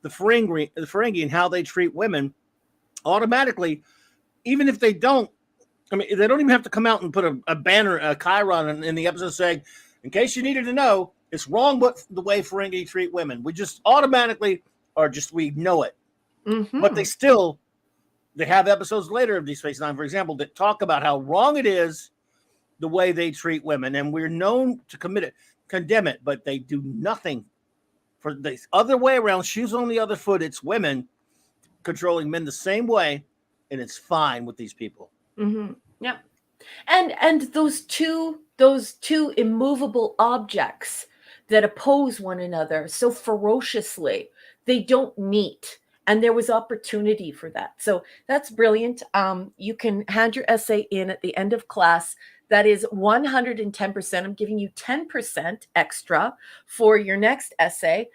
the Ferengi and how they treat women, automatically, even if they don't, I mean, they don't even have to come out and put a banner, a chyron in the episode saying, in case you needed to know, it's wrong what the way Ferengi treat women. We just automatically we know it. Mhm. But they have episodes later of Deep Space Nine, for example, that talk about how wrong it is the way they treat women, and we're known to condemn it, but they do nothing for the other way around. Shoes on the other foot. It's women controlling men the same way, and it's fine with these people. Mm-hmm. Yep. And those two immovable objects that oppose one another so ferociously, they don't meet. And there was opportunity for that. So that's brilliant. You can hand your essay in at the end of class. That is 110%. I'm giving you 10% extra for your next essay.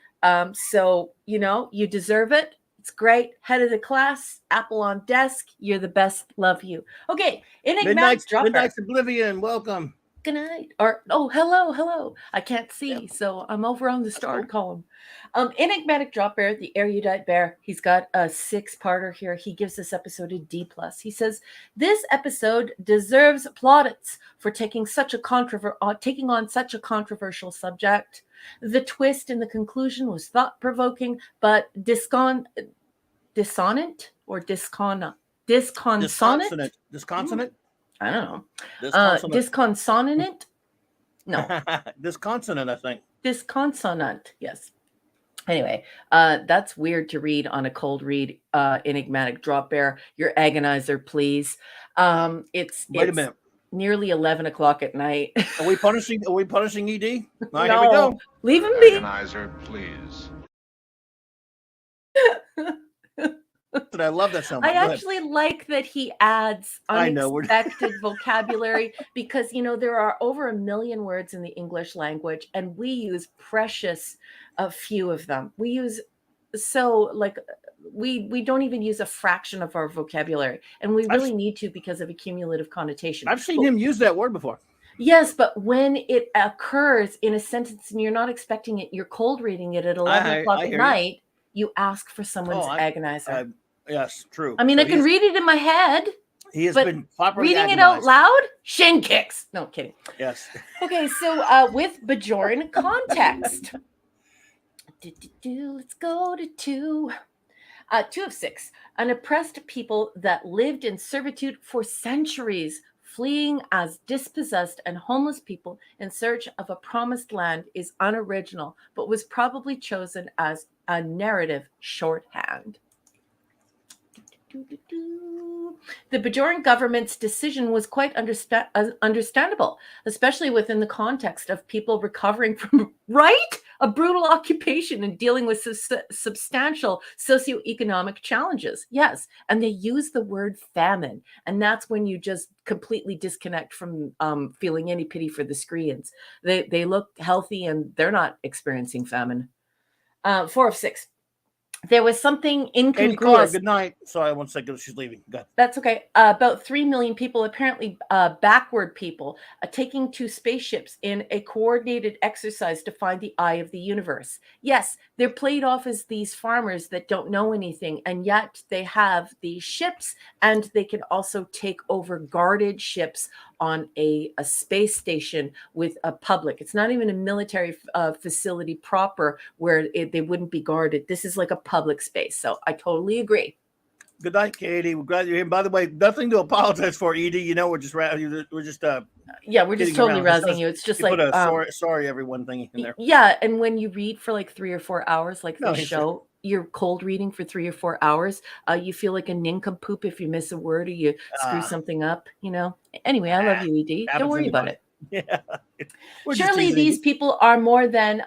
So, you deserve it. It's great. Head of the class, apple on desk. You're the best. Love you. Okay. Enigmatic Dropper. Midnight's Oblivion. Welcome. Good night. Or, hello. I can't see, so I'm over on the starred column. Enigmatic Drop Bear, the erudite bear. He's got a 6-parter here. He gives this episode a D+. He says, this episode deserves plaudits for taking on such a controversial subject. The twist in the conclusion was thought-provoking, but disconsonant or disconsonant? Disconsonant? I don't know. Disconsonant? No. Disconsonant, I think. Disconsonant, yes. Anyway, that's weird to read on a cold read. Enigmatic Drop Bear, your agonizer, please. It's Wait a minute. Nearly 11 o'clock at night. Are we punishing ED? All right, No. here we go. Leave him be. Agonizer, please. I love that sound. I actually like that he adds I know, unexpected vocabulary because, there are over 1 million words in the English language, and we use precious a few of them. We use we don't even use a fraction of our vocabulary, and we really need to because of a cumulative connotation. I've seen him use that word before. Yes, but when it occurs in a sentence and you're not expecting it, you're cold reading it at 11 o'clock at night, you ask for someone's agonizer. Yes, true. I mean, I can read it in my head. He has but been properly reading it agonized. out loud, shin kicks. No, kidding. Yes. Okay, so with Bajoran context. Let's go to 2. 2 of 6. An oppressed people that lived in servitude for centuries, fleeing as dispossessed and homeless people in search of a promised land is unoriginal, but was probably chosen as a narrative shorthand. The Bajoran government's decision was quite understandable, especially within the context of people recovering from a brutal occupation and dealing with substantial socioeconomic challenges. Yes, and they use the word famine, and that's when you just completely disconnect from feeling any pity for the Skreans. They look healthy and they're not experiencing famine. 4 of 6. There was something incongruous. Good night. Sorry, 1 second. She's leaving. Go ahead. That's okay. About 3 million people, apparently backward people, taking 2 spaceships in a coordinated exercise to find the eye of the universe. Yes, they're played off as these farmers that don't know anything, and yet they have these ships, and they can also take over guarded ships on a space station with a public. It's not even a military facility proper where they wouldn't be guarded. This is like a public space. So I totally agree. Good night, Katie. We're glad you're here. By the way, nothing to apologize for, Edie. You know, we're just Yeah, we're just kidding totally around. razzing you. It's just You like put a sorry everyone thing in there. yeah, and when you read for like 3 or 4 hours, like No, this he's show, you're cold reading for 3 or 4 hours. You feel like a nincompoop if you miss a word or you screw something up. You know. Anyway, I love you, Ed. Don't worry about it. Yeah. We're just Surely teasing these you. people are more than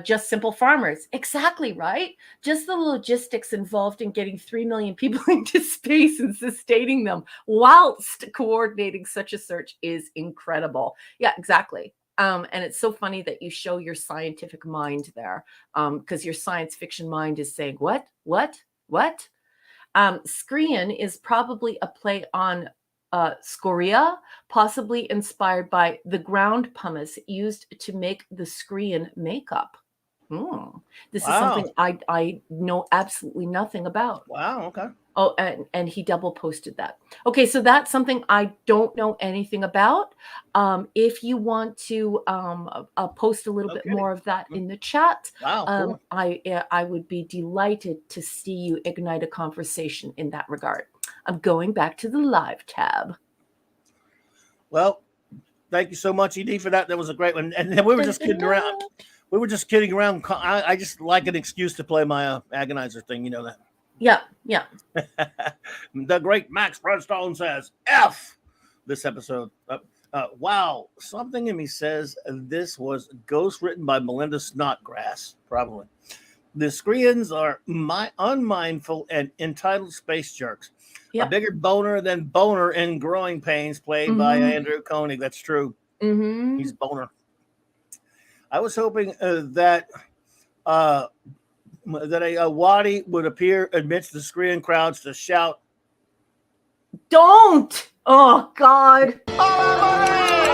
just simple farmers. Exactly, right? Just the logistics involved in getting 3 million people into space and sustaining them whilst coordinating such a search is incredible. Yeah, exactly. And it's so funny that you show your scientific mind there, because your science fiction mind is saying, what? Screen is probably a play on scoria, possibly inspired by the ground pumice used to make the screen makeup. This is something I know absolutely nothing about. Wow. Okay. Oh, and he double posted that. Okay, so that's something I don't know anything about. If you want to post a little bit more of that in the chat, Wow. Cool. I would be delighted to see you ignite a conversation in that regard. I'm going back to the live tab. Well, thank you so much, Ed, for that. That was a great one. And we were just kidding around. We were just kidding around. I just like an excuse to play my agonizer thing. You know that. Yeah. The great Max Redstone says, F this episode. Wow. Something in me says this was ghost written by Melinda Snodgrass, probably. The Screens are unmindful and entitled space jerks. Yep. A bigger boner than boner in Growing Pains, played by Andrew Koenig. That's true. He's boner. I was hoping that a Waddy would appear amidst the screen crowds to shout, "Don't! Oh, God. I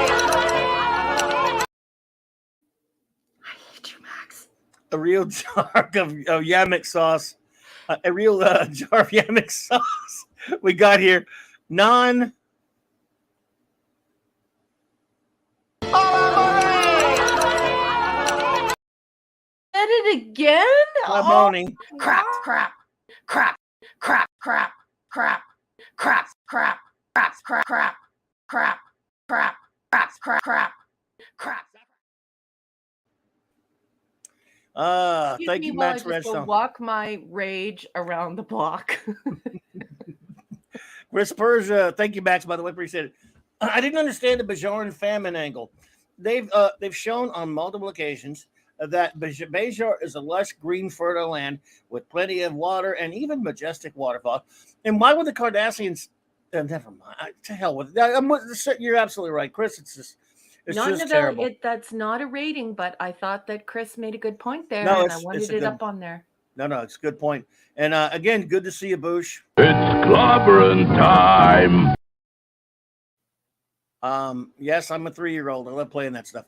hate you, Max. A real jar of Yamek sauce. A real jar of Yamek sauce. We got here. Said it again? Morning. Crap. Thank you, Max Redstone. Walk my rage around the block. Chris Persia, thank you, Max. By the way, appreciate it. I didn't understand the Bajoran famine angle. They've shown on multiple occasions that Bajor is a lush, green, fertile land with plenty of water and even majestic waterfall. And why would the Cardassians? Never mind. To hell with it. You're absolutely right, Chris. It's just terrible. It. That's not a rating, but I thought that Chris made a good point there, No, and I wanted it up on there. No, it's a good point. And again, good to see you, Boosh. It's clobbering time. Yes, I'm a 3-year-old. I love playing that stuff.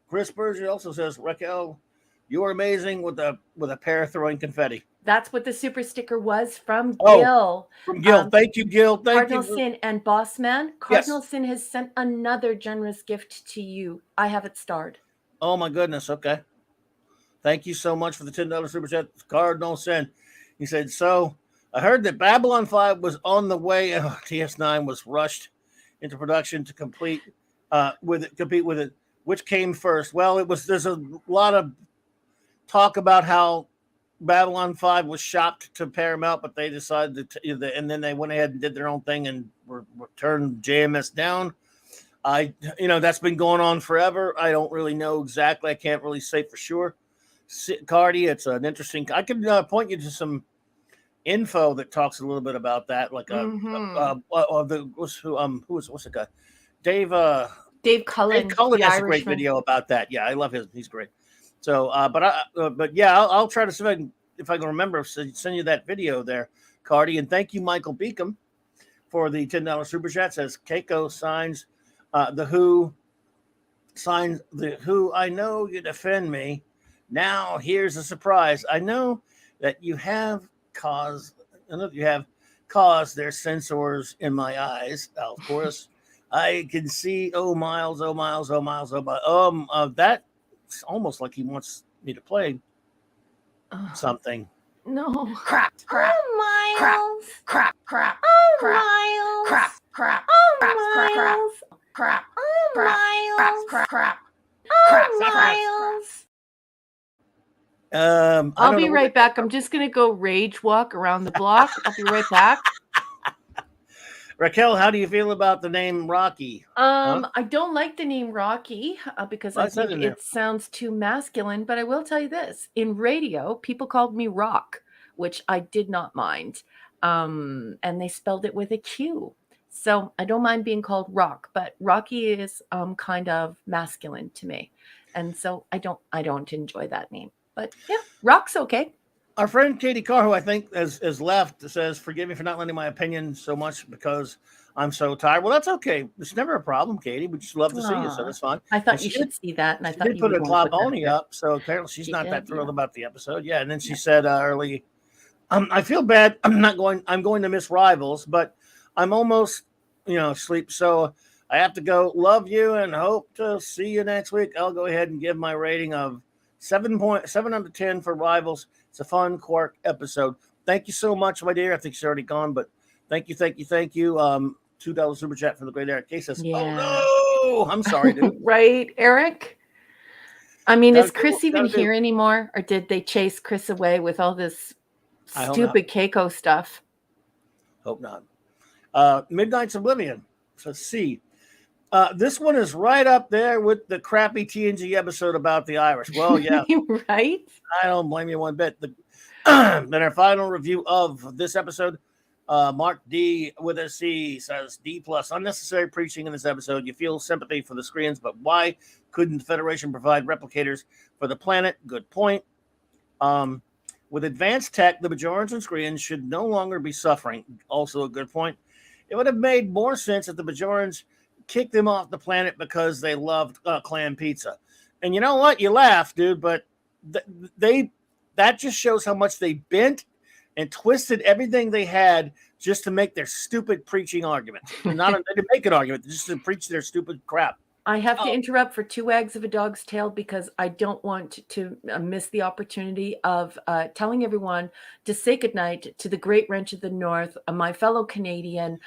Chris Berger also says, Raquel, you are amazing with a pair throwing confetti. That's what the super sticker was from Gil. From Gil. Thank you, Gil. Cardinal Sin and Boss Man. Cardinal Sin has sent another generous gift to you. I have it starred. Oh, my goodness. Okay. Thank you so much for the $10 super chat, Cardinal Sin. He said, so I heard that Babylon 5 was on the way. DS9 was rushed into production to compete with it. Which came first? Well, there's a lot of talk about how Babylon 5 was shopped to Paramount, but they decided and then they went ahead and did their own thing and turned JMS down. That's been going on forever. I don't really know exactly. I can't really say for sure. Cardi, it's an interesting. I can point you to some info that talks a little bit about that. Like what's the guy? Dave Cullen. Dave Cullen has a great video about that. Yeah, I love his. He's great. So, I'll try to see if I can remember. Send you that video there, Cardi. And thank you, Michael Beacom, for the $10 super chat. Says Keiko signs the Who. Signs the Who. I know you defend me. Now here's a surprise. I know that you have caused their sensors in my eyes. Of course, I can see. Oh, Miles. That's almost like he wants me to play something. No. Crap. Oh, Miles. Crap. Oh, Miles. Crap. Oh, Miles. Oh, Miles. Oh, Miles. I I'll don't be know right back. I'm just going to go rage walk around the block. I'll be right back. Raquel, how do you feel about the name Rocky? I don't like the name Rocky because I What's that think in there? it sounds too masculine, but I will tell you this. In radio, people called me Rock, which I did not mind. And they spelled it with a Q. So I don't mind being called Rock, but Rocky is kind of masculine to me. And so I don't enjoy that name. But yeah, Rock's okay. Our friend Katie Carr, who I think has left, says, "Forgive me for not lending my opinion so much because I'm so tired." Well, that's okay. It's never a problem, Katie. We just love to see you, so Aw. that's fine. I thought And you she should see that, and I She thought did you put would a want to put that globoni there. up, so apparently she's She not that did, thrilled yeah. about the episode. Yeah, and then she Yeah. said early, "I feel bad. I'm going to miss Rivals, but I'm almost, asleep. So I have to go. Love you and hope to see you next week." I'll go ahead and give my rating of 7.7 out of 10 for Rivals. It's a fun Quark episode. Thank you so much, my dear. I think she's already gone, but thank you. $2 super chat from the great Eric K says, Yeah. "Oh no, I'm sorry, dude." Right, Eric? I mean, is Gotta Chris do- even gotta do. here anymore? Or did they chase Chris away with all this I hope not. stupid Keiko stuff? Hope not. Midnight's Oblivion. So C. This one is right up there with the crappy TNG episode about the Irish. Well, yeah, Right? I don't blame you one bit. Then our final review of this episode, Mark D with a C says D+. Unnecessary preaching in this episode. You feel sympathy for the screens, but why couldn't the Federation provide replicators for the planet? Good point. With advanced tech, the Bajorans and Screens should no longer be suffering. Also a good point. It would have made more sense if the Bajorans kicked them off the planet because they loved clam pizza. And you know what? You laugh, dude, but that just shows how much they bent and twisted everything they had just to make their stupid preaching argument. Not they didn't make an argument, just to preach their stupid crap. I have to interrupt for 2 wags of a dog's tail because I don't want to miss the opportunity of telling everyone to say goodnight to the great wrench of the North, my fellow Canadian,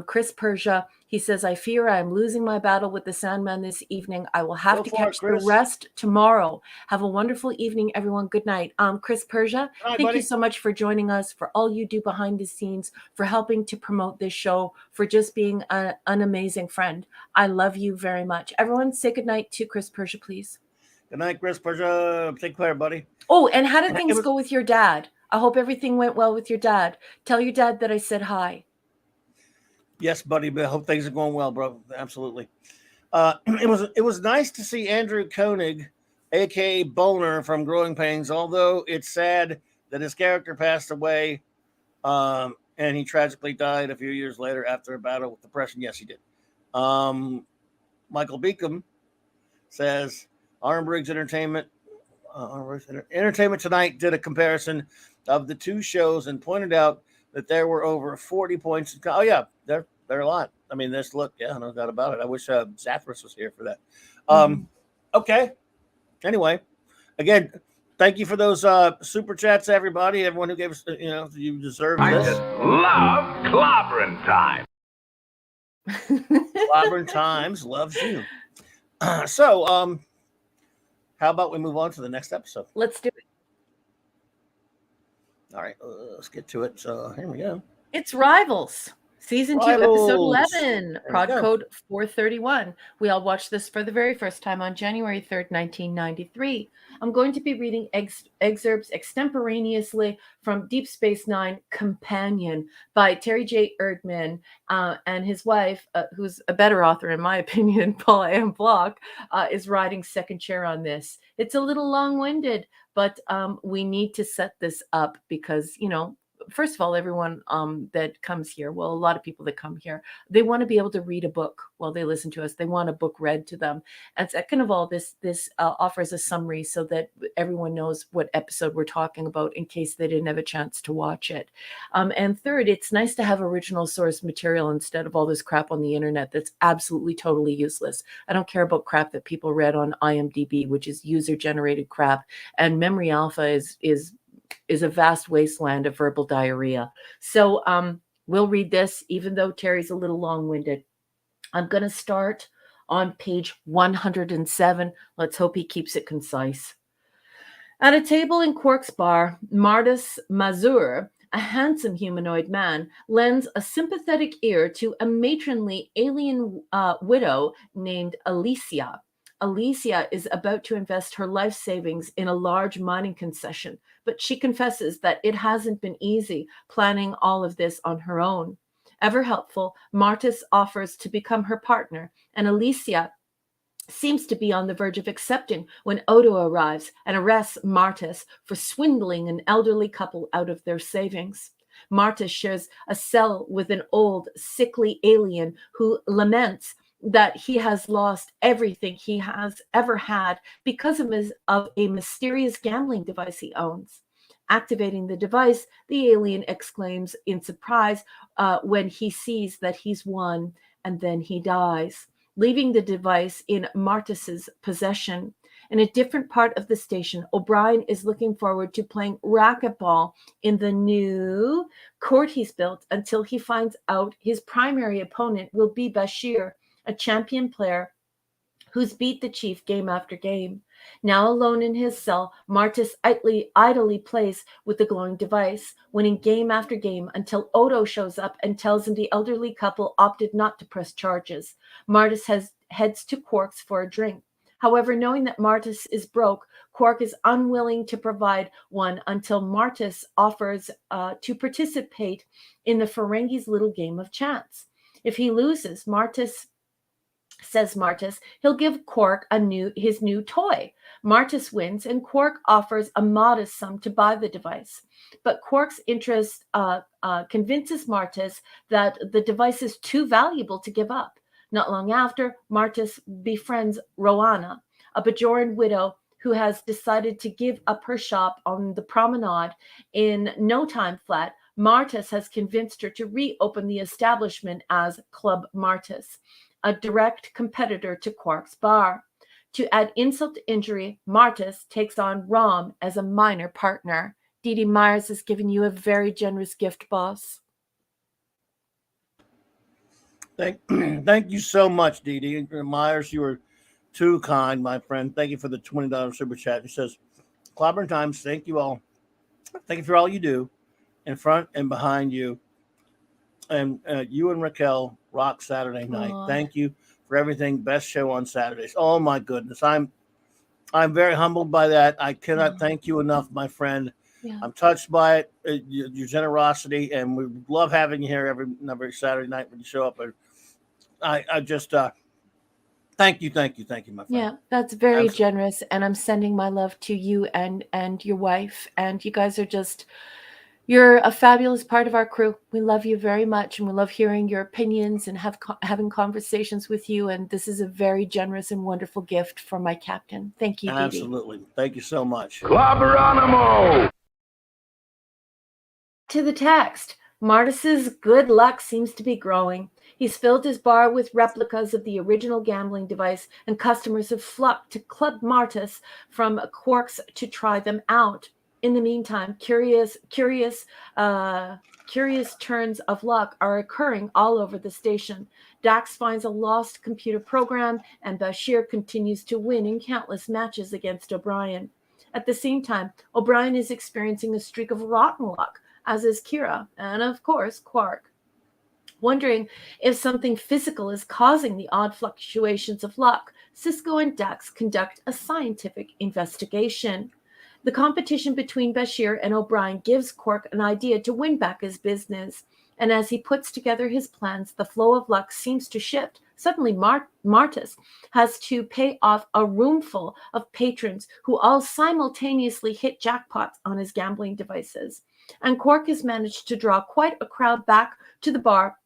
Chris Persia. He says, "I fear I am losing my battle with the Sandman this evening. I will have Go to for it, catch the Chris. rest tomorrow. Have a wonderful evening, everyone. Good night." Chris Persia, Good night, thank buddy. you so much for joining us, for all you do behind the scenes, for helping to promote this show, for just being an amazing friend. I love you very much. Everyone say goodnight to Chris Persia, please. Good night, Chris Persia. Take care, buddy. Oh, and how did things go with your dad? I hope everything went well with your dad. Tell your dad that I said hi. Yes, buddy. But I hope things are going well, bro. Absolutely. It was nice to see Andrew Koenig, aka Boner from Growing Pains. Although it's sad that his character passed away, and he tragically died a few years later after a battle with depression. Yes, he did. Michael Beacom says Briggs Entertainment Tonight did a comparison of the two shows and pointed out that there were over 40 points. Oh yeah, there are a lot. I mean, no doubt about it. I wish Zathras was here for that. Okay. Anyway, again, thank you for those super chats, everybody. Everyone who gave us, you deserve I this. just love clobbering time. Clobbering Times loves you. So, how about we move on to the next episode? Let's do it. All right, let's get to it. So here we go. It's Rivals. Season 2, Rivals. episode 11, There we prod go. code 431. We all watched this for the very first time on January 3rd, 1993. I'm going to be reading excerpts extemporaneously from Deep Space Nine Companion by Terry J. Erdman and his wife, who's a better author in my opinion, Paula Ann Block, is riding second chair on this. It's a little long-winded, but we need to set this up because, first of all, everyone that comes here, well, a lot of people that come here, they want to be able to read a book while they listen to us. They want a book read to them. And second of all, this offers a summary so that everyone knows what episode we're talking about in case they didn't have a chance to watch it. And third, it's nice to have original source material instead of all this crap on the internet that's absolutely totally useless. I don't care about crap that people read on IMDb, which is user-generated crap. And Memory Alpha is is a vast wasteland of verbal diarrhea. So we'll read this, even though Terry's a little long-winded. I'm going to start on page 107. Let's hope he keeps it concise. At a table in Quark's bar, Martis Mazur, a handsome humanoid man, lends a sympathetic ear to a matronly alien widow named Alicia. Alicia is about to invest her life savings in a large mining concession, but she confesses that it hasn't been easy planning all of this on her own. Ever helpful, Martis offers to become her partner, and Alicia seems to be on the verge of accepting when Odo arrives and arrests Martis for swindling an elderly couple out of their savings. Martis shares a cell with an old, sickly alien who laments that he has lost everything he has ever had because of a mysterious gambling device he owns. Activating the device, the alien exclaims in surprise when he sees that he's won, and then he dies, leaving the device in Martis's possession. In a different part of the station, O'Brien is looking forward to playing racquetball in the new court he's built until he finds out his primary opponent will be Bashir, a champion player who's beat the chief game after game. Now alone in his cell, Martis idly plays with the glowing device, winning game after game until Odo shows up and tells him the elderly couple opted not to press charges. Martis heads to Quark's for a drink. However, knowing that Martis is broke, Quark is unwilling to provide one until Martis offers to participate in the Ferengi's little game of chance. If he loses, Martis, he'll give Quark his new toy. Martis wins, and Quark offers a modest sum to buy the device. But Quark's interest convinces Martis that the device is too valuable to give up. Not long after, Martis befriends Roanna, a Bajoran widow who has decided to give up her shop on the promenade. In no time flat, Martis has convinced her to reopen the establishment as Club Martis, a direct competitor to Quark's bar. To add insult to injury, Martis takes on Rom as a minor partner. Dee Dee Myers has given you a very generous gift, boss. Thank you so much, Dee Dee Myers. You were too kind, my friend. Thank you for the $20 super chat. It says, Clobbering Times, thank you all. Thank you for all you do in front and behind you. And you and Raquel rock Saturday night. Aww. Thank you for everything. Best show on Saturdays. Oh my goodness. I'm very humbled by that. I cannot thank you enough, my friend. Yeah. I'm touched by it, your generosity, and we love having you here every Saturday night when you show up. I just thank you, my friend. Yeah, that's very generous, and I'm sending my love to you and your wife, and you guys are just, you're a fabulous part of our crew. We love you very much, and we love hearing your opinions and having conversations with you, and this is a very generous and wonderful gift from my captain. Thank you, Dee Dee. Absolutely. Thank you so much. Clobberanimo! To the text, Martis's good luck seems to be growing. He's filled his bar with replicas of the original gambling device, and customers have flocked to Club Martis from Quark's to try them out. In the meantime, curious turns of luck are occurring all over the station. Dax finds a lost computer program, and Bashir continues to win in countless matches against O'Brien. At the same time, O'Brien is experiencing a streak of rotten luck, as is Kira, and of course, Quark. Wondering if something physical is causing the odd fluctuations of luck, Cisco and Dax conduct a scientific investigation. The competition between Bashir and O'Brien gives Quark an idea to win back his business, and as he puts together his plans, the flow of luck seems to shift. Suddenly, Martis has to pay off a roomful of patrons who all simultaneously hit jackpots on his gambling devices. And Quark has managed to draw quite a crowd back to the bar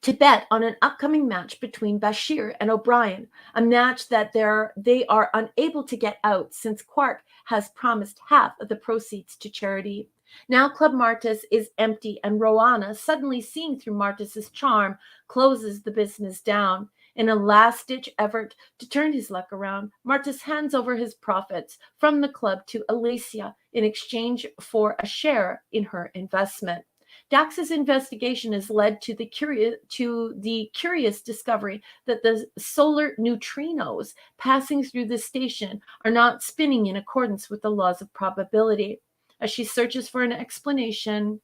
to bet on an upcoming match between Bashir and O'Brien, a match that they are unable to get out since Quark has promised half of the proceeds to charity. Now Club Martis is empty, and Roanna, suddenly seeing through Martis's charm, closes the business down. In a last-ditch effort to turn his luck around, Martis hands over his profits from the club to Alicia in exchange for a share in her investment. Dax's investigation has led to the curious discovery that the solar neutrinos passing through the station are not spinning in accordance with the laws of probability. As she searches for an explanation,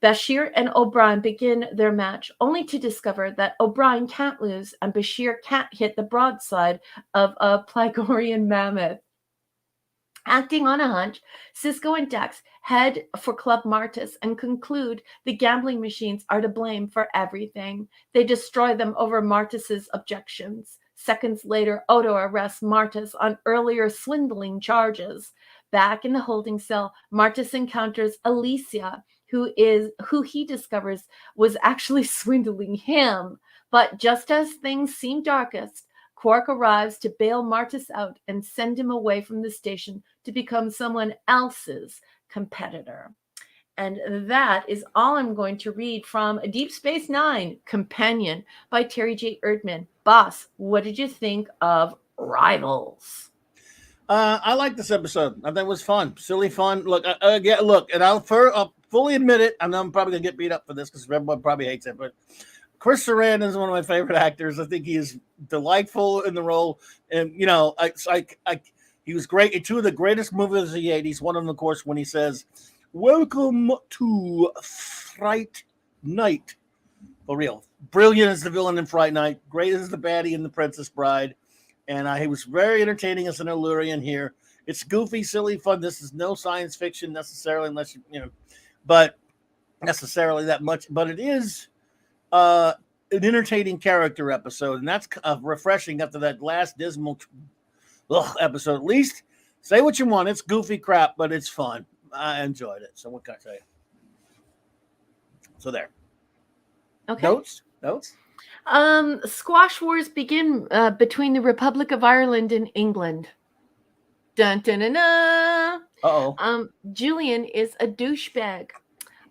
Bashir and O'Brien begin their match, only to discover that O'Brien can't lose and Bashir can't hit the broadside of a Plagorian mammoth. Acting on a hunch, Cisco and Dax head for Club Martis and conclude the gambling machines are to blame for everything. They destroy them over Martis's objections. Seconds later, Odo arrests Martis on earlier swindling charges. Back in the holding cell, Martis encounters Alicia, who he discovers was actually swindling him. But just as things seem darkest, Quark arrives to bail Martis out and send him away from the station to become someone else's competitor. And that is all I'm going to read from Deep Space Nine, Companion by Terry J. Erdman. Boss, what did you think of Rivals? I like this episode. I think it was fun, silly fun. Look, and I'll fully admit it. I know I'm probably gonna get beat up for this because everyone probably hates it, but Chris Sarandon is one of my favorite actors. I think he is delightful in the role, and he was great in two of the greatest movies of the '80s. One of them, of course, when he says, "Welcome to Fright Night." For real, brilliant as the villain in Fright Night, great as the baddie in The Princess Bride, and he was very entertaining as an Illurian here. It's goofy, silly, fun. This is no science fiction necessarily, unless but necessarily that much. But it is an entertaining character episode, and that's refreshing after that last dismal episode. At least say what you want. It's goofy crap, but it's fun. I enjoyed it. So what can I tell you? So there. Okay. Notes? Squash wars begin between the Republic of Ireland and England. Dun dun dun dun. Uh-oh. Julian is a douchebag.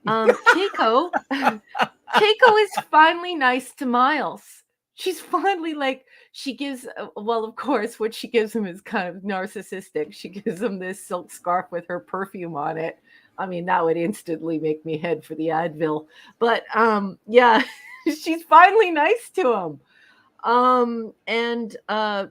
Keiko is finally nice to Miles. She's finally she gives, of course, what she gives him is kind of narcissistic. She gives him this silk scarf with her perfume on it. I mean, that would instantly make me head for the Advil. But yeah, she's finally nice to him.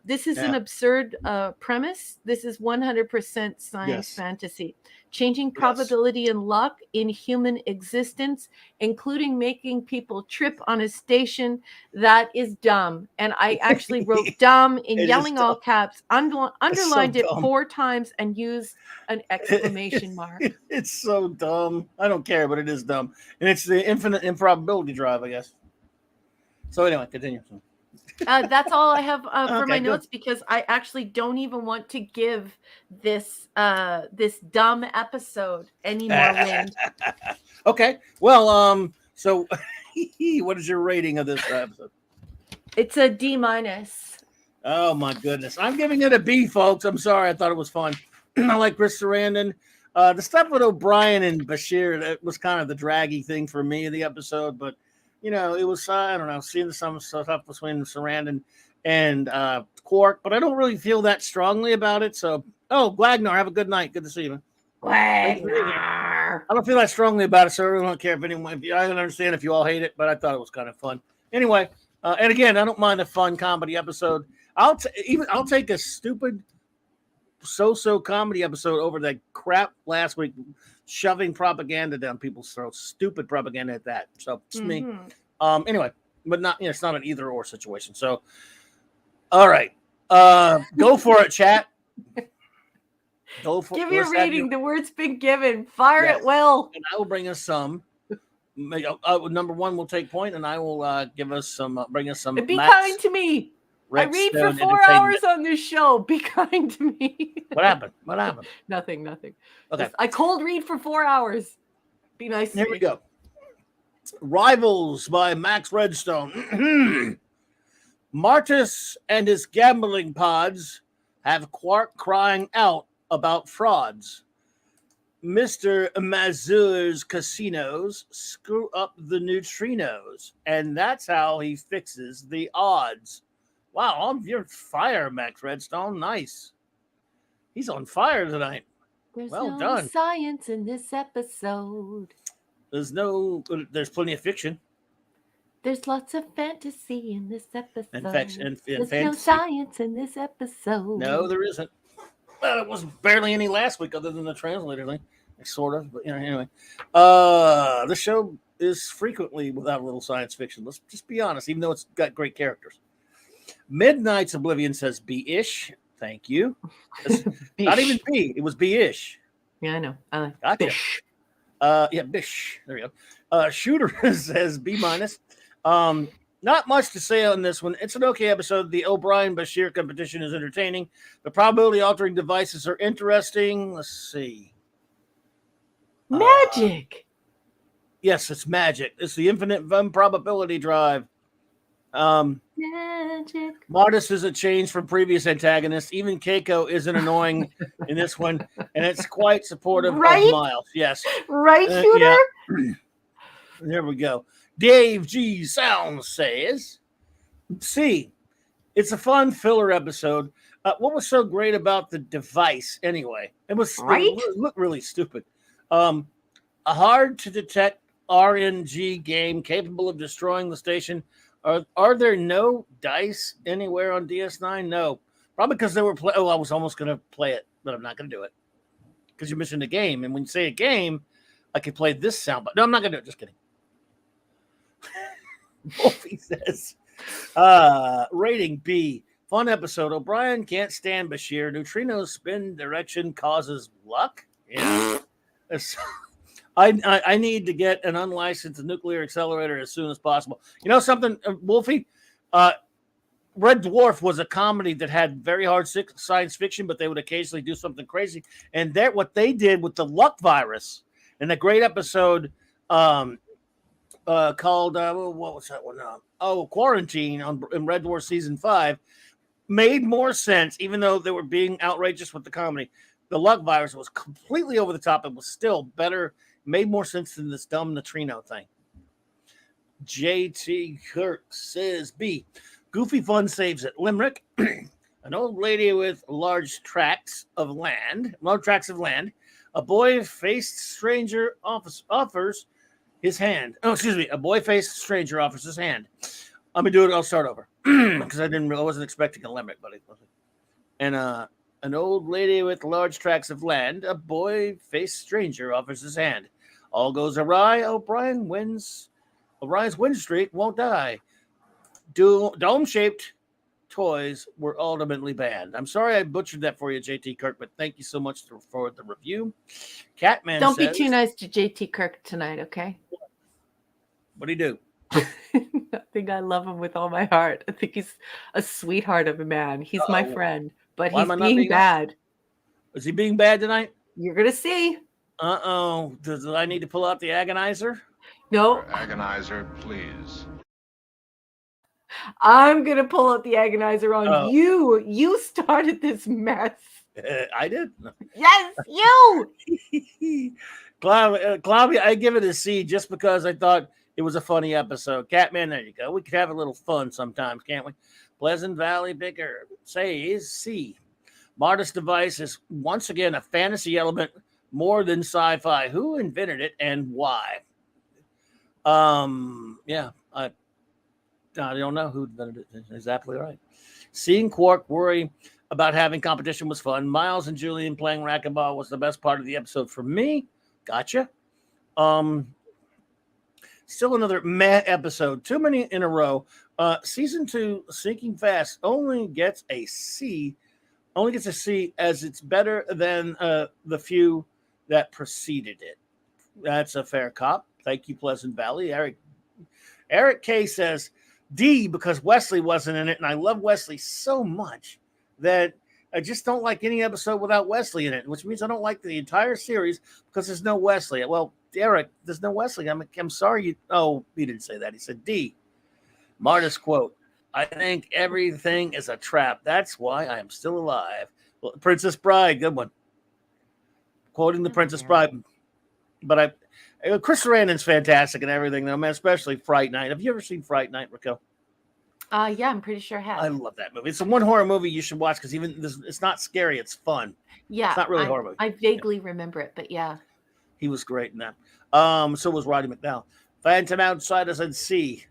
This is an absurd premise. This is 100% science fantasy. Changing probability and luck in human existence, including making people trip on a station, that is dumb. And I actually wrote dumb in yelling all caps, underlined it 4 times, and used an exclamation mark. It's so dumb. I don't care, but it is dumb. And it's the infinite improbability drive, I guess. So anyway, continue. That's all I have for my notes, because I actually don't even want to give this this dumb episode any more wind. Okay. Well, so what is your rating of this episode? It's a D-. Oh my goodness. I'm giving it a B, folks. I'm sorry. I thought it was fun. I like Chris Sarandon. The stuff with O'Brien and Bashir, that was kind of the draggy thing for me in the episode, but it was, I don't know, seeing some stuff between Sarandon and Quark, but I don't really feel that strongly about it. So, Glagnar, have a good night. Good to see you, man. I don't feel that strongly about it, so I really don't care if anyone, I don't understand if you all hate it, but I thought it was kind of fun. Anyway, and again, I don't mind a fun comedy episode. I'll take a stupid so-so comedy episode over that crap last week, shoving propaganda down people's throats. Stupid propaganda at that. So it's me. Anyway, but not, it's not an either or situation. So, all right, go for it, chat. Give your rating. The word's been given. Fire it well. And I will bring us some. Number 1 will take point, and I will give us some. Bring us some. And be kind to me. I read for 4 hours on this show. Be kind to me. What happened? Nothing. Okay. I cold read for 4 hours. Be nice to me. Here we go. Rivals by Max Redstone. Martis and his gambling pods have Quark crying out about frauds. Mr. Mazur's casinos screw up the neutrinos, and that's how he fixes the odds. Wow, you're fire, Max Redstone. Nice. He's on fire tonight. There's Well no done. science in this episode. There's plenty of fiction. There's lots of fantasy in this episode. And There's fantasy. no science in this episode. No, there isn't. Well, it was barely any last week other than the translator thing. Sort of, but anyway. The show is frequently without a little science fiction. Let's just be honest, even though it's got great characters. Midnight's Oblivion says B-ish. Thank you. Not even B. It was B-ish. Yeah, I know. Gotcha. Bish. Yeah, Bish. There you go. Shooter says B-. Not much to say on this one. It's an okay episode. The O'Brien-Bashir competition is entertaining. The probability-altering devices are interesting. Let's see. Magic. Yes, it's magic. It's the infinite improbability drive. Magic. Modest is a change from previous antagonists. Even Keiko isn't annoying in this one, and it's quite supportive Right? of Miles. Yes. Right, Shooter? Yeah. There we go. Dave G. Sounds says, C. It's a fun filler episode. What was so great about the device anyway? It looked really stupid. A hard to detect RNG game capable of destroying the station. Are there no dice anywhere on DS9? No, probably because they were I was almost going to play it, but I'm not going to do it because you're missing the game. And when you say a game, I could play this sound, but no, I'm not going to do it. Just kidding. Wolfie says, rating B. Fun episode. O'Brien can't stand Bashir. Neutrino spin direction causes luck. Yeah. I need to get an unlicensed nuclear accelerator as soon as possible. You know something, Wolfie? Red Dwarf was a comedy that had very hard science fiction, but they would occasionally do something crazy. And what they did with the luck virus in a great episode called, what was that one? Quarantine in Red Dwarf season 5 made more sense, even though they were being outrageous with the comedy. The luck virus was completely over the top. It was still better, made more sense than this dumb neutrino thing. JT Kirk says B. Goofy Fun saves it. Limerick. An old lady with large tracts of land. A boy-faced stranger offers his hand. Oh, excuse me. A boy-faced stranger offers his hand. Let me do it. I'll start over because I wasn't expecting a limerick, but it wasn't. And an old lady with large tracts of land, a boy-faced stranger offers his hand. All goes awry. O'Brien's win streak won't die. Dome-shaped toys were ultimately banned. I'm sorry I butchered that for you, JT Kirk, but thank you so much for the review. Catman Don't says, be too nice to JT Kirk tonight, okay? What'd he do? I think I love him with all my heart. I think he's a sweetheart of a man. He's my friend, but Why he's am I not being being bad. Is he being bad tonight? You're going to see. Uh-oh. Does I need to pull out the agonizer? No, Agonizer, please. I'm going to pull out the agonizer on Oh. you. You started this mess. I did. Yes, you. Claudia, I give it a C just because I thought it was a funny episode. Catman, there you go. We could have a little fun sometimes, can't we? Pleasant Valley Bicker says C. Modest device is once again a fantasy element more than sci-fi. Who invented it and why? Yeah, I don't know who invented it. Exactly right. Seeing Quark worry about having competition was fun. Miles and Julian playing racquetball was the best part of the episode for me. Gotcha. Still another meh episode. Too many in a row. Season 2, Sinking Fast, only gets a C. Only gets a C as it's better than the few that preceded it. That's a fair cop. Thank you, Pleasant Valley. Eric K says D because Wesley wasn't in it, and I love Wesley so much that I just don't like any episode without Wesley in it, which means I don't like the entire series because there's no Wesley. Well, Eric, there's no Wesley. I'm sorry. He didn't say that. He said D. Marta's quote, I think everything is a trap. That's why I am still alive. Well, Princess Bride, good one. quoting The Princess Bride. But Chris Sarandon's fantastic and everything, though, man, especially Fright Night. Have you ever seen Fright Night, Raquel? Yeah, I'm pretty sure I have. I love that movie. It's the one horror movie you should watch because even it's not scary, it's fun. Yeah, it's not really horror movie. I vaguely remember it, but yeah. He was great in that. So was Roddy McDowell. Phantom Outsiders and C.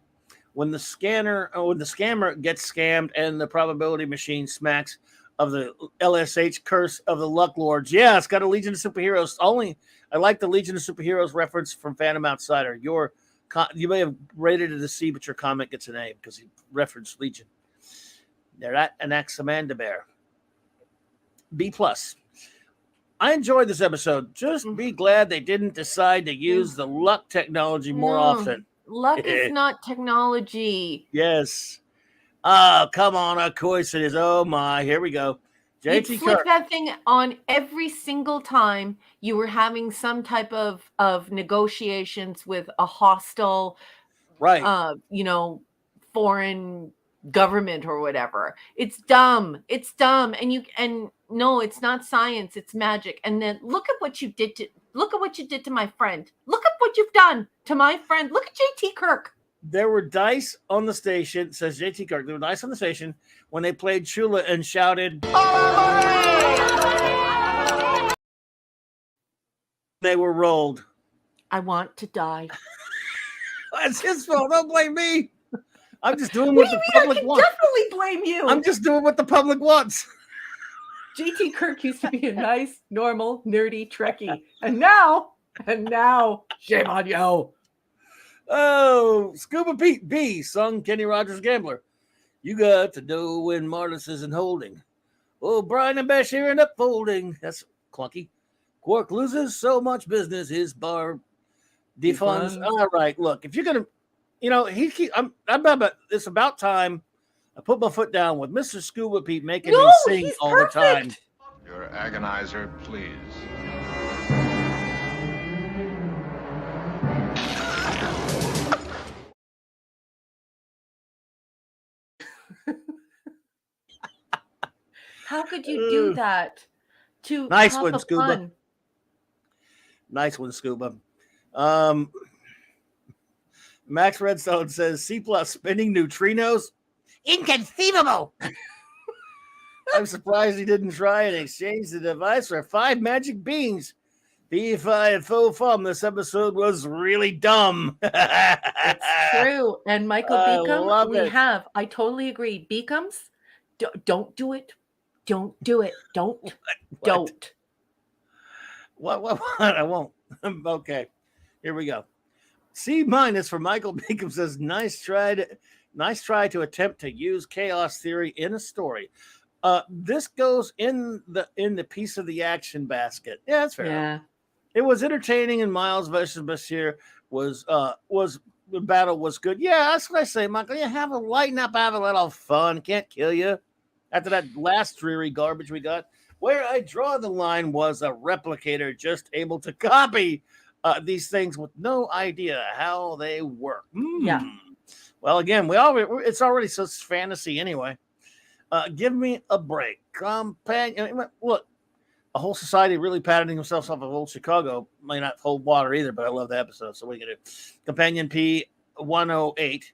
When the scammer gets scammed and the probability machine smacks of the LSH curse of the Luck Lords. Yeah, it's got a Legion of Superheroes. I like the Legion of Superheroes reference from Phantom Outsider. You may have rated it a C, but your comment gets an A because he referenced Legion. They're at an Axamanda Bear. B+. I enjoyed this episode. Just be glad they didn't decide to use the luck technology more often. Luck is not technology. Yes. Oh, come on. Of course it is. Oh, my. Here we go. You'd JT flick Kirk. that thing on every single time you were having some type of negotiations with a hostile, Right. foreign government or whatever. It's dumb. It's dumb. And no, it's not science. It's magic. And then look at what you did to my friend. Look at what you've done to my friend. Look at JT Kirk. There were dice on the station, says JT Kirk. There were dice on the station when they played Chula and shouted, they were rolled. I want to die. That's his fault. Don't blame me. I'm just doing what the public wants. Definitely blame you. I'm just doing what the public wants. JT Kirk used to be a nice, normal, nerdy Trekkie. And now, shame on you. Oh, Scuba Pete B. sung Kenny Rogers Gambler. You got to know when Marlis isn't holding. Oh, Brian and Bashir end up folding. That's clunky. Quark loses so much business, his bar defunds. All right, look, if you're going to, it's about time I put my foot down with Mr. Scuba Pete making me sing all perfect. The time. Your agonizer, please. How could you do that to Nice Papa one, Scuba. Pun? Nice one, Scuba. Max Redstone says C+ spinning neutrinos. Inconceivable. I'm surprised he didn't try and exchange the device for 5 magic beans. P5 and faux fum. This episode was really dumb. It's true. And Michael Beacom, I totally agree. Beacums, don't do it. Don't do it. Don't. Don't. What? I won't. Okay. Here we go. C- for Michael Beacom says, nice try to attempt to use chaos theory in a story. This goes in the piece of the action basket. Yeah, that's fair. Yeah. It was entertaining, and Miles versus Bashir was the battle was good. Yeah, that's what I say, Michael. You lighten up, have a little fun. Can't kill you. After that last dreary garbage we got, where I draw the line was a replicator just able to copy these things with no idea how they work. Yeah. Well, again, it's already such fantasy anyway. Give me a break. Companion. Look, a whole society really patting themselves off of old Chicago may not hold water either, but I love the episode. So what are you going to do? Companion P108.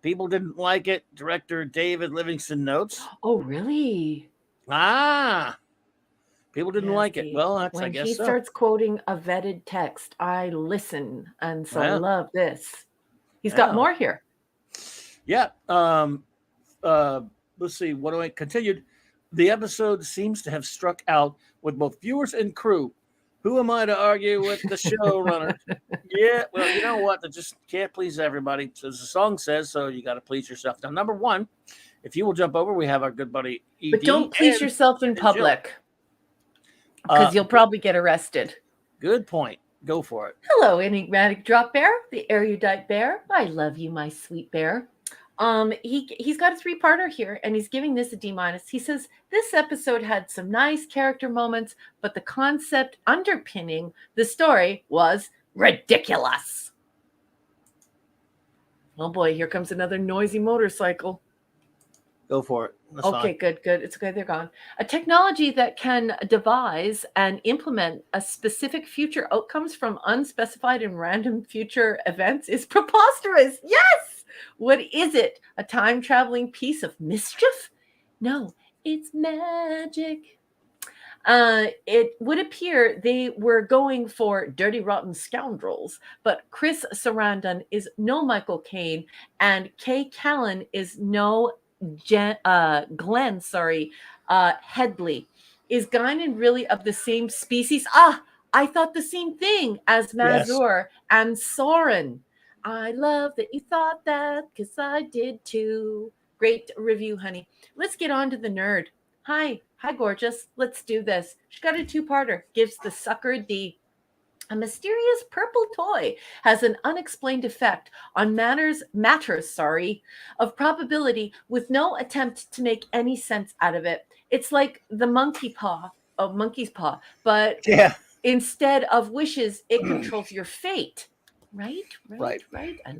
People didn't like it. Director David Livingston notes. Oh, really? People didn't like it. Well, I guess when he so. starts quoting a vetted text, I listen. And so I love this. He's got more here. Yeah. Let's see. What do I continued? The episode seems to have struck out with both viewers and crew. Who am I to argue with the showrunner? Yeah, well, you know what? They just can't please everybody. So as the song says, so you got to please yourself. Now, number one, if you will jump over, we have our good buddy ED. But don't please yourself in public because you'll probably get arrested. Good point. Go for it. Hello, enigmatic drop bear, the erudite bear. I love you, my sweet bear. He's got a 3-parter here, and he's giving this a D-. He says this episode had some nice character moments, but the concept underpinning the story was ridiculous. Oh boy, here comes another noisy motorcycle. Go for it. That's Okay, fine. good, good. It's okay, they're gone. A technology that can devise and implement a specific future outcomes from unspecified and random future events is preposterous. Yes! What is it? A time traveling piece of mischief? No, it's magic. It would appear they were going for dirty, rotten scoundrels, but Chris Sarandon is no Michael Caine, and Kay Callan is no Glenn, Headley. Is Guinan really of the same species? Ah, I thought the same thing as Yes. Mazur and Soren. I love that you thought that, because I did too. Great review, honey. Let's get on to the nerd. Hi, gorgeous. Let's do this. She got a two-parter. Gives the sucker a D. A mysterious purple toy has an unexplained effect on matters of probability with no attempt to make any sense out of it. It's like the monkey's paw, but Yeah. instead of wishes, it controls your fate. Right. I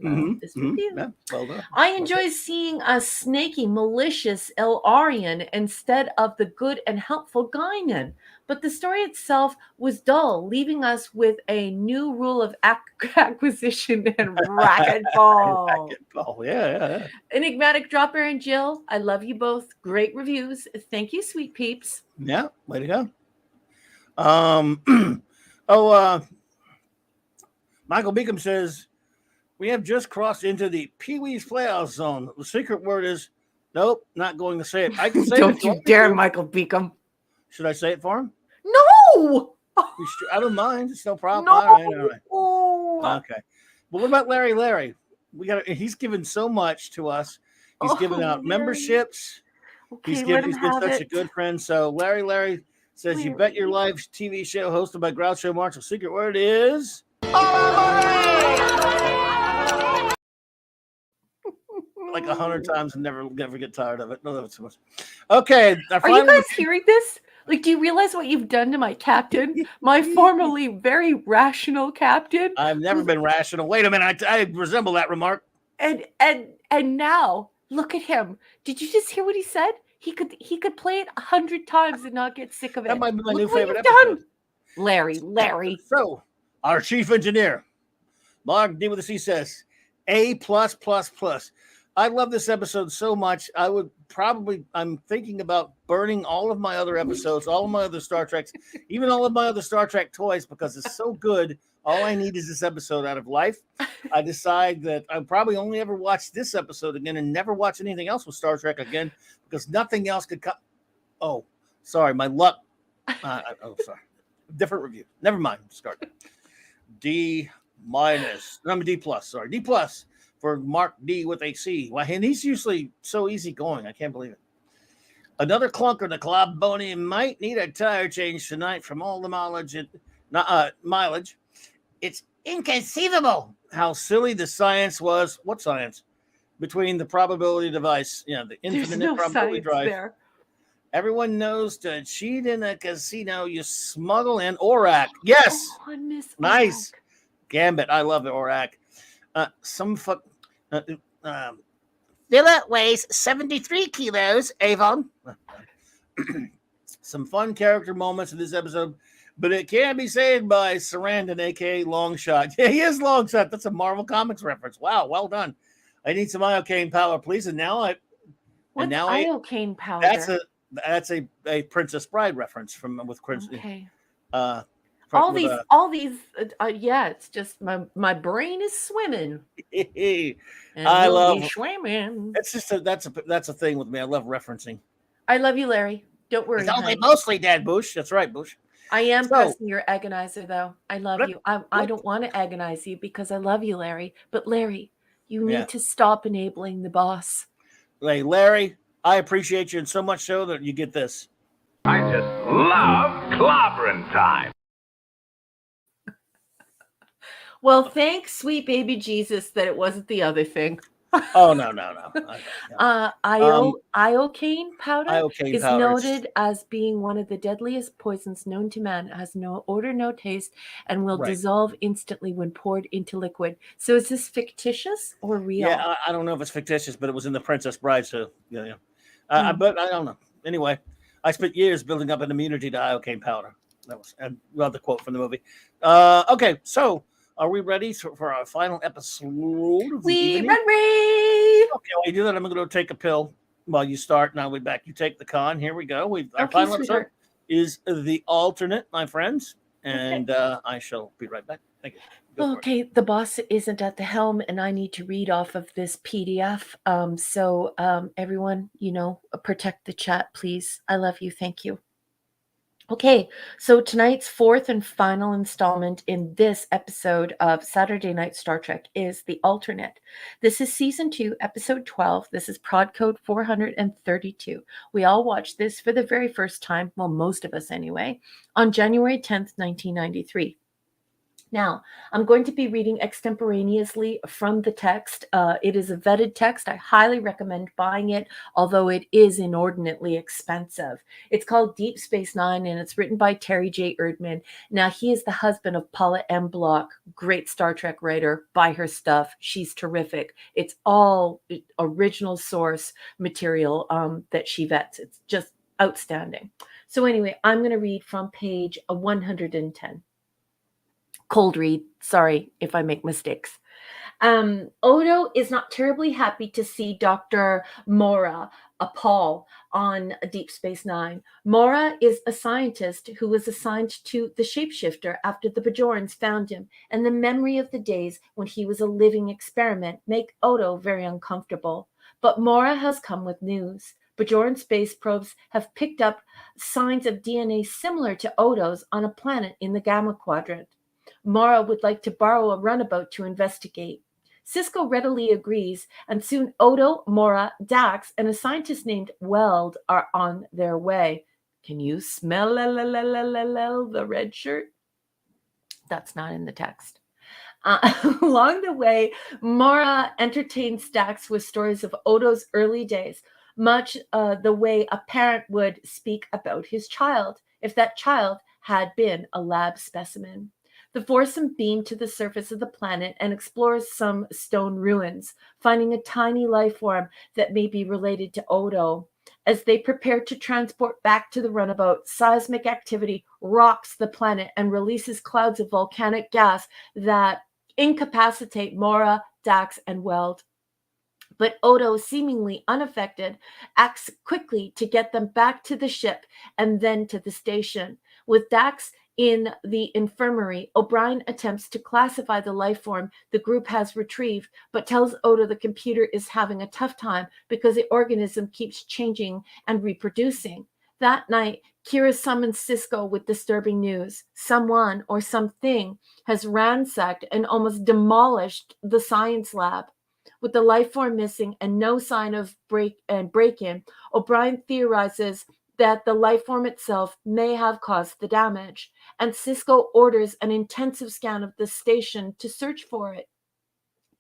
love this review. Yeah, well done. I enjoy seeing a snaky, malicious Elarian instead of the good and helpful Guinan. But the story itself was dull, leaving us with a new rule of acquisition and racquetball. Racquetball. Yeah. Enigmatic Dropper and Jill, I love you both. Great reviews. Thank you, sweet peeps. Yeah, way to go. Michael Beacom says, we have just crossed into the Pee-wee's playoff zone. The secret word is, nope, not going to say it. I can say it. Don't you dare, Michael Beacom. Should I say it for him? No! I don't mind. It's no problem. No! All right. Okay. But what about Larry? He's given so much to us. He's given out memberships. Okay, He's been such a good friend. So Larry says, you bet your life TV show hosted by Groucho Marx. The secret word is... like 100 times and never get tired of it. No, that's too much. Okay. Are you guys hearing this? Like, do you realize what you've done to my captain? My formerly very rational captain? I've never been rational. Wait a minute. I resemble that remark. And now look at him. Did you just hear what he said? He could play it 100 times and not get sick of it. That might be my new Look what favorite you've episode. done. Larry. So, our chief engineer, Mark D with a C, says A+++. I love this episode so much. I'm thinking about burning all of my other episodes, all of my other Star Treks, even all of my other Star Trek toys, because it's so good. All I need is this episode out of life. I decide that I'll probably only ever watch this episode again and never watch anything else with Star Trek again, because nothing else could come. Oh, sorry. My luck. Sorry. Different review. Never mind. Start. D-. I'm D+. Sorry. D+ for Mark D with a C. Well, and he's usually so easygoing. I can't believe it. Another clunker, the CLOBBERIN might need a tire change tonight from all the mileage. It's inconceivable how silly the science was. What science? Between the probability device, the infinite probability drive. There. Everyone knows to cheat in a casino, you smuggle in ORAC. Yes. Oh, I miss nice. ORAC. Gambit. I love the ORAC. Villa weighs 73 kilos, Avon. Some fun character moments in this episode, but it can't be saved by Sarandon, a.k.a. Longshot. Yeah, he is Longshot. That's a Marvel Comics reference. Wow, well done. I need some iocane power, please. And now What's iocane powder? That's a Princess Bride reference with Chris. Okay. All these. It's just my brain is swimming. And I love swimming. That's a thing with me. I love referencing. I love you, Larry. Don't worry. It's only mostly Dad Bush. That's right, Bush. I am pressing your agonizer, though. I love you. I don't want to agonize you because I love you, Larry. But Larry, you need to stop enabling the boss. Hey, Larry, I appreciate you, and so much so that you get this. I just love clobbering time. Well, thanks, sweet baby Jesus, that it wasn't the other thing. Oh, no. Iocane powder is powder. noted as being one of the deadliest poisons known to man. It has no odor, no taste, and will dissolve instantly when poured into liquid. So is this fictitious or real? Yeah, I don't know if it's fictitious, but it was in the Princess Bride, so yeah. But I don't know. Anyway, I spent years building up an immunity to iocane powder. That was, I love the quote from the movie. Okay, so are we ready for our final episode of the We evening? ready. Okay, while you do that, I'm going to go take a pill while you start, and I'll be back. You take the con. Here we go. Our Okay, final episode sweetheart. is The Alternate, my friends, and I shall be right back. Thank you. Go for it. Okay, the boss isn't at the helm, and I need to read off of this PDF. So everyone, protect the chat, please. I love you. Thank you. Okay, so tonight's fourth and final installment in this episode of Saturday Night Star Trek is The Alternate. This is season 2, episode 12. This is prod code 432. We all watched this for the very first time, well, most of us anyway, on January 10th, 1993. Now, I'm going to be reading extemporaneously from the text. It is a vetted text. I highly recommend buying it, although it is inordinately expensive. It's called Deep Space Nine, and it's written by Terry J. Erdman. Now, he is the husband of Paula M. Block, great Star Trek writer. Buy her stuff. She's terrific. It's all original source material that she vets. It's just outstanding. So anyway, I'm going to read from page 110. Cold read. Sorry if I make mistakes. Odo is not terribly happy to see Dr. Mora Paul on Deep Space Nine. Mora is a scientist who was assigned to the shapeshifter after the Bajorans found him, and the memory of the days when he was a living experiment make Odo very uncomfortable. But Mora has come with news. Bajoran space probes have picked up signs of DNA similar to Odo's on a planet in the Gamma Quadrant. Mara would like to borrow a runabout to investigate. Sisko readily agrees, and soon Odo, Mora, Dax, and a scientist named Weld are on their way. Can you smell the red shirt? That's not in the text. Along the way, Mara entertains Dax with stories of Odo's early days, much the way a parent would speak about his child, if that child had been a lab specimen. The foursome beam to the surface of the planet and explores some stone ruins, finding a tiny life form that may be related to Odo. As they prepare to transport back to the runabout, seismic activity rocks the planet and releases clouds of volcanic gas that incapacitate Mora, Dax, and Weld. But Odo, seemingly unaffected, acts quickly to get them back to the ship and then to the station. With Dax in the infirmary, O'Brien attempts to classify the life form the group has retrieved, but tells Odo the computer is having a tough time because the organism keeps changing and reproducing. That night, Kira summons Sisko with disturbing news. Someone or something has ransacked and almost demolished the science lab. With the life form missing and no sign of break-in, O'Brien theorizes that the life form itself may have caused the damage, and Sisko orders an intensive scan of the station to search for it.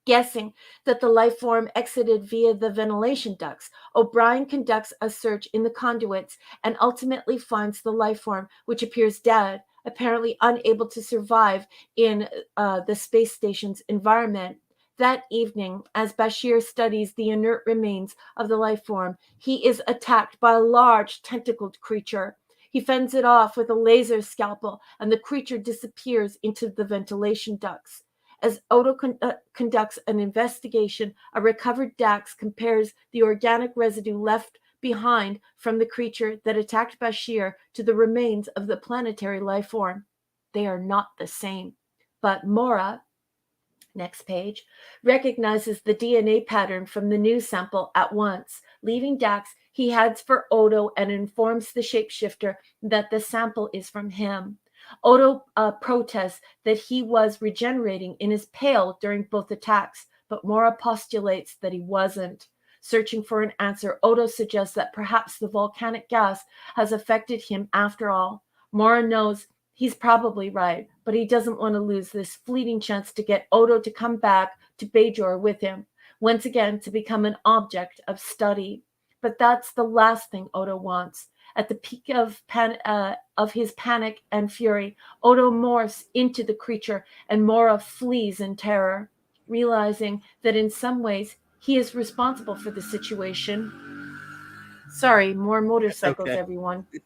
Guessing that the life form exited via the ventilation ducts, O'Brien conducts a search in the conduits and ultimately finds the life form, which appears dead, apparently unable to survive in the space station's environment. That evening, as Bashir studies the inert remains of the life form, he is attacked by a large tentacled creature. He fends it off with a laser scalpel, and the creature disappears into the ventilation ducts. As Odo conducts an investigation, a recovered Dax compares the organic residue left behind from the creature that attacked Bashir to the remains of the planetary life form. They are not the same. But Mora, next page, recognizes the DNA pattern from the new sample at once. Leaving Dax, he heads for Odo and informs the shapeshifter that the sample is from him. Odo protests that he was regenerating in his pail during both attacks, but Mora postulates that he wasn't. Searching for an answer, Odo suggests that perhaps the volcanic gas has affected him after all. Mora knows he's probably right, but he doesn't want to lose this fleeting chance to get Odo to come back to Bajor with him, once again to become an object of study. But that's the last thing Odo wants. At the peak of his panic and fury, Odo morphs into the creature, and Mora flees in terror. Realizing that in some ways he is responsible for the situation, Sorry, more motorcycles, Okay. everyone. We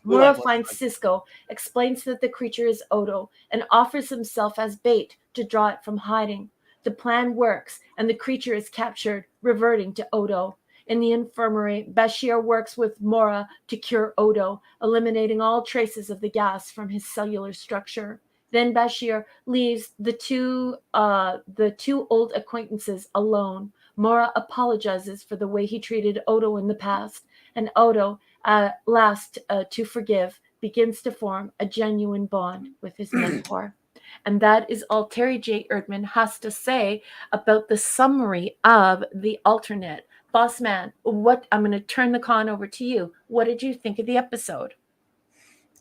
Mora like finds Cisco, explains that the creature is Odo, and offers himself as bait to draw it from hiding. The plan works, and the creature is captured, reverting to Odo. In the infirmary, Bashir works with Mora to cure Odo, eliminating all traces of the gas from his cellular structure. Then Bashir leaves the two old acquaintances alone. Mora apologizes for the way he treated Odo in the past, and Odo, last to forgive, begins to form a genuine bond with his mentor. And that is all Terry J. Erdman has to say about the summary of the alternate. Boss man, what I'm going to turn the con over to you. What did you think of the episode?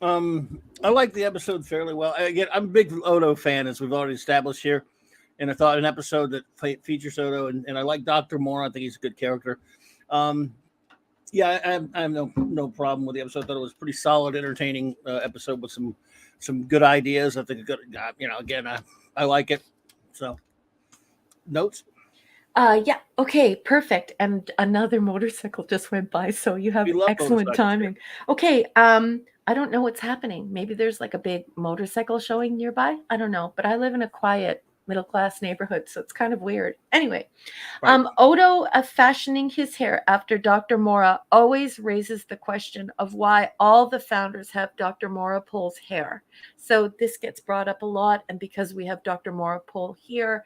I like the episode fairly well. Again, I'm a big Odo fan, as we've already established here. And I thought an episode that features Odo, and I like Dr. Moore. I think he's a good character. Yeah, I have no problem with the episode. I thought it was a pretty solid, entertaining episode with some good ideas. I think, again, I like it. So, notes? Yeah, okay, perfect. And another motorcycle just went by, so you have We love excellent motorcycles timing. Okay, I don't know what's happening. Maybe there's like a big motorcycle showing nearby. I don't know, but I live in a quiet middle-class neighborhood, so it's kind of weird. Anyway, Right. Odo fashioning his hair after Dr. Mora always raises the question of why all the founders have Dr. Mora Pole's hair. So this gets brought up a lot, and because we have Dr. Mora Pole here,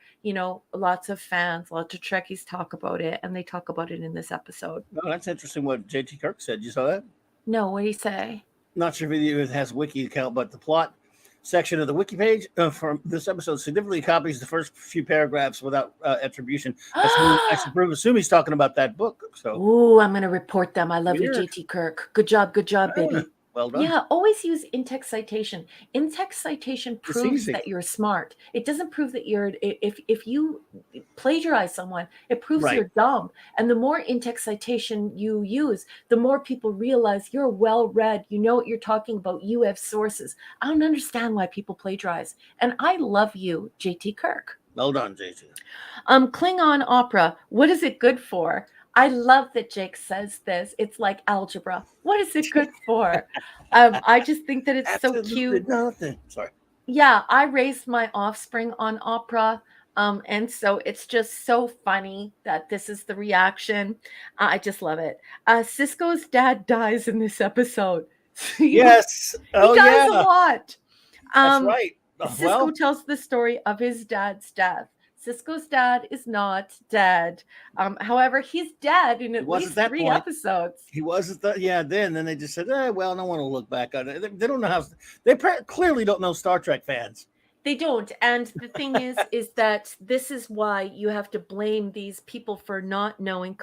lots of fans, lots of Trekkies talk about it, and they talk about it in this episode. Oh, that's interesting what J.T. Kirk said. You saw that? No, what do you say? Not sure if it has wiki account, but the plot section of the wiki page from this episode significantly copies the first few paragraphs without attribution. I assume he's talking about that book. So, Ooh, I'm going to report them. I love you, Weird. JT Kirk. Good job, baby. Well done. Yeah, always use in-text citation. In-text citation proves easy. that you're smart. It doesn't prove that if you plagiarize someone, it proves Right. you're dumb. And the more in-text citation you use, the more people realize you're well-read, you know what you're talking about, you have sources. I don't understand why people plagiarize. And I love you, JT Kirk. Well done, JT. Klingon opera, what is it good for? I love that Jake says this. It's like algebra. What is it good for? I just think that it's so cute. Nothing. Sorry. Yeah, I raised my offspring on opera. And so it's just so funny that this is the reaction. I just love it. Cisco's dad dies in this episode. Yes. He Oh, dies yeah. a lot. That's right. Cisco tells the story of his dad's death. Cisco's dad is not dead. However, he's dead in at least 3 episodes. He wasn't then they just said, well, I don't want to look back on it. They don't know how. They clearly don't know Star Trek fans. They don't. And the thing is that this is why you have to blame these people for not knowing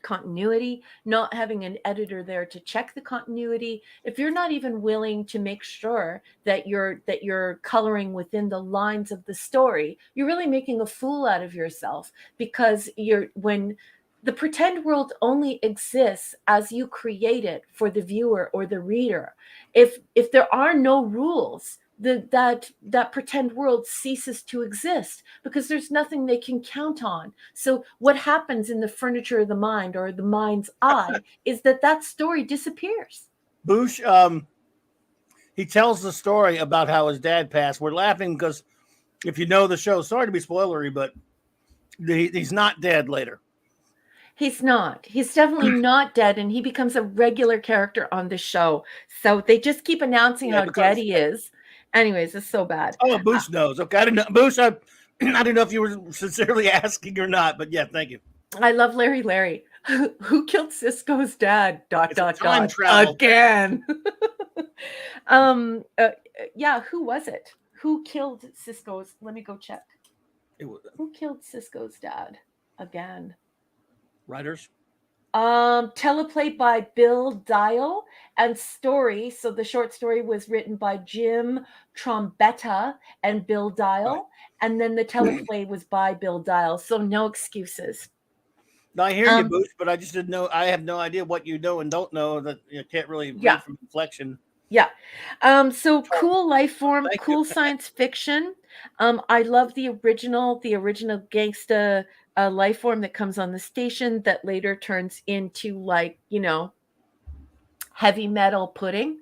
continuity, not having an editor there to check the continuity. If you're not even willing to make sure that you're coloring within the lines of the story, you're really making a fool out of yourself, because when the pretend world only exists as you create it for the viewer or the reader. If there are no rules, that pretend world ceases to exist, because there's nothing they can count on. So what happens in the furniture of the mind, or the mind's eye, is that story disappears. Bush, he tells the story about how his dad passed. We're laughing because if you know the show, sorry to be spoilery, but he's not dead later. He's not. He's definitely not dead, and he becomes a regular character on the show. So they just keep announcing how dead he is. Anyways, it's so bad. Oh, Bush knows. Okay, I didn't know. Bush, I didn't know if you were sincerely asking or not, but yeah, thank you. I love Larry. Who killed Cisco's dad? .. Time travel. Again. Yeah, who was it? Who killed Cisco's? Let me go check. Who killed Cisco's dad again? Writers. Teleplay by Bill Dial, and story. So the short story was written by Jim Trombetta and Bill Dial, right. And then the teleplay was by Bill Dial. So no excuses. No, I hear you, Boosh, but I just didn't know. I have no idea what you know and don't know. That you can't really read from inflection. Yeah. So cool life form, cool science fiction. I love the original gangsta life form that comes on the station that later turns into, like, heavy metal pudding.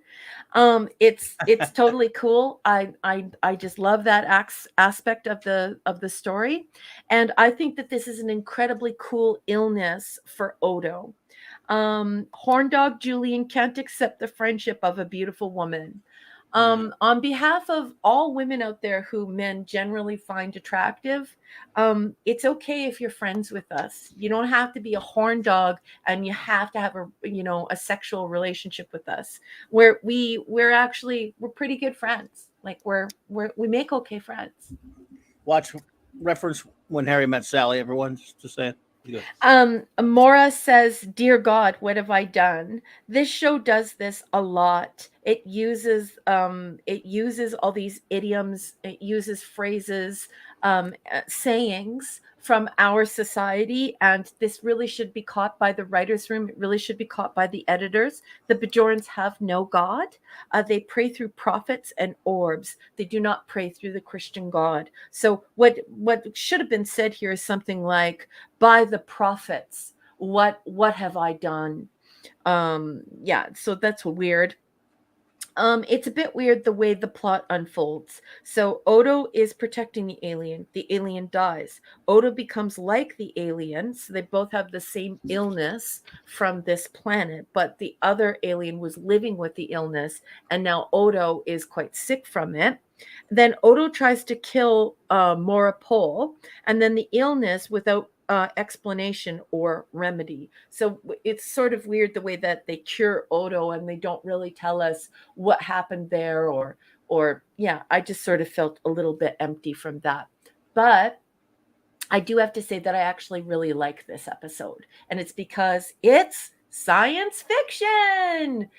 It's totally cool. I just love that aspect of the story, and I think that this is an incredibly cool illness for Odo. Horn dog Julian can't accept the friendship of a beautiful woman. On behalf of all women out there who men generally find attractive, it's okay if you're friends with us. You don't have to be a horn dog, and you have to have a sexual relationship with us. We're pretty good friends. Like we make okay friends. Watch reference When Harry Met Sally. Everyone, just saying. Mora says, "Dear God, what have I done?" This show does this a lot. It uses all these idioms, it uses phrases, sayings from our society, and this really should be caught by the writers' room. It really should be caught by the editors. The Bajorans have no God. They pray through prophets and orbs. They do not pray through the Christian God. So what should have been said here is something like, "By the prophets, what have I done?" Yeah, so that's weird. It's a bit weird the way the plot unfolds. So Odo is protecting the alien dies. Odo becomes like the alien, so they both have the same illness from this planet, but the other alien was living with the illness, and now Odo is quite sick from it. Then Odo tries to kill Mora Pol, and then the illness, without explanation or remedy. So it's sort of weird the way that they cure Odo and they don't really tell us what happened there, or yeah, I just sort of felt a little bit empty from that. But I do have to say that I actually really like this episode, and it's because it's science fiction.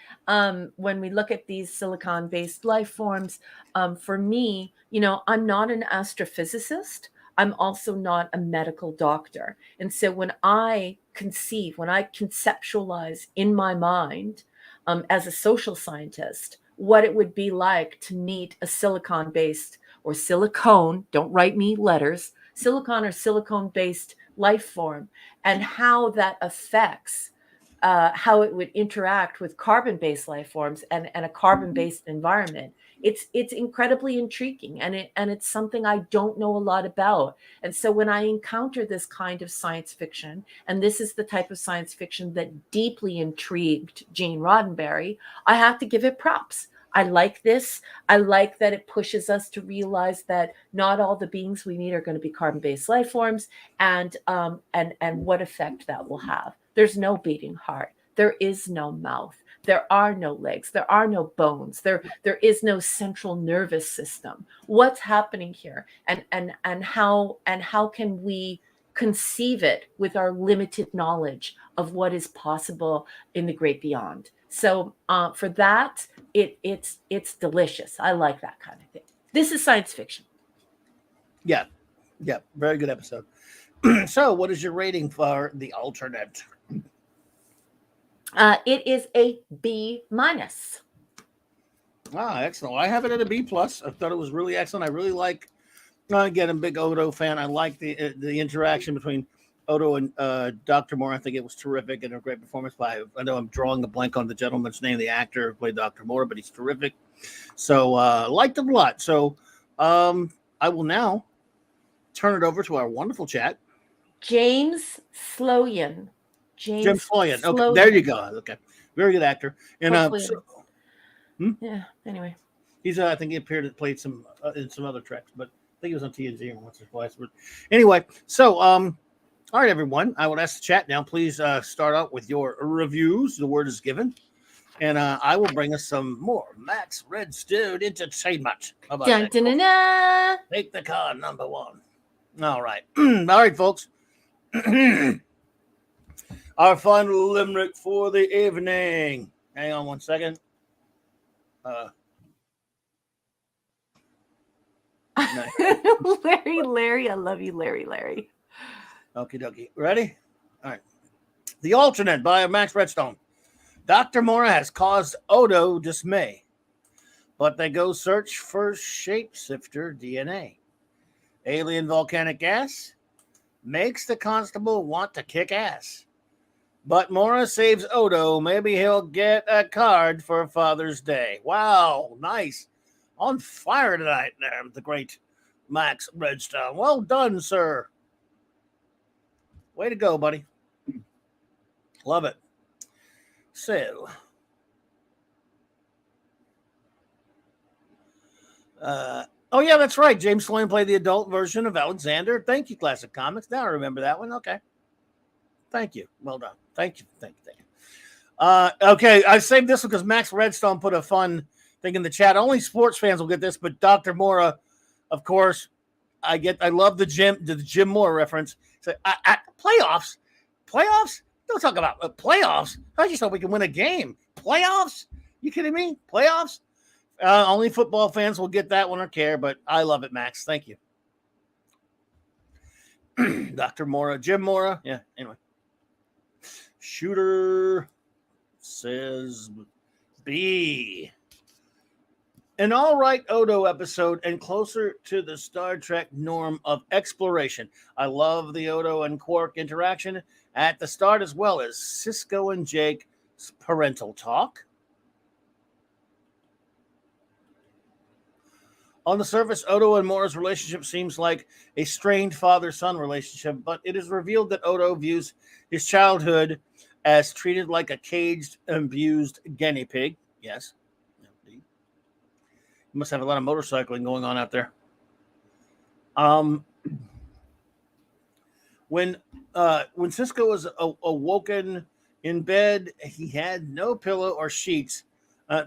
When we look at these silicon-based life forms, for me, I'm not an astrophysicist. I'm also not a medical doctor. And so when I conceptualize in my mind, as a social scientist, what it would be like to meet a silicon-based or silicone, don't write me letters, silicon or silicone-based life form, and how that affects how it would interact with carbon-based life forms and a carbon-based environment. It's incredibly intriguing, and it's something I don't know a lot about. And so when I encounter this kind of science fiction, and this is the type of science fiction that deeply intrigued Gene Roddenberry, I have to give it props. I like this. I like that it pushes us to realize that not all the beings we meet are going to be carbon-based life forms, and what effect that will have. There's no beating heart. There is no mouth. There are no legs. There are no bones. There is no central nervous system. What's happening here, and how can we conceive it with our limited knowledge of what is possible in the great beyond? So for that, it's delicious. I like that kind of thing. This is science fiction. Yeah, very good episode. So, what is your rating for The Alternate? It is a B-. Excellent. I have it at a B+. I thought it was really excellent. I really like. Again, I'm a big Odo fan. I like the interaction between Odo and Dr. Moore. I think it was terrific and a great performance by. I know I'm drawing a blank on the gentleman's name, the actor who played Dr. Moore, but he's terrific. So liked it a lot. So I will now turn it over to our wonderful chat. James Sloyan. Jim Sloyan. Okay, there you go. Okay, very good actor. And yeah. Anyway, he's I think he played some in some other tracks, but I think he was on TNG once or twice. But anyway, so all right, everyone. I will ask the chat now. Please start out with your reviews. The word is given, and I will bring us some more Max Redstone entertainment. How about that? Dun-dun-dun-dun. Take the card number 1. All right, all right, folks. Our final limerick for the evening. Hang on one second. Nice. Larry, I love you, Larry. Okie dokie. Ready? All right. The Alternate by Max Redstone. Dr. Mora has caused Odo dismay, but they go search for shapeshifter DNA. Alien volcanic gas makes the constable want to kick ass. But Mora saves Odo. Maybe he'll get a card for Father's Day. Wow, nice. On fire tonight there, the great Max Redstone. Well done, sir. Way to go, buddy. Love it. So, oh yeah, that's right. James Sloan played the adult version of Alexander. Thank you, Classic Comics. Now I remember that one. Okay. Thank you. Well done. Thank you. Okay, I saved this one because Max Redstone put a fun thing in the chat. Only sports fans will get this, but Dr. Mora, of course, I love the Jim Moore reference. So, playoffs? Don't talk about playoffs. I just hope we can win a game. Playoffs? You kidding me? Playoffs? Only football fans will get that one or care, but I love it, Max. Thank you. Dr. Mora, Jim Mora. Yeah, anyway. Shooter says B. An all right Odo episode and closer to the Star Trek norm of exploration. I love the Odo and Quark interaction at the start, as well as Cisco and Jake's parental talk. On the surface, Odo and Mora's relationship seems like a strained father-son relationship, but it is revealed that Odo views his childhood as treated like a caged, abused guinea pig. Yes. Indeed. You must have a lot of motorcycling going on out there. When Cisco was awoken in bed, he had no pillow or sheets.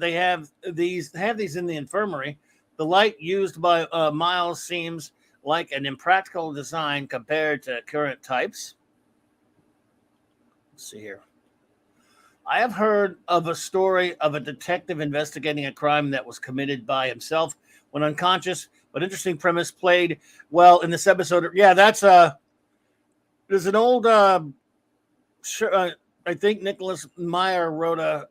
They have these in the infirmary. The light used by Miles seems like an impractical design compared to current types. Let's see here. I have heard of a story of a detective investigating a crime that was committed by himself when unconscious, but interesting premise played well in this episode. Yeah, that's there's an old I think Nicholas Meyer wrote I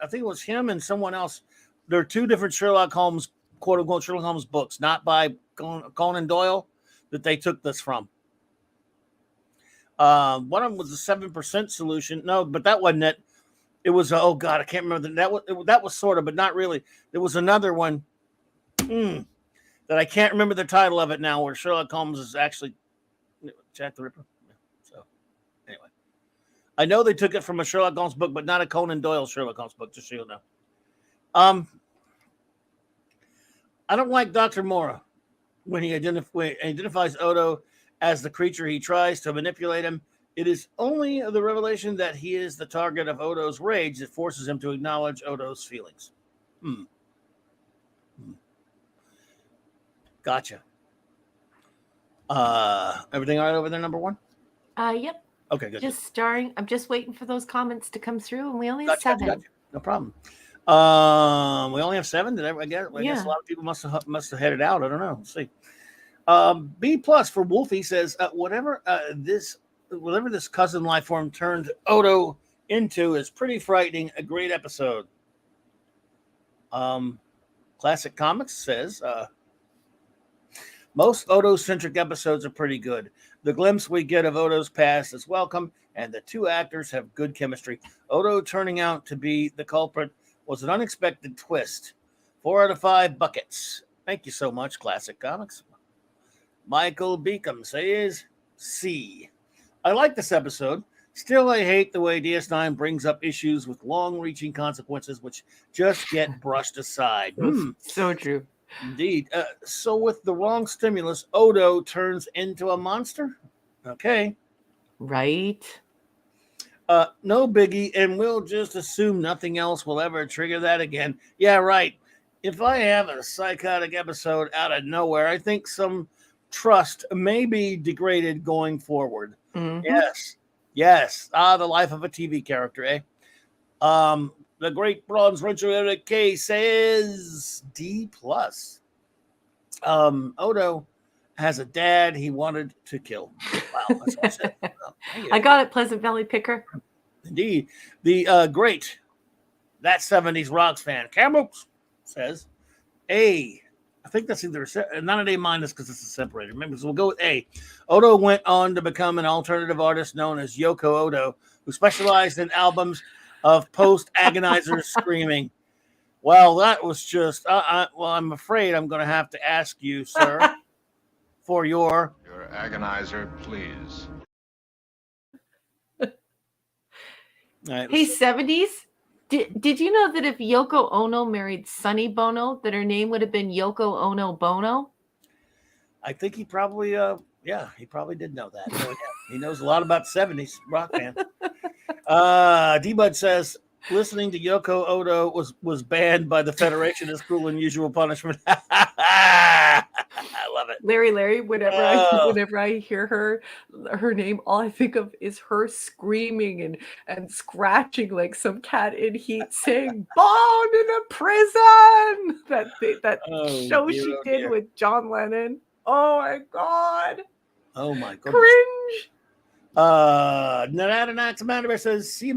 think it was him and someone else. There are two different Sherlock Holmes, quote unquote, Sherlock Holmes books, not by Conan Doyle, that they took this from. One of them was a 7% solution. No, but that wasn't it. It was, oh God, I can't remember. That was sort of, but not really. There was another one that I can't remember the title of it now, where Sherlock Holmes is actually Jack the Ripper. So, anyway. I know they took it from a Sherlock Holmes book, but not a Conan Doyle Sherlock Holmes book, just so you know. I don't like Dr. Mora when he identifies Odo as the creature he tries to manipulate him. It is only the revelation that he is the target of Odo's rage that forces him to acknowledge Odo's feelings. Gotcha. Everything all right over there, number one? Yep. Okay, good. Just starring. I'm just waiting for those comments to come through, and we only have 7. Gotcha. No problem. We only have 7. I guess a lot of people must have headed out. I don't know. Let's see. B plus for Wolfie says whatever this cousin life form turned Odo into is pretty frightening. A great episode. Classic Comics says most Odo-centric episodes are pretty good. The glimpse we get of Odo's past is welcome, and the two actors have good chemistry. Odo turning out to be the culprit was an unexpected twist. 4 out of 5 buckets. Thank you so much, Classic Comics. Michael Beacom says C. I like this episode. Still, I hate the way DS9 brings up issues with long-reaching consequences which just get brushed aside. So true. Indeed. So with the wrong stimulus, Odo turns into a monster? Okay. Right. No biggie, and we'll just assume nothing else will ever trigger that again. Yeah, right. If I have a psychotic episode out of nowhere, I think some trust may be degraded going forward. Mm-hmm. Yes. The life of a TV character, eh? The great Bronze Rancher Eric K says D plus. Odo has a dad he wanted to kill. Wow, that's what I said. I got it, Pleasant Valley Picker. Indeed. The great That 70s Rocks fan, Camels, says A think that's either not an A minus because it's a separator. Remember, so we'll go with A. Odo went on to become an alternative artist known as Yoko Odo, who specialized in albums of post-agonizer screaming. Well, that was just. Well, I'm afraid I'm going to have to ask you, sir, for your agonizer, please. Hey, 70s. Did you know that if Yoko Ono married Sonny Bono, that her name would have been Yoko Ono Bono? I think he probably, he probably did know that. So, yeah, he knows a lot about 70s rock fan. D-Bud says, listening to Yoko Ono was banned by the Federation as cruel and unusual punishment. I love it. Larry, whenever I hear her name, all I think of is her screaming and scratching like some cat in heat, saying "Born in a Prison." That show she did with John Lennon. Oh my god. Oh my god. Cringe. Nanatanaxamander says C-.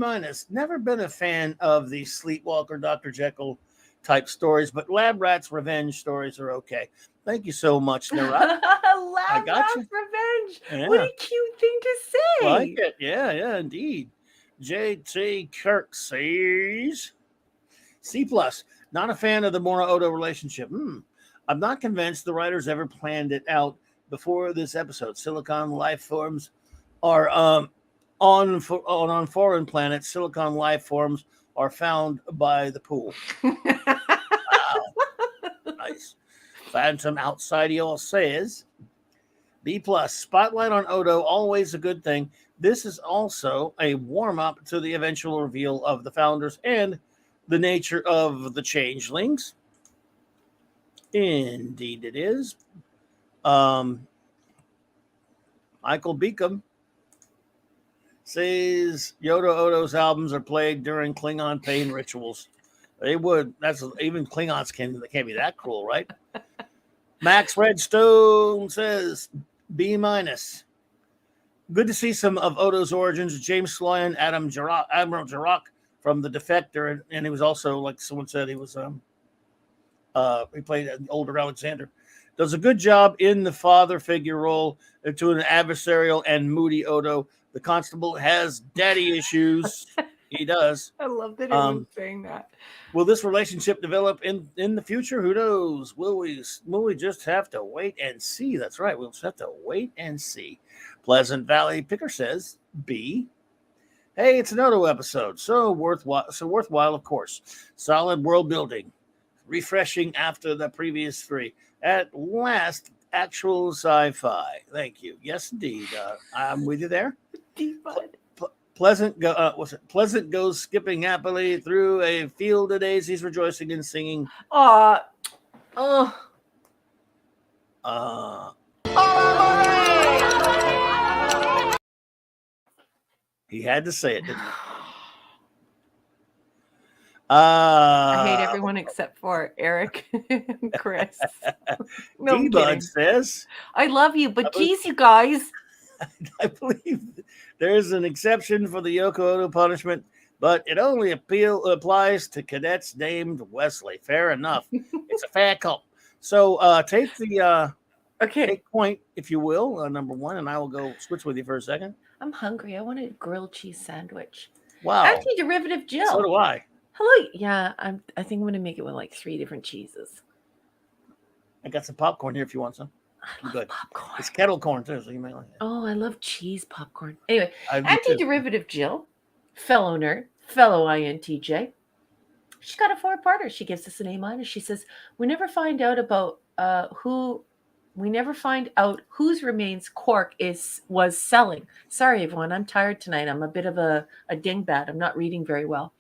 Never been a fan of the Sleepwalker, Dr. Jekyll type stories, but Lab Rat's revenge stories are okay. Thank you so much, Narat. Lab Rat's revenge. Yeah. What a cute thing to say. Like it. Yeah, indeed. JT Kirk says C+. Not a fan of the Mora-Odo relationship. I'm not convinced the writers ever planned it out before this episode. Silicon life forms are on foreign planets. Silicon life forms are found by the pool. Wow. Nice. Phantom Outsideal says, B+, spotlight on Odo, always a good thing. This is also a warm-up to the eventual reveal of the founders and the nature of the changelings. Indeed it is. Michael Beacom says Yoda Odo's albums are played during Klingon pain rituals. They would. That's even Klingons can't be that cruel, right? Max Redstone says B-. Good to see some of Odo's origins. James Sloyan, Admiral Jirok from The Defector, and he was also, like someone said, he was he played an older Alexander. Does a good job in the father figure role to an adversarial and moody Odo. The constable has daddy issues. He does. I love that everyone's saying that. Will this relationship develop in the future? Who knows? Will we just have to wait and see? That's right. We'll just have to wait and see. Pleasant Valley Picker says B. Hey, it's an Odo episode. So worthwhile, of course. Solid world building. Refreshing after the previous three. At last, actual sci-fi. Thank you. Yes, indeed. I'm with you there. Pleasant goes skipping happily through a field of daisies, rejoicing and singing. He had to say it, didn't he? I hate everyone except for Eric and Chris. No, D-Bud says, I love you, but geez, you guys. I believe there's an exception for the Yoko Ono punishment, but it only applies to cadets named Wesley. Fair enough. It's a fair call. So take the take point, if you will, number one, and I will go switch with you for a second. I'm hungry. I want a grilled cheese sandwich. Wow. Anti-derivative Jill. So do I. Hello. Yeah, I think I'm going to make it with like 3 different cheeses. I got some popcorn here if you want some. I love popcorn. It's kettle corn too, so you may like it. Oh, I love cheese popcorn. Anyway, anti-derivative Jill, fellow nerd, fellow INTJ. She's got a 4-parter. She gives us an A-. She says, we never find out whose remains Quark was selling. Sorry, everyone. I'm tired tonight. I'm a bit of a dingbat. I'm not reading very well.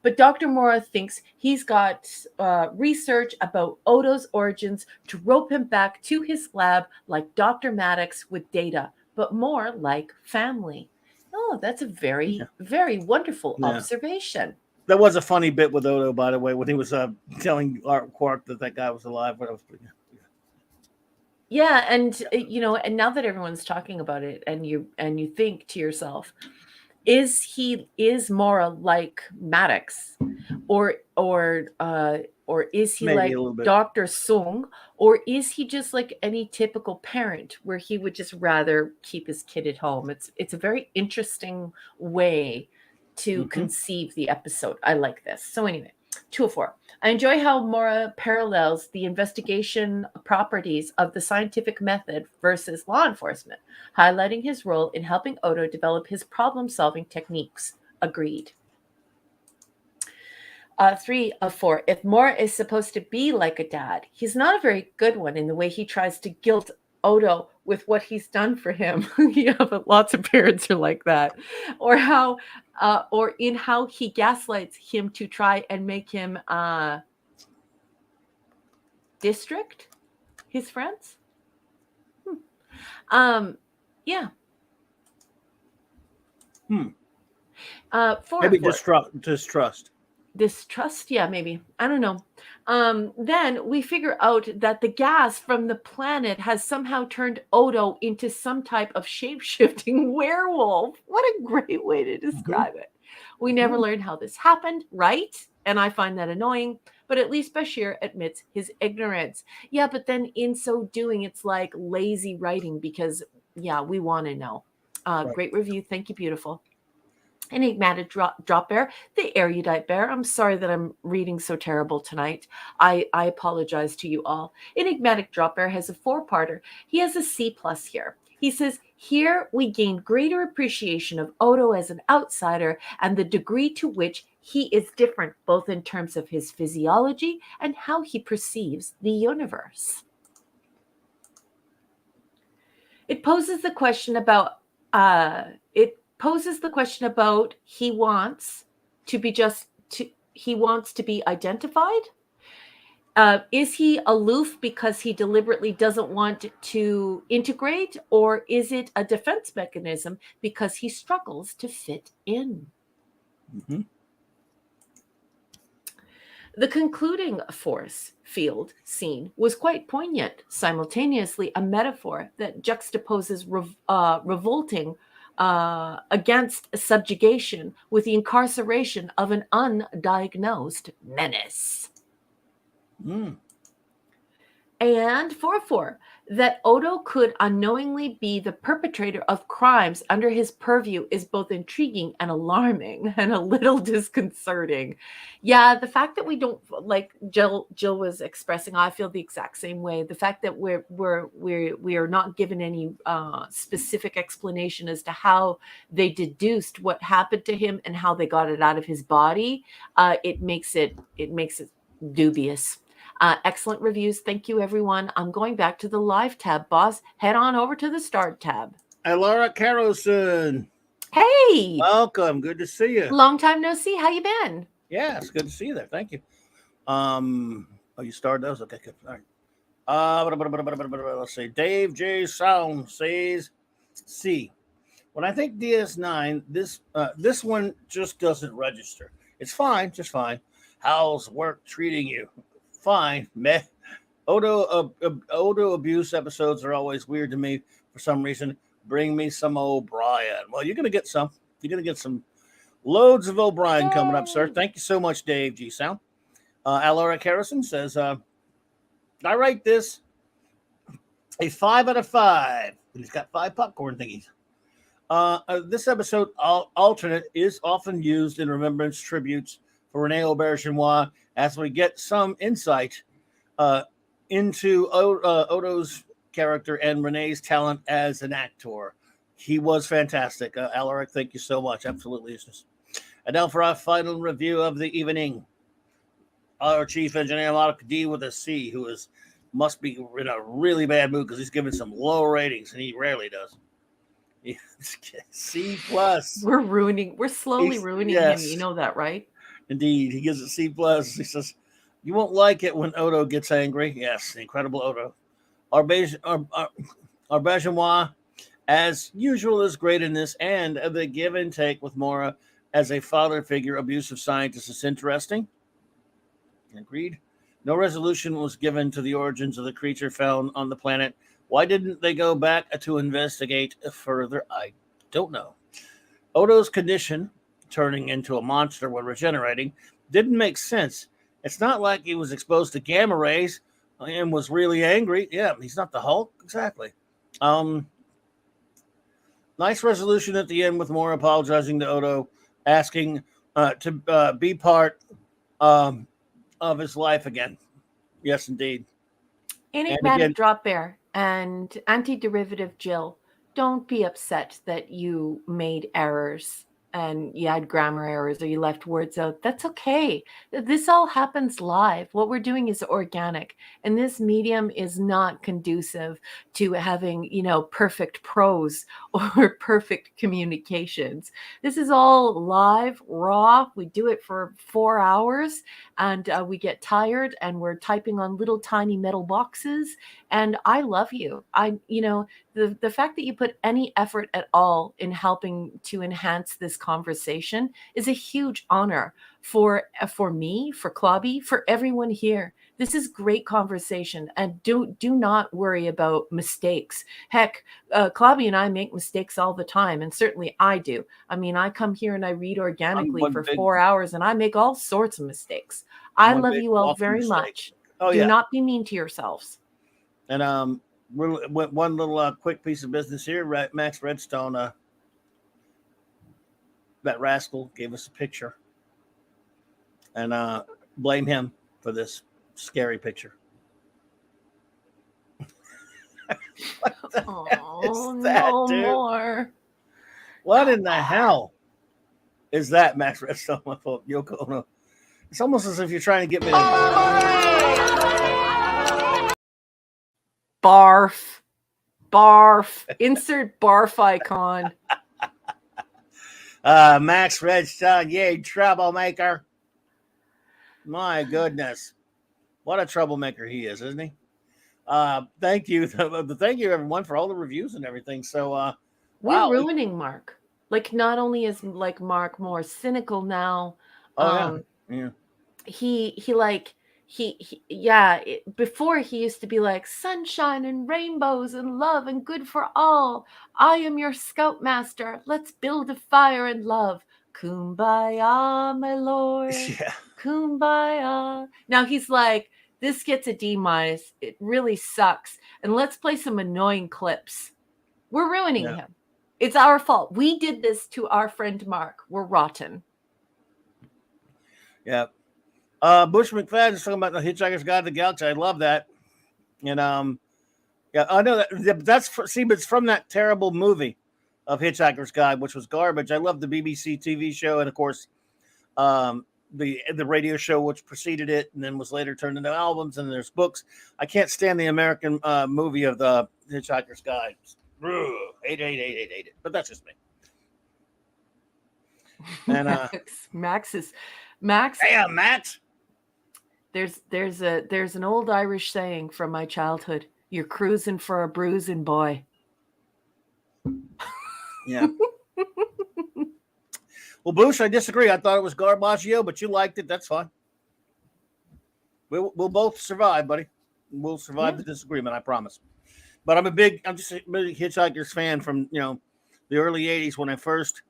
But Dr. Mora thinks he's got research about Odo's origins to rope him back to his lab like Dr. Maddox with data, but more like family. Oh, that's a very, very wonderful observation. That was a funny bit with Odo, by the way, when he was telling Quark that guy was alive. Yeah, and and now that everyone's talking about it, and you think to yourself, is Mora like Maddox, or is he Maybe like a little bit. Dr. Sung, or is he just like any typical parent where he would just rather keep his kid at home? It's a very interesting way to conceive the episode. I like this. So anyway, 204. I enjoy how Mora parallels the investigation properties of the scientific method versus law enforcement, highlighting his role in helping Odo develop his problem-solving techniques. Agreed. 3 of 4. If Mora is supposed to be like a dad, he's not a very good one in the way he tries to guilt Odo with what he's done for him. Yeah, but lots of parents are like that. Or in how he gaslights him to try and make him district his friends. Yeah. Maybe distrust. Distrust, yeah, maybe. I don't know. Then we figure out that the gas from the planet has somehow turned Odo into some type of shape-shifting werewolf. What a great way to describe it. We never learn how this happened, right? And I find that annoying, but at least Bashir admits his ignorance. Yeah, but then in so doing, it's like lazy writing because, yeah, we want to know. Great review. Thank you, beautiful. Enigmatic drop bear, the erudite bear. I'm sorry that I'm reading so terrible tonight. I apologize to you all. Enigmatic drop bear has a 4-parter. He has a C+ here. He says, here we gain greater appreciation of Odo as an outsider and the degree to which he is different, both in terms of his physiology and how he perceives the universe. It poses the question about he wants to be identified. Is he aloof because he deliberately doesn't want to integrate, or is it a defense mechanism because he struggles to fit in? The concluding force field scene was quite poignant, simultaneously a metaphor that juxtaposes revolting against subjugation with the incarceration of an undiagnosed menace. And 4-4, that Odo could unknowingly be the perpetrator of crimes under his purview is both intriguing and alarming and a little disconcerting. Yeah, the fact that we don't, like Jill was expressing, I feel the exact same way. The fact that we are not given any specific explanation as to how they deduced what happened to him and how they got it out of his body, it makes it dubious. Excellent reviews. Thank you, everyone. I'm going back to the live tab, boss. Head on over to the start tab. Laura Carlson. Hey. Welcome. Good to see you. Long time no see. How you been? Yeah, it's good to see you there. Thank you. Oh, you started those? Okay, good. All right. Let's see. Dave J. Sound says C. When I think DS9, this one just doesn't register. It's fine, just fine. How's work treating you? Fine, meh. Odo abuse episodes are always weird to me for some reason. Bring me some O'Brien. Well, you're gonna get some. You're gonna get some loads of O'Brien coming up, sir. Thank you so much, Dave G. Sound. Alaric Harrison says, I rate this a 5 out of 5. He's got 5 popcorn thingies. This episode alternate is often used in remembrance tributes for Rene Aubergenois, as we get some insight into Odo's character and Renee's talent as an actor. He was fantastic. Alaric, thank you so much. Absolutely. And now for our final review of the evening. Our chief engineer, Mark D with a C, who must be in a really bad mood because he's giving some low ratings, and he rarely does. C+. We're slowly ruining him. You know that, right? Indeed, he gives it C+. He says, you won't like it when Odo gets angry. Yes, incredible Odo. Aubergenois, as usual, is great in this, and the give and take with Mora as a father figure, abusive scientist is interesting. Agreed. No resolution was given to the origins of the creature found on the planet. Why didn't they go back to investigate further? I don't know. Odo's condition, turning into a monster when regenerating, didn't make sense. It's not like he was exposed to gamma rays and was really angry. Yeah, he's not the Hulk. Exactly. Nice resolution at the end with Moore apologizing to Odo, asking to be part of his life again. Yes, indeed. Enigmatic Drop Bear and Anti-Derivative Jill, don't be upset that you made errors and you had grammar errors or you left words out. That's okay. This all happens live. What we're doing is organic, and this medium is not conducive to having, perfect prose or perfect communications. This is all live, raw. We do it for 4 hours, and we get tired, and we're typing on little tiny metal boxes. And I love you. The fact that you put any effort at all in helping to enhance this conversation is a huge honor for me, for Clobby, for everyone here. This is great conversation, and do not worry about mistakes. Heck, Clobby and I make mistakes all the time, and certainly I do. I mean, I come here and I read organically for 4 hours, and I make all sorts of mistakes. I love you all very much. Do not be mean to yourselves. And one little quick piece of business here. Max Redstone, that rascal, gave us a picture, and blame him for this scary picture. Oh, no more. What in the hell is that, Max Redstone? My fault, Yoko Ono. It's almost as if you're trying to get me to... Barf. Barf. Insert barf icon. Max Redstone, you troublemaker. My goodness. What a troublemaker he is, isn't he? Thank you. Thank you, everyone, for all the reviews and everything. So, we're ruining Mark. Like, not only is Mark more cynical now. Yeah. Before he used to be like sunshine and rainbows and love and good for all. I am your scoutmaster. Let's build a fire and love. Kumbaya, my lord. Yeah. Kumbaya. Now he's like, this gets a D-. It really sucks. And let's play some annoying clips. We're ruining him. It's our fault. We did this to our friend Mark. We're rotten. Yeah. Bush McFadden is talking about the Hitchhiker's Guide to the Galaxy. I love that. And I know it's from that terrible movie of Hitchhiker's Guide, which was garbage. I love the BBC TV show, and of course, the radio show which preceded it, and then was later turned into albums. And there's books. I can't stand the American movie of the Hitchhiker's Guide. Hate it. But that's just me. And Max. Hey, Max. There's an old Irish saying from my childhood. You're cruising for a bruising, boy. Yeah. Well, Bush, I disagree. I thought it was garbaggio, but you liked it. That's fine. We'll both survive, buddy. We'll survive the disagreement, I promise. But I'm just a big Hitchhiker's fan from, the early 80s when I first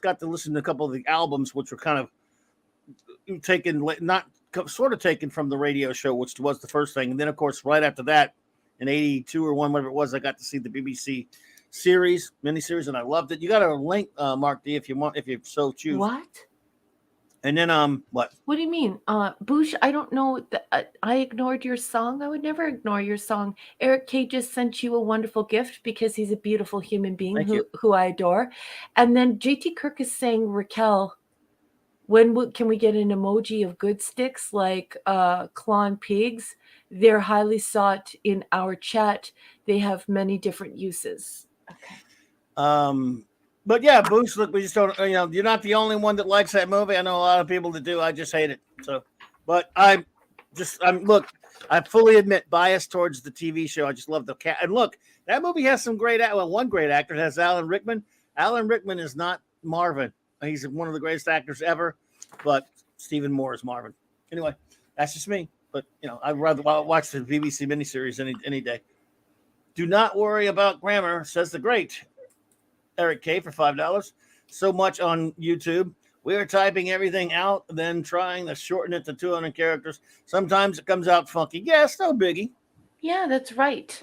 got to listen to a couple of the albums, which were kind of taken from the radio show, which was the first thing. And then, of course, right after that, in 82 or 1, whatever it was, I got to see the BBC miniseries, and I loved it. You got a link, Mark D, if you so choose. What? And then, what? What do you mean? Bush, I don't know. I ignored your song. I would never ignore your song. Eric K just sent you a wonderful gift because he's a beautiful human being who I adore. And then JT Kirk is saying, Raquel, can we get an emoji of good sticks like Klon Pigs? They're highly sought in our chat. They have many different uses. Okay. But yeah, Boosh, look, we just don't, you're not the only one that likes that movie. I know a lot of people that do. I just hate it. So, but I fully admit bias towards the TV show. I just love the cat. And look, that movie has some one great actor. It has Alan Rickman. Alan Rickman is not Marvin. He's one of the greatest actors ever, but Stephen Moore is Marvin. Anyway, that's just me. But, I'd rather watch the BBC miniseries any day. Do not worry about grammar, says the great Eric K for $5. So much on YouTube. We are typing everything out, then trying to shorten it to 200 characters. Sometimes it comes out funky. Yes, no biggie. Yeah, that's right.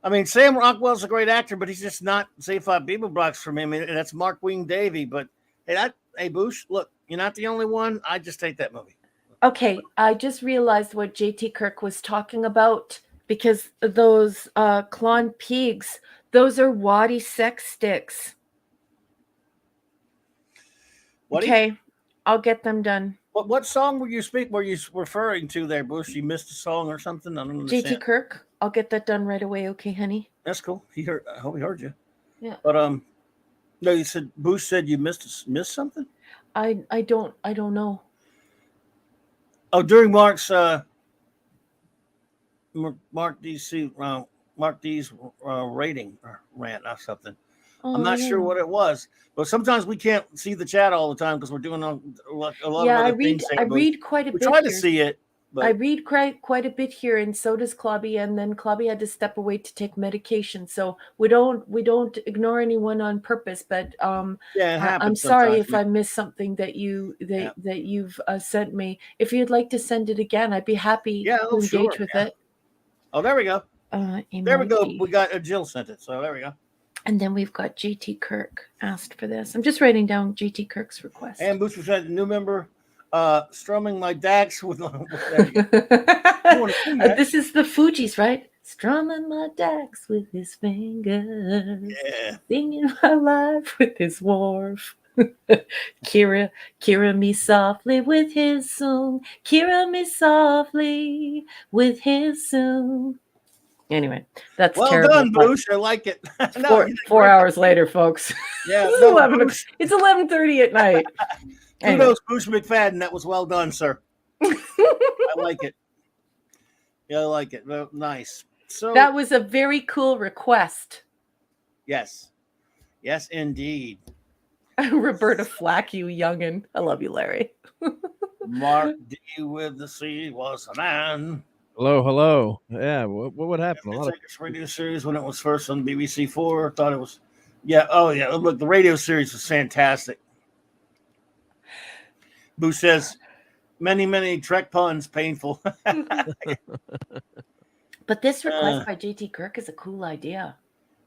I mean, Sam Rockwell's a great actor, but he's just not Save 5 People blocks for me. I mean, that's Mark Wing Davey. But hey, Boosh, look, you're not the only one. I just hate that movie. Okay, I just realized what J.T. Kirk was talking about, because those Klon Pigs, those are waddy sex sticks. Okay, I'll get them done. What song were you referring to there, Bush? You missed a song or something? I don't understand. J.T. Kirk, I'll get that done right away. Okay, honey. That's cool. I hope he heard you. Yeah. But no, you said Bush said you missed something. I don't know. Oh, during Mark's Mark D's rating or rant or something. I'm not sure what it was, but sometimes we can't see the chat all the time because we're doing a lot of other things. I read quite a bit. We try to see it. But I read quite a bit here, and so does Clobby. And then Clobby had to step away to take medication, so we don't ignore anyone on purpose. But yeah, it happens. I'm sorry if I missed something that you've sent me. If you'd like to send it again, I'd be happy to engage with it. Oh, there we go. There we go. We got Jill sent it, so there we go. And then we've got J.T. Kirk asked for this. I'm just writing down J.T. Kirk's request. And Boots was a new member, strumming my dax with. This is the Fugees, right? Strumming my dax with his fingers. Yeah. Singing my life with his wharf. Kira me softly with his song. Kira me softly with his song. Anyway, that's well terrible. Done, Boosh. I like it. Four hours later, folks. Yeah, it's 11:30 at night. Kudos, Boosh McFadden. That was well done, sir. I like it. Yeah, I like it. Well, nice. So that was a very cool request. Yes, indeed. Roberta Flack, you youngin. I love you, Larry. Mark D with the C was a man. Hello. Yeah, what would happen? A lot of radio series when it was first on BBC Four. Thought it was, yeah. Oh yeah, look, the radio series was fantastic. Boo says, many Trek puns, painful. But this request by J.T. Kirk is a cool idea.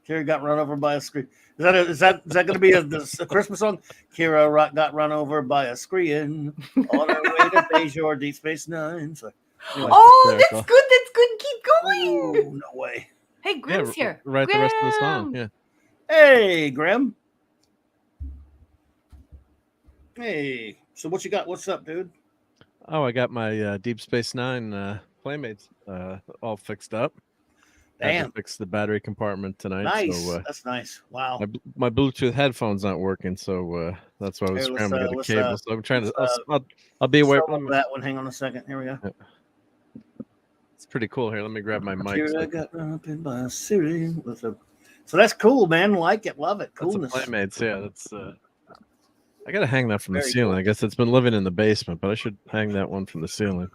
Kira got run over by a screen. Is that going to be a Christmas song? Kira got run over by a screen on her way to Bajor Deep Space Nine. So, anyway. Oh, that's good. Keep going. Ooh, no way. Hey, Grim's here. Right, the rest of the song. Yeah. Hey, Grim. Hey. So what you got? What's up, dude? Oh, I got my Deep Space Nine Playmates all fixed up. Damn. Fixed the battery compartment tonight. Nice. So, that's nice. Wow. My Bluetooth headphones not working, so that's why I was scrambling to get a cable. So I'm trying to. I'll be away from that one. Hang on a second. Here we go. Yeah. It's pretty cool. Here, let me grab my mic. Kira got run up in by a Siri. So that's cool, man. Like it, love it. Coolness. That's a Playmates. Yeah, that's. I gotta hang that from the ceiling. Cool. I guess it's been living in the basement, but I should hang that one from the ceiling.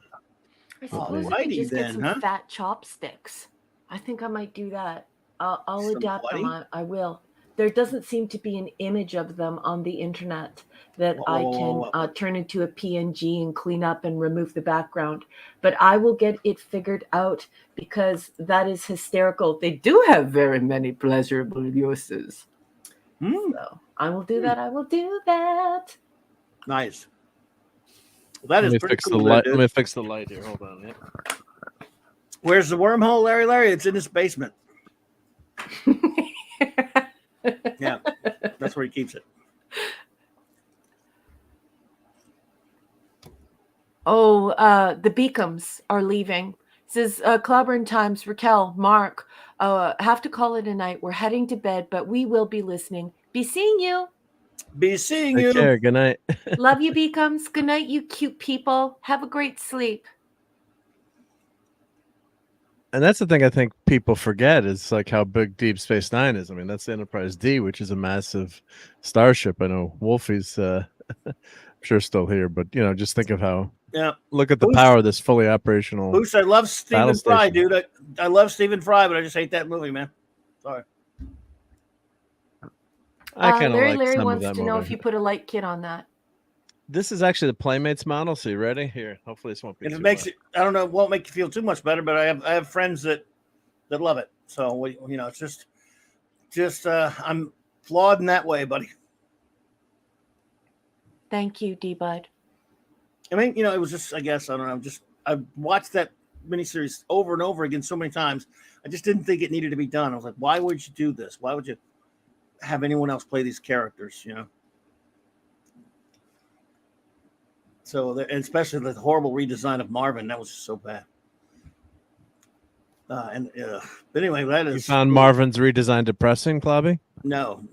I suppose I could just get some fat chopsticks. I think I might do that. I'll adapt them. I will. There doesn't seem to be an image of them on the internet that I can turn into a PNG and clean up and remove the background. But I will get it figured out because that is hysterical. They do have very many pleasurable uses. So I will do that. I will do that. Nice. Well, that is pretty cool. Let me fix the light here. Hold on. Yeah. Where's the wormhole, Larry? It's in his basement. Yeah, that's where he keeps it. Oh, the Beacons are leaving. It says Clobbering Times, Raquel, Mark, have to call it a night. We're heading to bed, but we will be listening. Be seeing you. Be seeing you. Take care. Good night. Love you, Beacons. Good night, you cute people. Have a great sleep. And that's the thing I think people forget is like how big Deep Space Nine is. I mean, that's the Enterprise D, which is a massive starship. I know Wolfie's I'm sure still here, but just think of how. Yeah. Look at the power of this fully operational. Boost, I love Stephen Fry, dude. I love Stephen Fry, but I just hate that movie, man. Sorry. I kind of like Larry some of wants that to know if movie. you put a light kit on that. This is actually the Playmates model. So you ready? Here, hopefully this won't be. And too it makes loud. it. I don't know. It won't make you feel too much better, but I have friends that love it. So it's just I'm flawed in that way, buddy. Thank you, D-Bud. I mean, it was just, I guess, I don't know. I watched that miniseries over and over again so many times. I just didn't think it needed to be done. I was like, why would you do this? Why would you have anyone else play these characters? So, and especially the horrible redesign of Marvin, that was just so bad. But anyway, that is. You found Marvin's redesign depressing, Clobby? No,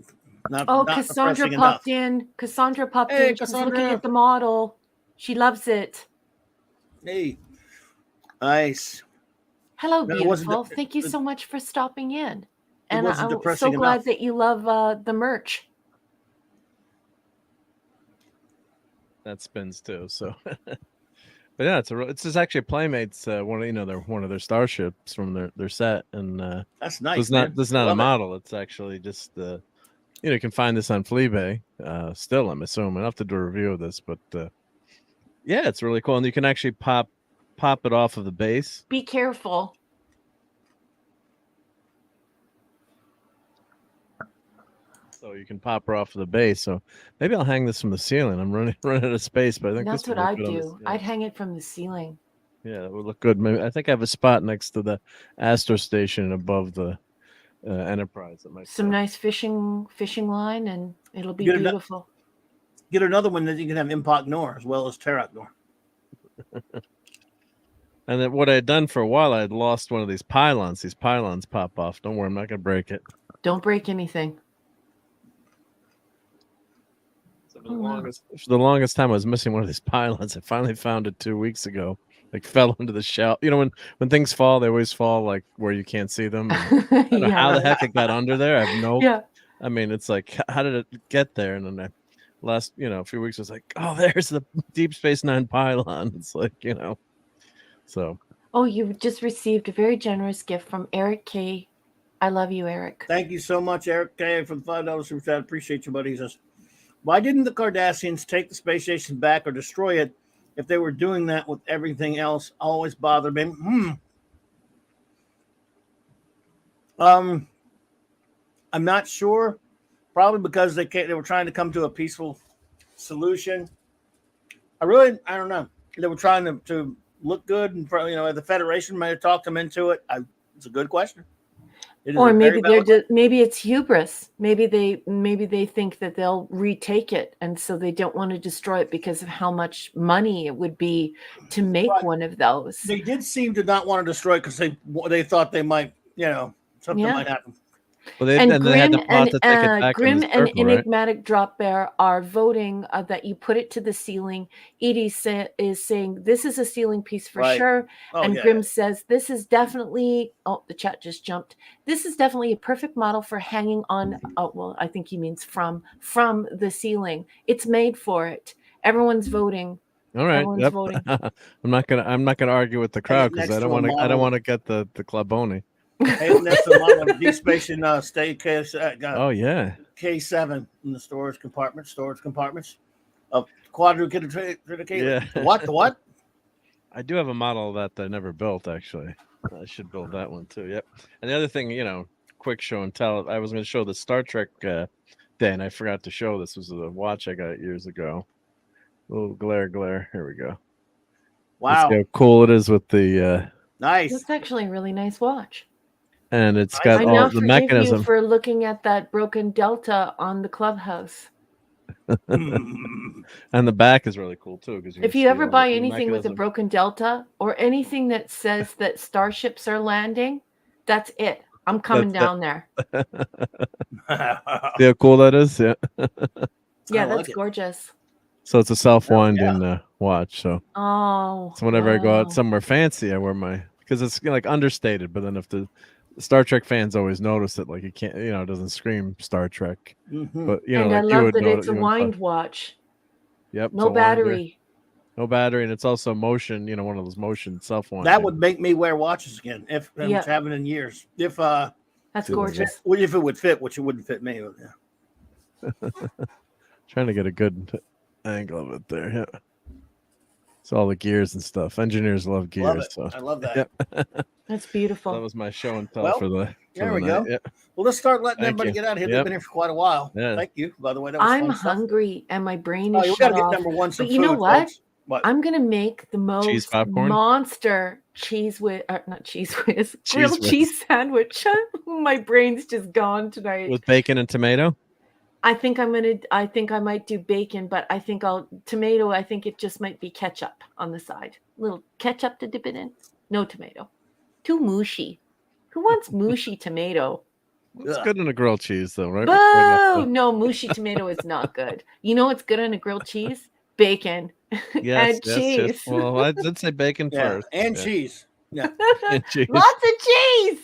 not. Oh, not Cassandra depressing popped enough. in. Cassandra popped Hey, in. She's looking Cassandra. at the model. She loves it. Hey, nice. Hello, No, it wasn't beautiful. de- Thank you so much for stopping in. And wasn't I'm depressing so glad enough. that you love the merch. That spins too. So, but yeah, it's just actually Playmates. They're one of their starships from their set, and That's nice. This is not a Love it. model. It's actually just you can find this on Fleabay. Still, I'm assuming I'll have to do a review of this, but yeah, it's really cool, and you can actually pop it off of the base. Be careful. So you can pop her off of the base. So maybe I'll hang this from the ceiling. I'm running out of space, but I think That's this would what look I'd good on do. the- I'd hang it from the ceiling. Yeah, that would look good. Maybe I think I have a spot next to the Astro Station above the Enterprise. That might Some fit. nice fishing line, and it'll be Get it up. beautiful. Get another one that you can have Impact Nor as well as Terrak Nor. And then what I had done for a while, I had lost one of these pylons. These pylons pop off. Don't worry, I'm not gonna break it. Don't break anything. So for the longest time, I was missing one of these pylons. I finally found it 2 weeks ago. Like fell into the shelf. When things fall, they always fall like where you can't see them. And I don't know how the heck it got under there. I have no. Yeah. I mean, it's like, how did it get there? And then last, a few weeks, I was like, oh, there's the Deep Space Nine pylon. It's like, so. Oh, you just received a very generous gift from Eric K. I love you, Eric. Thank you so much, Eric K, for the $5 super chat. Appreciate you, buddy. He says, why didn't the Cardassians take the space station back or destroy it if they were doing that with everything else? Always bothered me. I'm not sure. Probably because they were trying to come to a peaceful solution. I don't know. They were trying to look good, and the Federation might have talked them into it. It's a good question. Or maybe maybe it's hubris. Maybe they think that they'll retake it, and so they don't want to destroy it because of how much money it would be to make one of those. They did seem to not want to destroy it because they thought they might, something might happen. Well, they had the plot to take it back Grim in the and circle, right? Enigmatic Drop Bear are voting that you put it to the ceiling. Edie is saying this is a ceiling piece for sure. And Grim says this is definitely, the chat just jumped. This is definitely a perfect model for hanging on. Oh, well, I think he means from the ceiling. It's made for it. Everyone's voting. All right. Everyone's voting. I'm not gonna argue with the crowd because I don't want to get the cluboni. Hey, next to one of Deep Space State K7 in the storage compartments of quadricated. Yeah. What? I do have a model that I never built, actually. I should build that one too. Yep. And the other thing, quick show and tell. I was going to show the Star Trek day, and I forgot to show this. Was a watch I got years ago. Little glare. Here we go. Wow. See how cool it is with the. Nice. That's actually a really nice watch. And it's got all the mechanism. You for looking at that broken delta on the clubhouse. And the back is really cool too. Because if you ever buy anything with a broken delta or anything that says that starships are landing, that's it. I'm coming down there. See how cool that is? Yeah. Yeah, that's gorgeous. So it's a self-winding watch. So whenever I go out somewhere fancy, I wear because it's like understated. But then if the Star Trek fans always notice it, like you can't, it doesn't scream Star Trek. Mm-hmm. But and like I love that it's a wind watch. Yep. No battery. No battery, and it's also motion. One of those motion self-winding. That would make me wear watches again if I haven't in years. If that's gorgeous. If it would fit, which it wouldn't fit me. Yeah. Trying to get a good angle of it there. Yeah. It's all the gears and stuff. Engineers love gears. Love it. So I love that. yeah. That's beautiful. That was my show and tell Well, for the there we night. go. Yeah. Well, let's start letting Thank everybody you. get out of here. Yep. They've been here for quite a while. Yeah. Thank you. By the way, that was I'm fun stuff. hungry and my brain Oh, is you shut got to get off. number one. Some But you know food, what? folks. What? I'm gonna make the most popcorn? monster cheese whiz, not cheese whiz, Cheese grilled whiz. cheese sandwich. My brain's just gone tonight. With bacon and tomato. I think I might do bacon, but I think tomato. I think it just might be ketchup on the side. Little ketchup to dip it in. No tomato. Too mushy. Who wants mushy tomato? It's Ugh. good in a grilled cheese, though, right? Boo! Right off No, mushy tomato is not good. You know what's good on a grilled cheese? Bacon Yes, and yes, cheese. yes. Well, I did say bacon Yeah, first. and Yeah. cheese. Yeah. And cheese. Lots of cheese.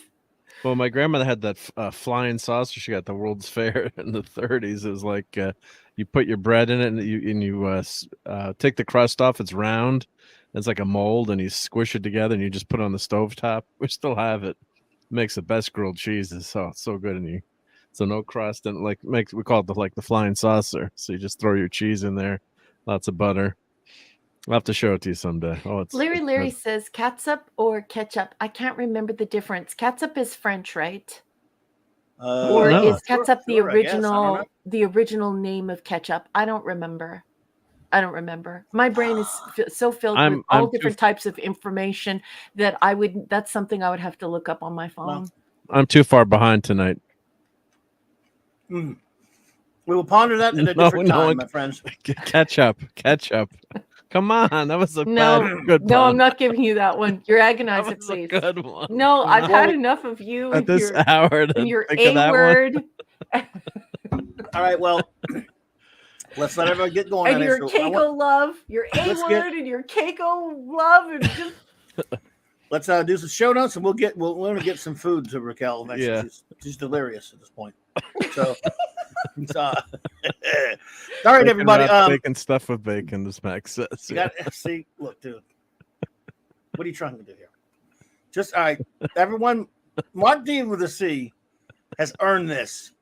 Well, my grandmother had that flying saucer she got at the World's Fair in the 30s. It was like you put your bread in it and you take the crust off. It's round. It's like a mold, and you squish it together, and you just put it on the stovetop. We still have it. Makes the best grilled cheeses. So it's so good, and so no crust, and we call it the flying saucer. So you just throw your cheese in there, lots of butter. I'll have to show it to you someday. Oh, it's Larry good. says catsup or ketchup. I can't remember the difference. Catsup is French, right? Or no. is catsup the Sure, I guess. I don't know. original name of ketchup? I don't remember. My brain is so filled with all different types of information that that's something I would have to look up on my phone. I'm too far behind tonight. We will ponder that at a different time, my friends. Ketchup. Come on, that was a good No, pun. I'm not giving you that one. Your agonizer, That was please. a good one. No, I've had enough of you At this hour to and your think of that A word All right, well, let's let everyone get going. and on your this. So Keiko love, your A word and your Keiko love, and just let's do some show notes, and we'll want to get some food to Raquel eventually. Yeah. She's delirious at this point. So, all right, everybody. Bacon stuff with bacon, as Max says. You got see. Look, dude. What are you trying to do here? Just all right, everyone. Mark Dean with a C has earned this.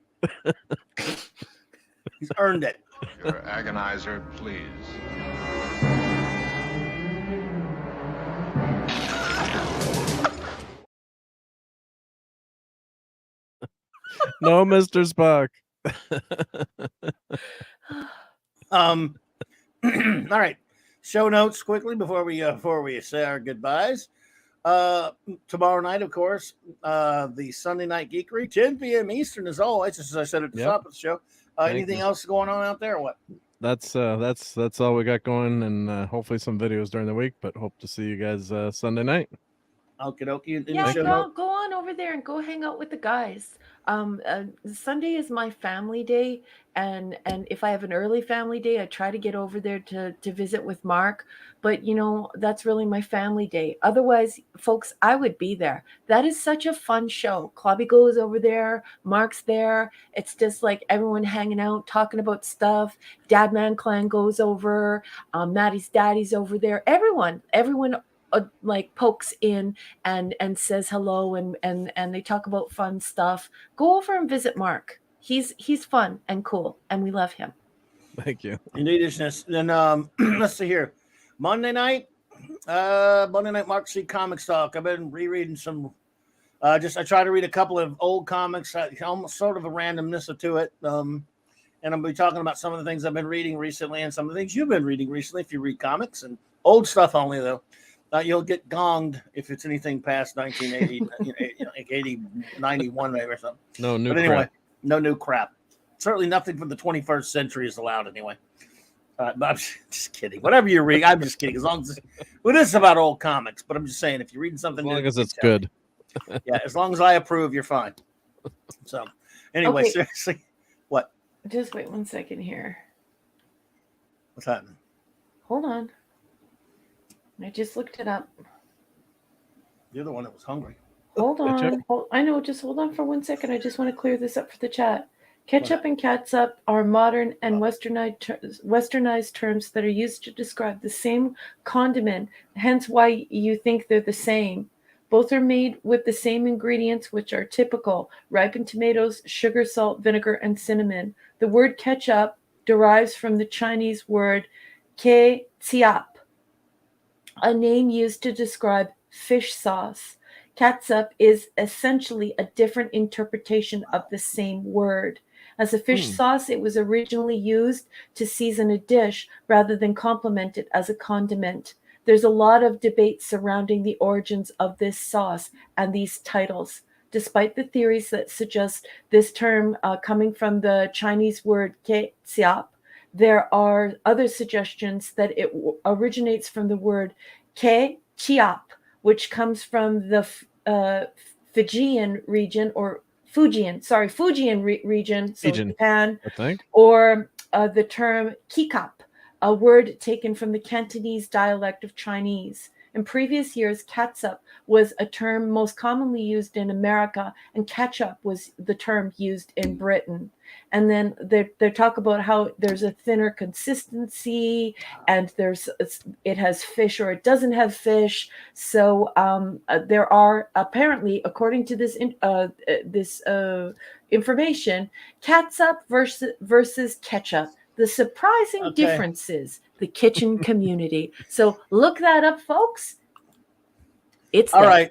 He's earned it. Your agonizer, please. No, Mr. Spock. All right. Show notes quickly before we say our goodbyes. Tomorrow night, of course, the Sunday Night Geekery, 10 p.m. Eastern, as always, as I said at the top of the show. Anything else going on out there or what? That's all we got going, and hopefully some videos during the week, but hope to see you guys Sunday night. Okie dokie. yeah, go on over there and go hang out with the guys. Sunday is my family day, and if I have an early family day, I try to get over there to visit with Mark. But that's really my family day. Otherwise, folks, I would be there. That is such a fun show. Clobby goes over there, Mark's there. It's just like everyone hanging out, talking about stuff. Dadman Clan goes over. Maddie's daddy's over there. Everyone like pokes in and says hello and they talk about fun stuff. Go over and visit Mark. He's fun and cool, and we love him. Thank you. Indeed, then let's see here. Monday night Mark C Comics Talk. I've been rereading some. I try to read a couple of old comics. Almost sort of a randomness to it. And I'll be talking about some of the things I've been reading recently and some of the things you've been reading recently. If you read comics and old stuff only, though. You'll get gonged if it's anything past 1980, like 80, 91 maybe or something. No new But anyway, crap. no new crap. Certainly nothing from the 21st century is allowed anyway. But I'm just kidding. Whatever you read, I'm just kidding. As long as it is about old comics, but I'm just saying if you're reading something As long new, as it's good. Yeah, as long as I approve, you're fine. So anyway, Okay. seriously, what? Just wait 1 second here. What's happening? Hold on. I just looked it up. You're the one that was hungry. Hold on. I know. Just hold on for 1 second. I just want to clear this up for the chat. Ketchup and catsup are modern and westernized terms that are used to describe the same condiment, hence why you think they're the same. Both are made with the same ingredients, which are typical: ripened tomatoes, sugar, salt, vinegar, and cinnamon. The word ketchup derives from the Chinese word ketchup, a name used to describe fish sauce. Catsup is essentially a different interpretation of the same word. As a fish sauce, it was originally used to season a dish rather than complement it as a condiment. There's a lot of debate surrounding the origins of this sauce and these titles. Despite the theories that suggest this term coming from the Chinese word ketchup, there are other suggestions that it originates from the word ketchup, which comes from the Fijian region, or Fujian region, so Fijian, Japan, I think. or the term kikap, a word taken from the Cantonese dialect of Chinese. In previous years, catsup was a term most commonly used in America, and ketchup was the term used in Britain. And then they talk about how there's a thinner consistency, and it has fish or it doesn't have fish. So there are apparently, according to this information, catsup versus ketchup. The surprising differences, the kitchen community. So look that up, folks. It's all there. right.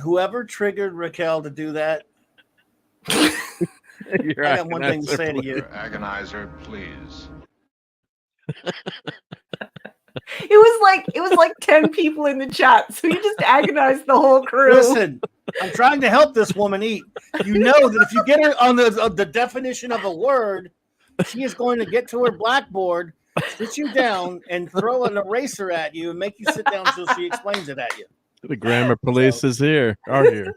Whoever triggered Raquel to do that, I got one thing to say to you. Agonizer, please. It was like 10 people in the chat, so you just agonized the whole crew. Listen, I'm trying to help this woman eat. You know that if you get her on the definition of a word, she is going to get to her blackboard, sit you down, and throw an eraser at you and make you sit down until she explains it at you. The grammar police is here. Are here.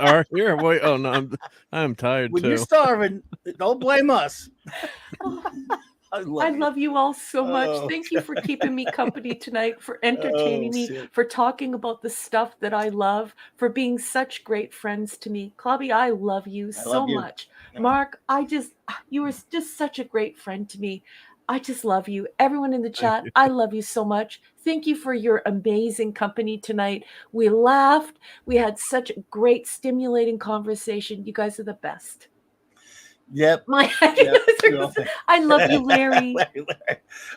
Are here. Wait, oh no, I'm tired when too. You're starving, don't blame us. I love you all so much. Thank you for keeping me company tonight, for entertaining me, for talking about the stuff that I love, for being such great friends to me. Clobby, I love you so much. Mark, you were just such a great friend to me. I just love you. Everyone in the chat, I love you so much. Thank you for your amazing company tonight. We laughed. We had such a great, stimulating conversation. You guys are the best. Yep. I love you, Larry. Larry.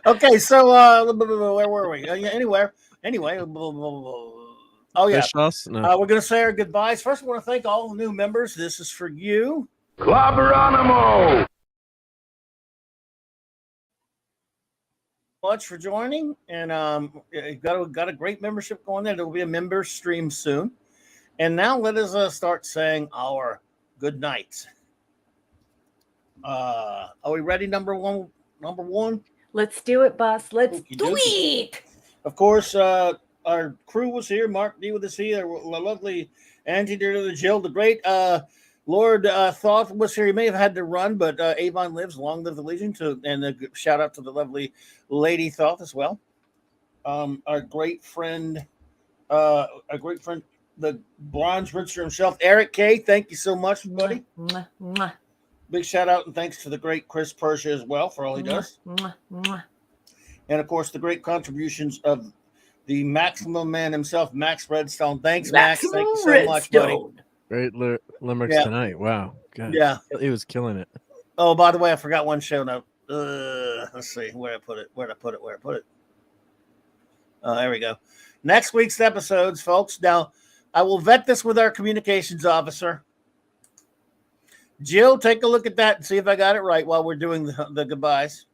Okay, so where were we? Anyway. Oh yeah. No. We're gonna say our goodbyes. First, I want to thank all the new members. This is for you. Clobberanimo! Much for joining, and got a great membership going there. There will be a member stream soon. And now let us start saying our good night. Are we ready? Number one. Let's do it, boss. Let's do it. Of course, our crew was here. Mark D with us here. The lovely Auntie the Jill, the great Lord Thoth was here. He may have had to run, but Avon lives. Long live the Legion. And a shout out to the lovely Lady Thoth as well. Our great friend, the bronze richer himself, Eric K. Thank you so much, buddy. Mwah, mwah. Big shout out and thanks to the great Chris Persia as well for all he does. Mwah, mwah. And of course, the great contributions of the Maximum Man himself, Max Redstone. Thanks, Max. Thank you so much, buddy. Great limericks tonight. Wow. God, yeah. He was killing it. Oh, by the way, I forgot one show note. Let's see where I put it. There we go. Next week's episodes, folks. Now, I will vet this with our communications officer. Jill, take a look at that and see if I got it right while we're doing the goodbyes.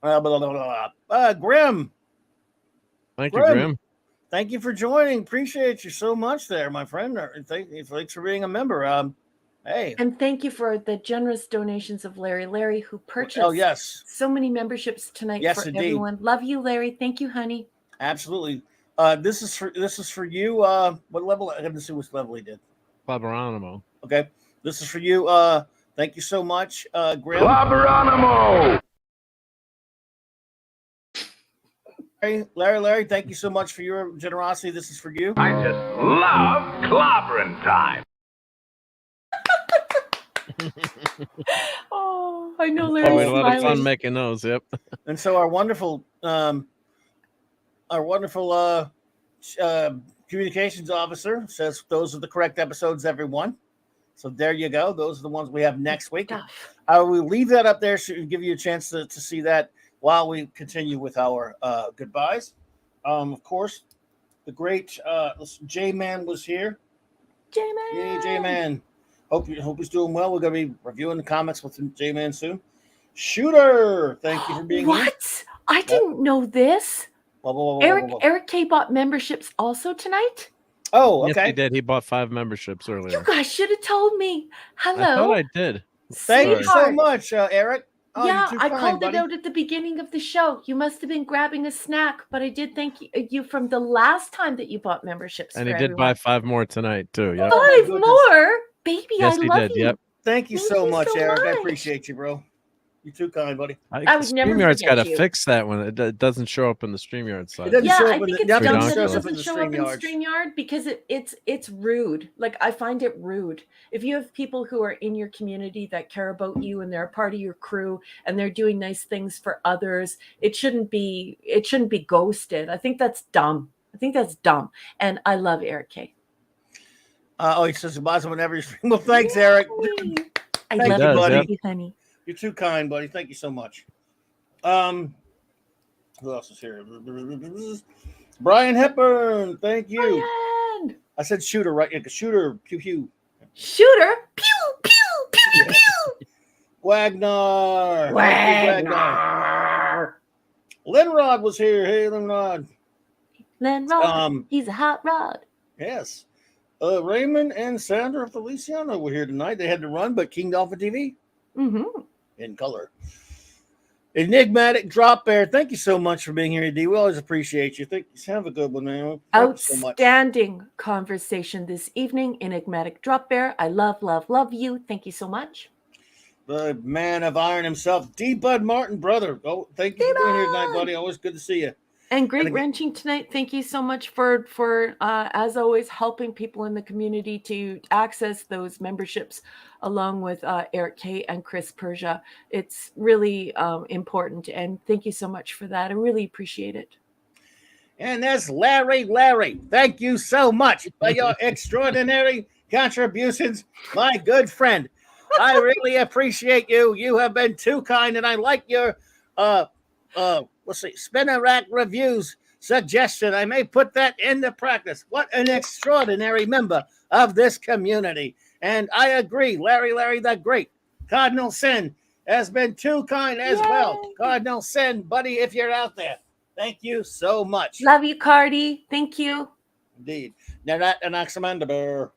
Grim. Thank you, Grim. Thank you for joining. Appreciate you so much there, my friend. Thanks for being a member. Hey. And thank you for the generous donations of Larry, who purchased so many memberships tonight for everyone. Love you, Larry. Thank you, honey. Absolutely. This is for you. What level? I haven't seen which level he did. Clobberanimo. Okay. This is for you. Thank you so much, Grim. Clobberanimo! Larry, thank you so much for your generosity. This is for you. I just love clobbering time. Oh, I know Larry's we had a lot of fun smiling. making those. Yep. And so our wonderful communications officer says those are the correct episodes, everyone. So there you go. Those are the ones we have next week. Stuff. I will leave that up there so give you a chance to see that while we continue with our goodbyes. Of course, the great J-Man was here. J-Man. Yay, J-Man. Hope he's doing well. We're going to be reviewing the comics with J-Man soon. Shooter, thank you for being here. What? I didn't know this. Whoa. Eric K bought memberships also tonight. Oh, Yes, okay. he did. He bought 5 memberships earlier. You guys should have told me. I thought Hello. I did. Thank you so Sweetheart. much, Eric. Oh, Yeah, you're too I kind, called buddy. it out at the beginning of the show. You must have been grabbing a snack, but I did thank you from the last time that you bought memberships. And for he did buy everyone. 5 more tonight too. Yeah. Oh, my 5 goodness. more, baby. Yes, I he love did. you. Yep. Thank you Thank so you much, so Eric. I much. appreciate you, bro. You're too kind, buddy. I would never StreamYard's got to forget you. fix that one. It doesn't show up in the StreamYard side. It doesn't Yeah, show I up in think the, it's nothing dumb that it shows up in doesn't the show up in StreamYards. StreamYard because it's rude. Like, I find it rude. If you have people who are in your community that care about you and they're a part of your crew and they're doing nice things for others, it shouldn't be ghosted. I think that's dumb. And I love Eric K. He says he buys them whenever you stream. Well, thanks, Eric. Yay. I Thank love you, you, buddy. buddy, honey. You're too kind, buddy. Thank you so much. Who else is here? Brian Hepburn. Thank you. Brian. I said shooter, right? Yeah, shooter. Pew pew. Shooter. Pew, pew, pew, pew, pew. Wagner. Wagner. Linrod was here. Hey, Linrod. Len Rod. He's a hot rod. Yes. Raymond and Sandra Feliciano were here tonight. They had to run, but King Dolphin TV Mm-hmm. in color. Enigmatic Drop Bear. Thank you so much for being here, D. We always appreciate you. Have a good one, man. Thank you so much. Outstanding conversation this evening. Enigmatic Drop Bear. I love you. Thank you so much. The man of iron himself, D. Bud Martin, brother. Oh, thank you for being here tonight, buddy. Always good to see you. And great again- wrenching tonight. Thank you so much for as always, helping people in the community to access those memberships along with Eric K and Chris Persia. It's really important. And thank you so much for that. I really appreciate it. And that's Larry. Larry, thank you so much for your extraordinary contributions, my good friend. I really appreciate you. You have been too kind, and I like your let's see, Spinner Rack Reviews suggestion. I may put that into practice. What an extraordinary member of this community. And I agree, Larry the Great. Cardinal Sin has been too kind as well. Cardinal Sin, buddy, if you're out there, thank you so much. Love you, Cardi. Thank you. Indeed. Narat and Axamanda Bear.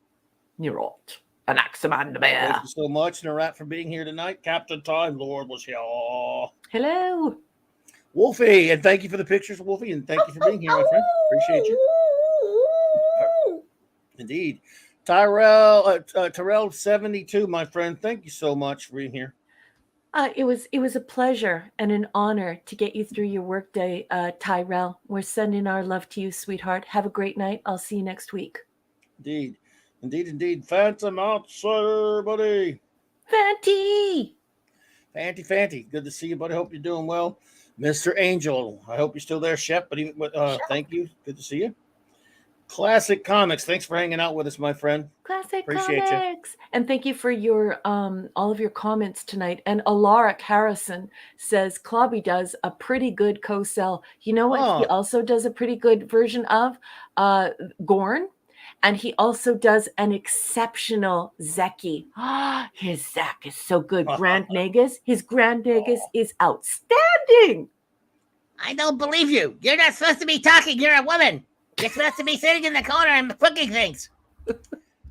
You're old. An Axamanda Bear. Thank you so much, Narat, for being here tonight. Captain Time Lord was here. Hello. Wolfie, and thank you for the pictures, Wolfie, and thank you for being here, my friend. Appreciate you. Indeed. Tyrell 72, my friend. Thank you so much for being here. It was a pleasure and an honor to get you through your workday, Tyrell. We're sending our love to you, sweetheart. Have a great night. I'll see you next week. Indeed. Phantom Outsider, buddy. Fanty. Fanty. Good to see you, buddy. Hope you're doing well. Mr. Angel, I hope you're still there, Shep. But thank you. Good to see you. Classic Comics. Thanks for hanging out with us, my friend. Classic Appreciate Comics. And thank you for your all of your comments tonight. And Alaric Harrison says Clobby does a pretty good co-sell. You know what? He also does a pretty good version of Gorn. And he also does an exceptional Zeki. His Zek is so good. Grand Negus. His Grand Negus is outstanding. I don't believe you. You're not supposed to be talking. You're a woman. You're supposed to be sitting in the corner and cooking things.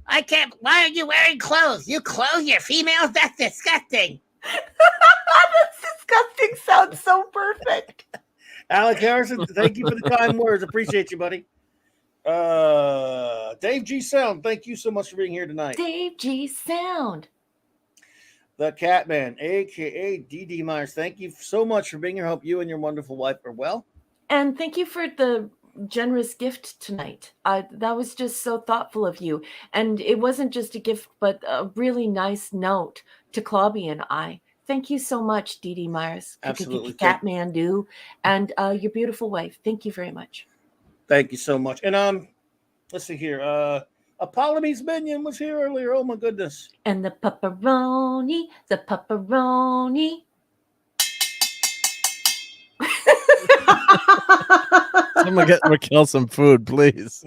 I can't. Why are you wearing clothes? You clothe your females? That's disgusting. That's disgusting. Sounds so perfect. Alec Harrison, thank you for the kind words. Appreciate you, buddy. Dave G Sound, thank you so much for being here tonight. Dave G Sound. The Catman, aka DD Myers, thank you so much for being here. Hope you and your wonderful wife are well. And thank you for the generous gift tonight. That was just so thoughtful of you. And it wasn't just a gift, but a really nice note to Clobby and I. Thank you so much, DD Myers. Absolutely. Catmandu, and your beautiful wife. Thank you very much. Thank you so much. And let's see here. Apollonie's minion was here earlier. Oh my goodness. And the pepperoni. Someone get Raquel some food, please.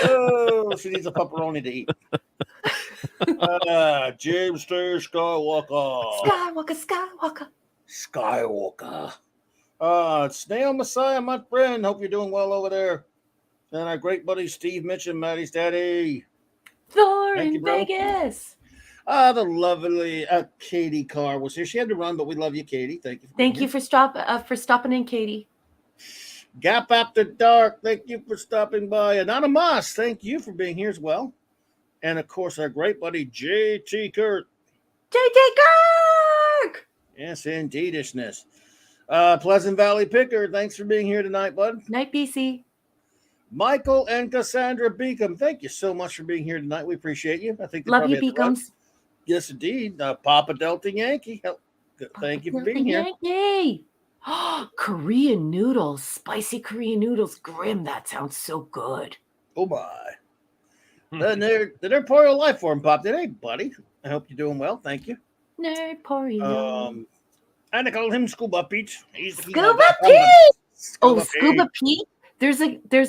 Oh, she needs a pepperoni to eat. James Day Skywalker. Skywalker. It's Snail Messiah, my friend. Hope you're doing well over there. And our great buddy Steve Mitchum, Maddie's daddy. Thor Thank you, in bro. Vegas. The lovely Katie Carr was here. She had to run, but we love you, Katie. Thank you. Thank you for stopping in, Katie. Gap After Dark. Thank you for stopping by. Anonymous. Thank you for being here as well. And of course, our great buddy JT Kurt. JT Kirk. Yes, indeedishness. Pleasant Valley Picker. Thanks for being here tonight, bud. Night, BC. Michael and Cassandra Beacom. Thank you so much for being here tonight. We appreciate you. I think they Love probably you, had to run. Beacons. Yes, indeed. Papa Delta Yankee. Thank you for being here. Yay! Korean noodles, spicy Korean noodles, Grim. That sounds so good. Oh my! They're part of life form, Pop. Hey, buddy. I hope you're doing well. Thank you. Nerd Porio. And I call him Scuba Pete. He's the Scuba Pete. Scuba Pete. There's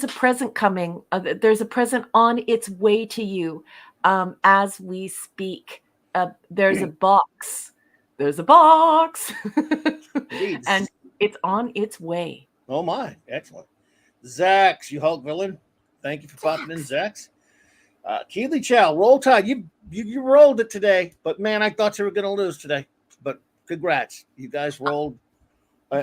a present coming. There's a present on its way to you, as we speak. There's a box. There's a box. And it's on its way. Oh my, excellent. Zax, you Hulk villain. Thank you for popping in, Zax. Keely Chow, roll tide. You rolled it today, but man, I thought you were gonna lose today. But congrats. You guys rolled.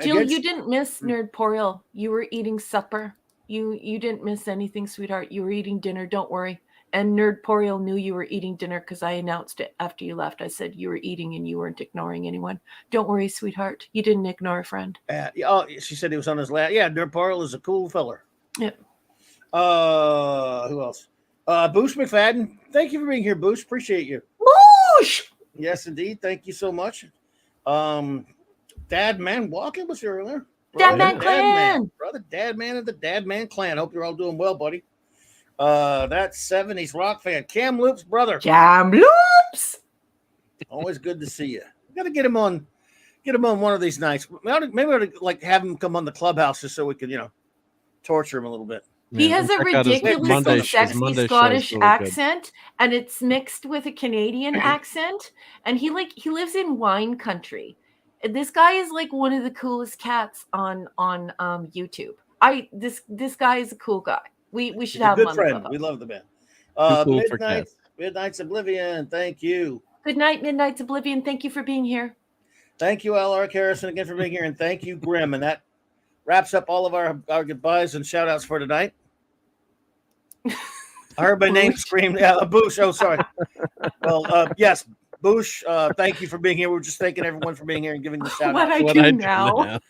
Jill, you didn't miss Nerd Poriel. You were eating supper. You didn't miss anything, sweetheart. You were eating dinner. Don't worry. And Nerd Poriel knew you were eating dinner because I announced it after you left. I said you were eating and you weren't ignoring anyone. Don't worry, sweetheart. You didn't ignore a friend. She said he was on his last. Yeah, Nerd Poriel is a cool feller. Yep. Who else? Boosh McFadden. Thank you for being here, Boosh. Appreciate you. Boosh! Yes, indeed. Thank you so much. Dad Man Walking was here earlier. Dad Man Clan. Brother Dad Man of the Dad Man Clan. Hope you're all doing well, buddy. That 70s rock fan. Cam Loop's brother. Cam Loops. Always good to see you. We got to get him on one of these nights. Maybe we ought to like have him come on the clubhouse just so we could, torture him a little bit. He has a ridiculously sexy Scottish accent, and it's mixed with a Canadian accent. And he lives in wine country. This guy is like one of the coolest cats on YouTube. This guy is a cool guy. We should have him on the clubhouse. We love the man. Cool Midnight's Oblivion. Thank you. Good night, Midnight's Oblivion. Thank you for being here. Thank you, L.R. Harrison, again for being here, and thank you, Grim. And that wraps up all of our goodbyes and shout outs for tonight. I heard my name screamed. Yeah, Boosh. Oh, sorry. Well, yes, Boosh. Thank you for being here. We're just thanking everyone for being here and giving the shout out. I do now.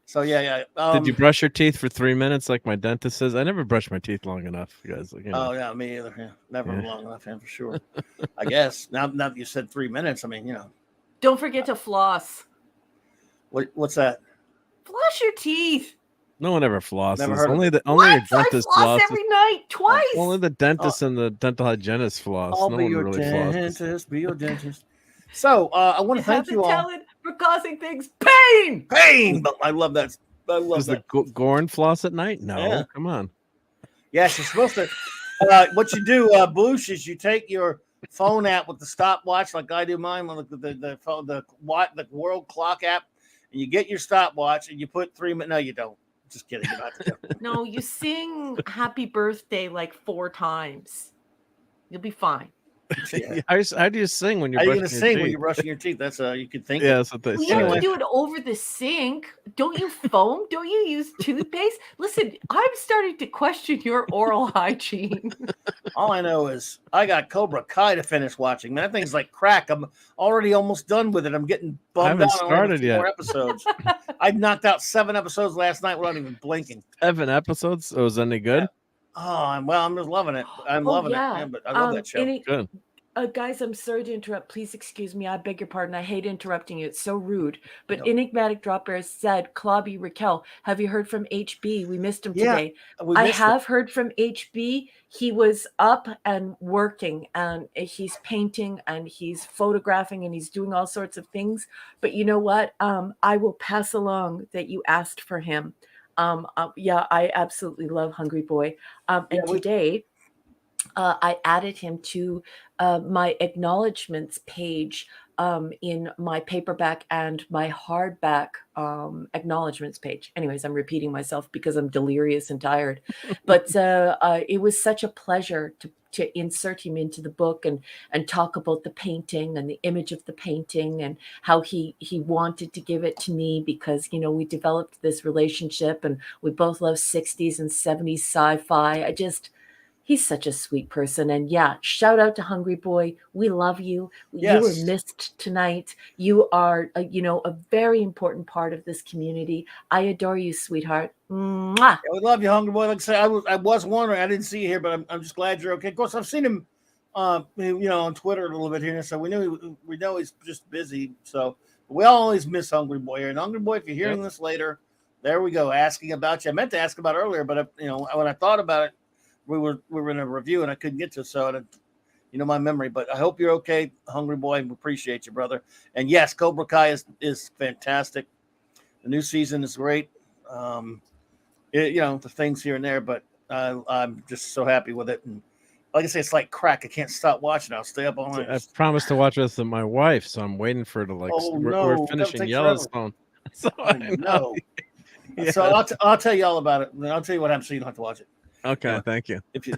So yeah. Did you brush your teeth for 3 minutes like my dentist says? I never brush my teeth long enough, you guys. Oh yeah, me either. Yeah, never long enough, for sure. I guess now that you said 3 minutes, I mean, Don't forget to floss. What's that? Floss your teeth. No one ever flosses. Never heard only of the only your dentist I floss every night, twice. Only the dentist and the dental hygienist floss. I'll no be one your really dentist. flosses. Be your dentist. So I want to thank you all. Talent for causing things pain. But I love that. Does the Gorn floss at night? No, come on. Yes, you're supposed to. What you do, Boosh, is you take your phone app with the stopwatch, like I do mine, on the world clock app, and you get your stopwatch and you put 3 minutes. No, you don't. Just kidding. You're not to do. No, you sing "Happy Birthday" like 4 times. You'll be fine. Yeah. How do you sing when you're How are you brushing going to sing your when teeth? you're brushing your teeth? That's you could think. Yeah, that's what they You say. have to do it over the sink. Don't you foam? Don't you use toothpaste? Listen, I'm starting to question your oral hygiene. All I know is I got Cobra Kai to finish watching. Man, that thing's like crack. I'm already almost done with it. I'm getting bummed out. I haven't started yet. 4 episodes. I knocked out 7 episodes last night without even blinking. 7 episodes? Oh, was any good? Yeah. Oh, I'm just loving it. I'm loving it. Man, but I love that show. Good. Guys, I'm sorry to interrupt. Please excuse me. I beg your pardon. I hate interrupting you. It's so rude. But No. Enigmatic Drop Bear said, Clobby Raquel, have you heard from HB? We missed him Yeah, today. we I missed have heard from HB. He was up and working, and he's painting and he's photographing and he's doing all sorts of things. But you know what? I will pass along that you asked for him. Yeah, I absolutely love Hungry Boy. And Yeah, today, I added him to my acknowledgments page in my paperback and my hardback acknowledgments page. Anyways, I'm repeating myself because I'm delirious and tired. But it was such a pleasure to insert him into the book and talk about the painting and the image of the painting and how he wanted to give it to me because, you know, we developed this relationship and we both love 60s and 70s sci-fi. He's such a sweet person. And yeah, shout out to Hungry Boy. We love you. You were yes. missed tonight. You are, a very important part of this community. I adore you, sweetheart. Mwah. Yeah, we love you, Hungry Boy. Like I said, I was wondering. I didn't see you here, but I'm just glad you're okay. Of course, I've seen him, on Twitter a little bit here, so we know he's just busy. So we always miss Hungry Boy here. And Hungry Boy, if you're hearing this later, there we go. Asking about you. I meant to ask about it earlier, but when I thought about it, we were in a review and I couldn't get to it, so my memory. But I hope you're okay, Hungry Boy. We appreciate you, brother. And yes, Cobra Kai is fantastic. The new season is great. The things here and there, but I'm just so happy with it. And like I say, it's like crack. I can't stop watching. I'll stay up all night. I promised to watch this with my wife, so I'm waiting for her to Oh, we're no, that finishing takes Yellowstone. So I know. Yeah. So I'll tell you all about it. I'll tell you what happens so you don't have to watch it. Okay, thank you. If you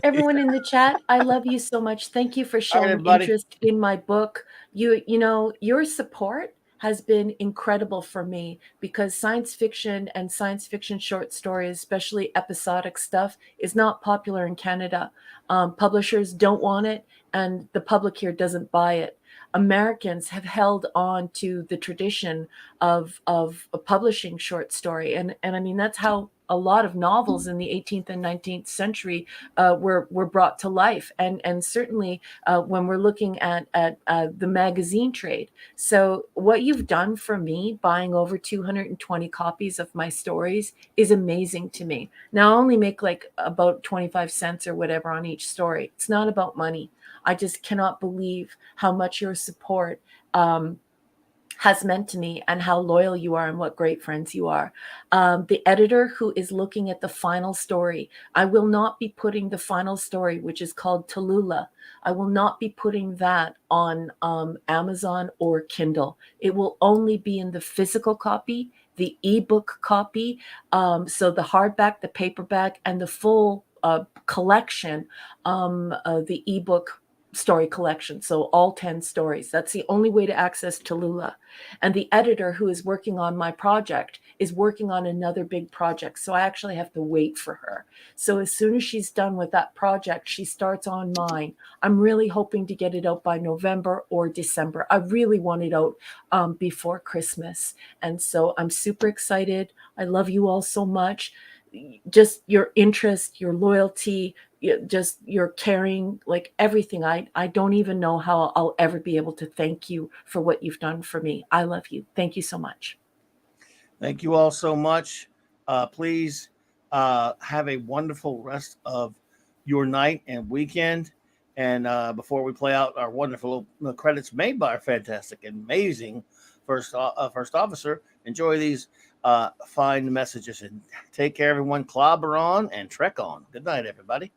Everyone in the chat, I love you so much. Thank you for showing everybody. interest in my book. Your support has been incredible for me because science fiction and science fiction short stories, especially episodic stuff, is not popular in Canada. Publishers don't want it, and the public here doesn't buy it. Americans have held on to the tradition of publishing short story, and I mean that's how a lot of novels in the 18th and 19th century were brought to life, and certainly when we're looking at the magazine trade. So what you've done for me, buying over 220 copies of my stories, is amazing to me. Now I only make like about 25 cents or whatever on each story. It's not about money. I just cannot believe how much your support has meant to me and how loyal you are and what great friends you are. The editor who is looking at the final story, I will not be putting the final story, which is called Tallulah. I will not be putting that on Amazon or Kindle. It will only be in the physical copy, the ebook copy. So the hardback, the paperback, and the full collection, the ebook story collection. So all 10 stories. That's the only way to access Tallulah. And the editor who is working on my project is working on another big project. So I actually have to wait for her. So as soon as she's done with that project, she starts on mine. I'm really hoping to get it out by November or December. I really want it out before Christmas. And so I'm super excited. I love you all so much. Just your interest, your loyalty, just your caring, like everything. I don't even know how I'll ever be able to thank you for what you've done for me. I love you. Thank you so much. Thank you all so much. Please have a wonderful rest of your night and weekend. And before we play out our wonderful credits made by our fantastic, amazing first officer, enjoy these fine messages and take care, everyone. Clobber on and trek on. Good night, everybody.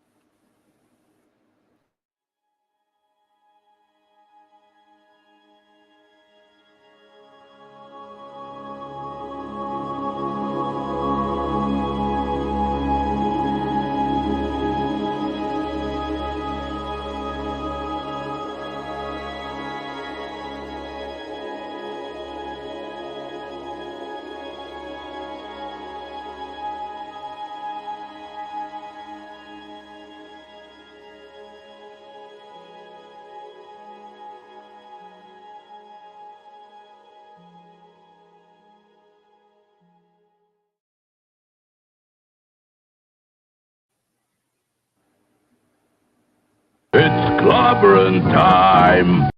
Clobbering time!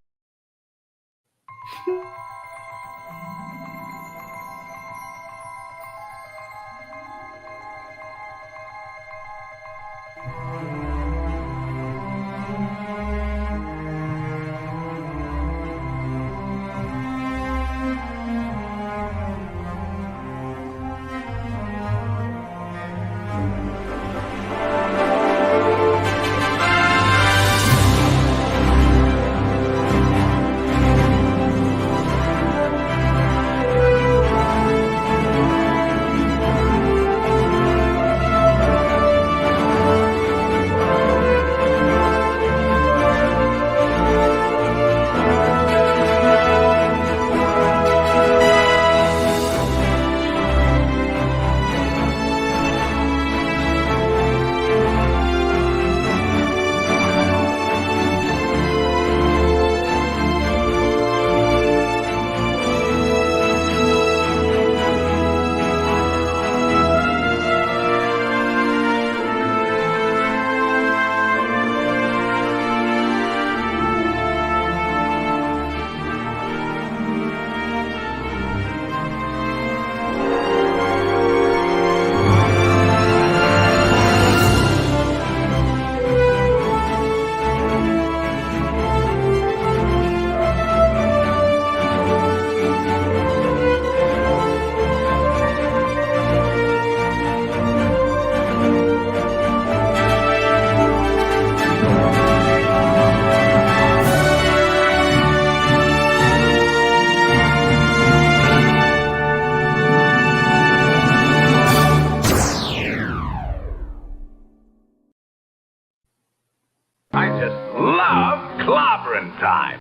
I just love clobbering time!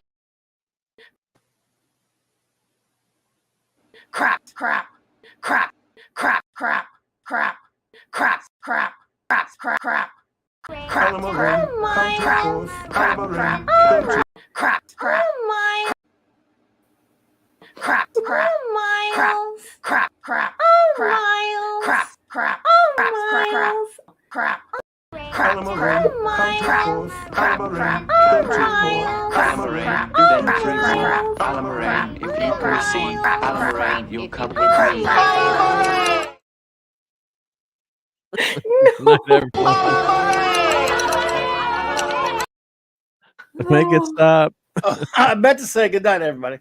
Crap, crap, crap, crap, crap, crap, crap, crap, crap, crap, crap. Crap, crap, crap, crap, crap, crap, crap, crap, crap, crap, crap, crap, crap, crap, crap, crap, crap, Clobbering. If you proceed, clobbering, you'll come with Not everyone. Make it stop. I meant to say good night, everybody.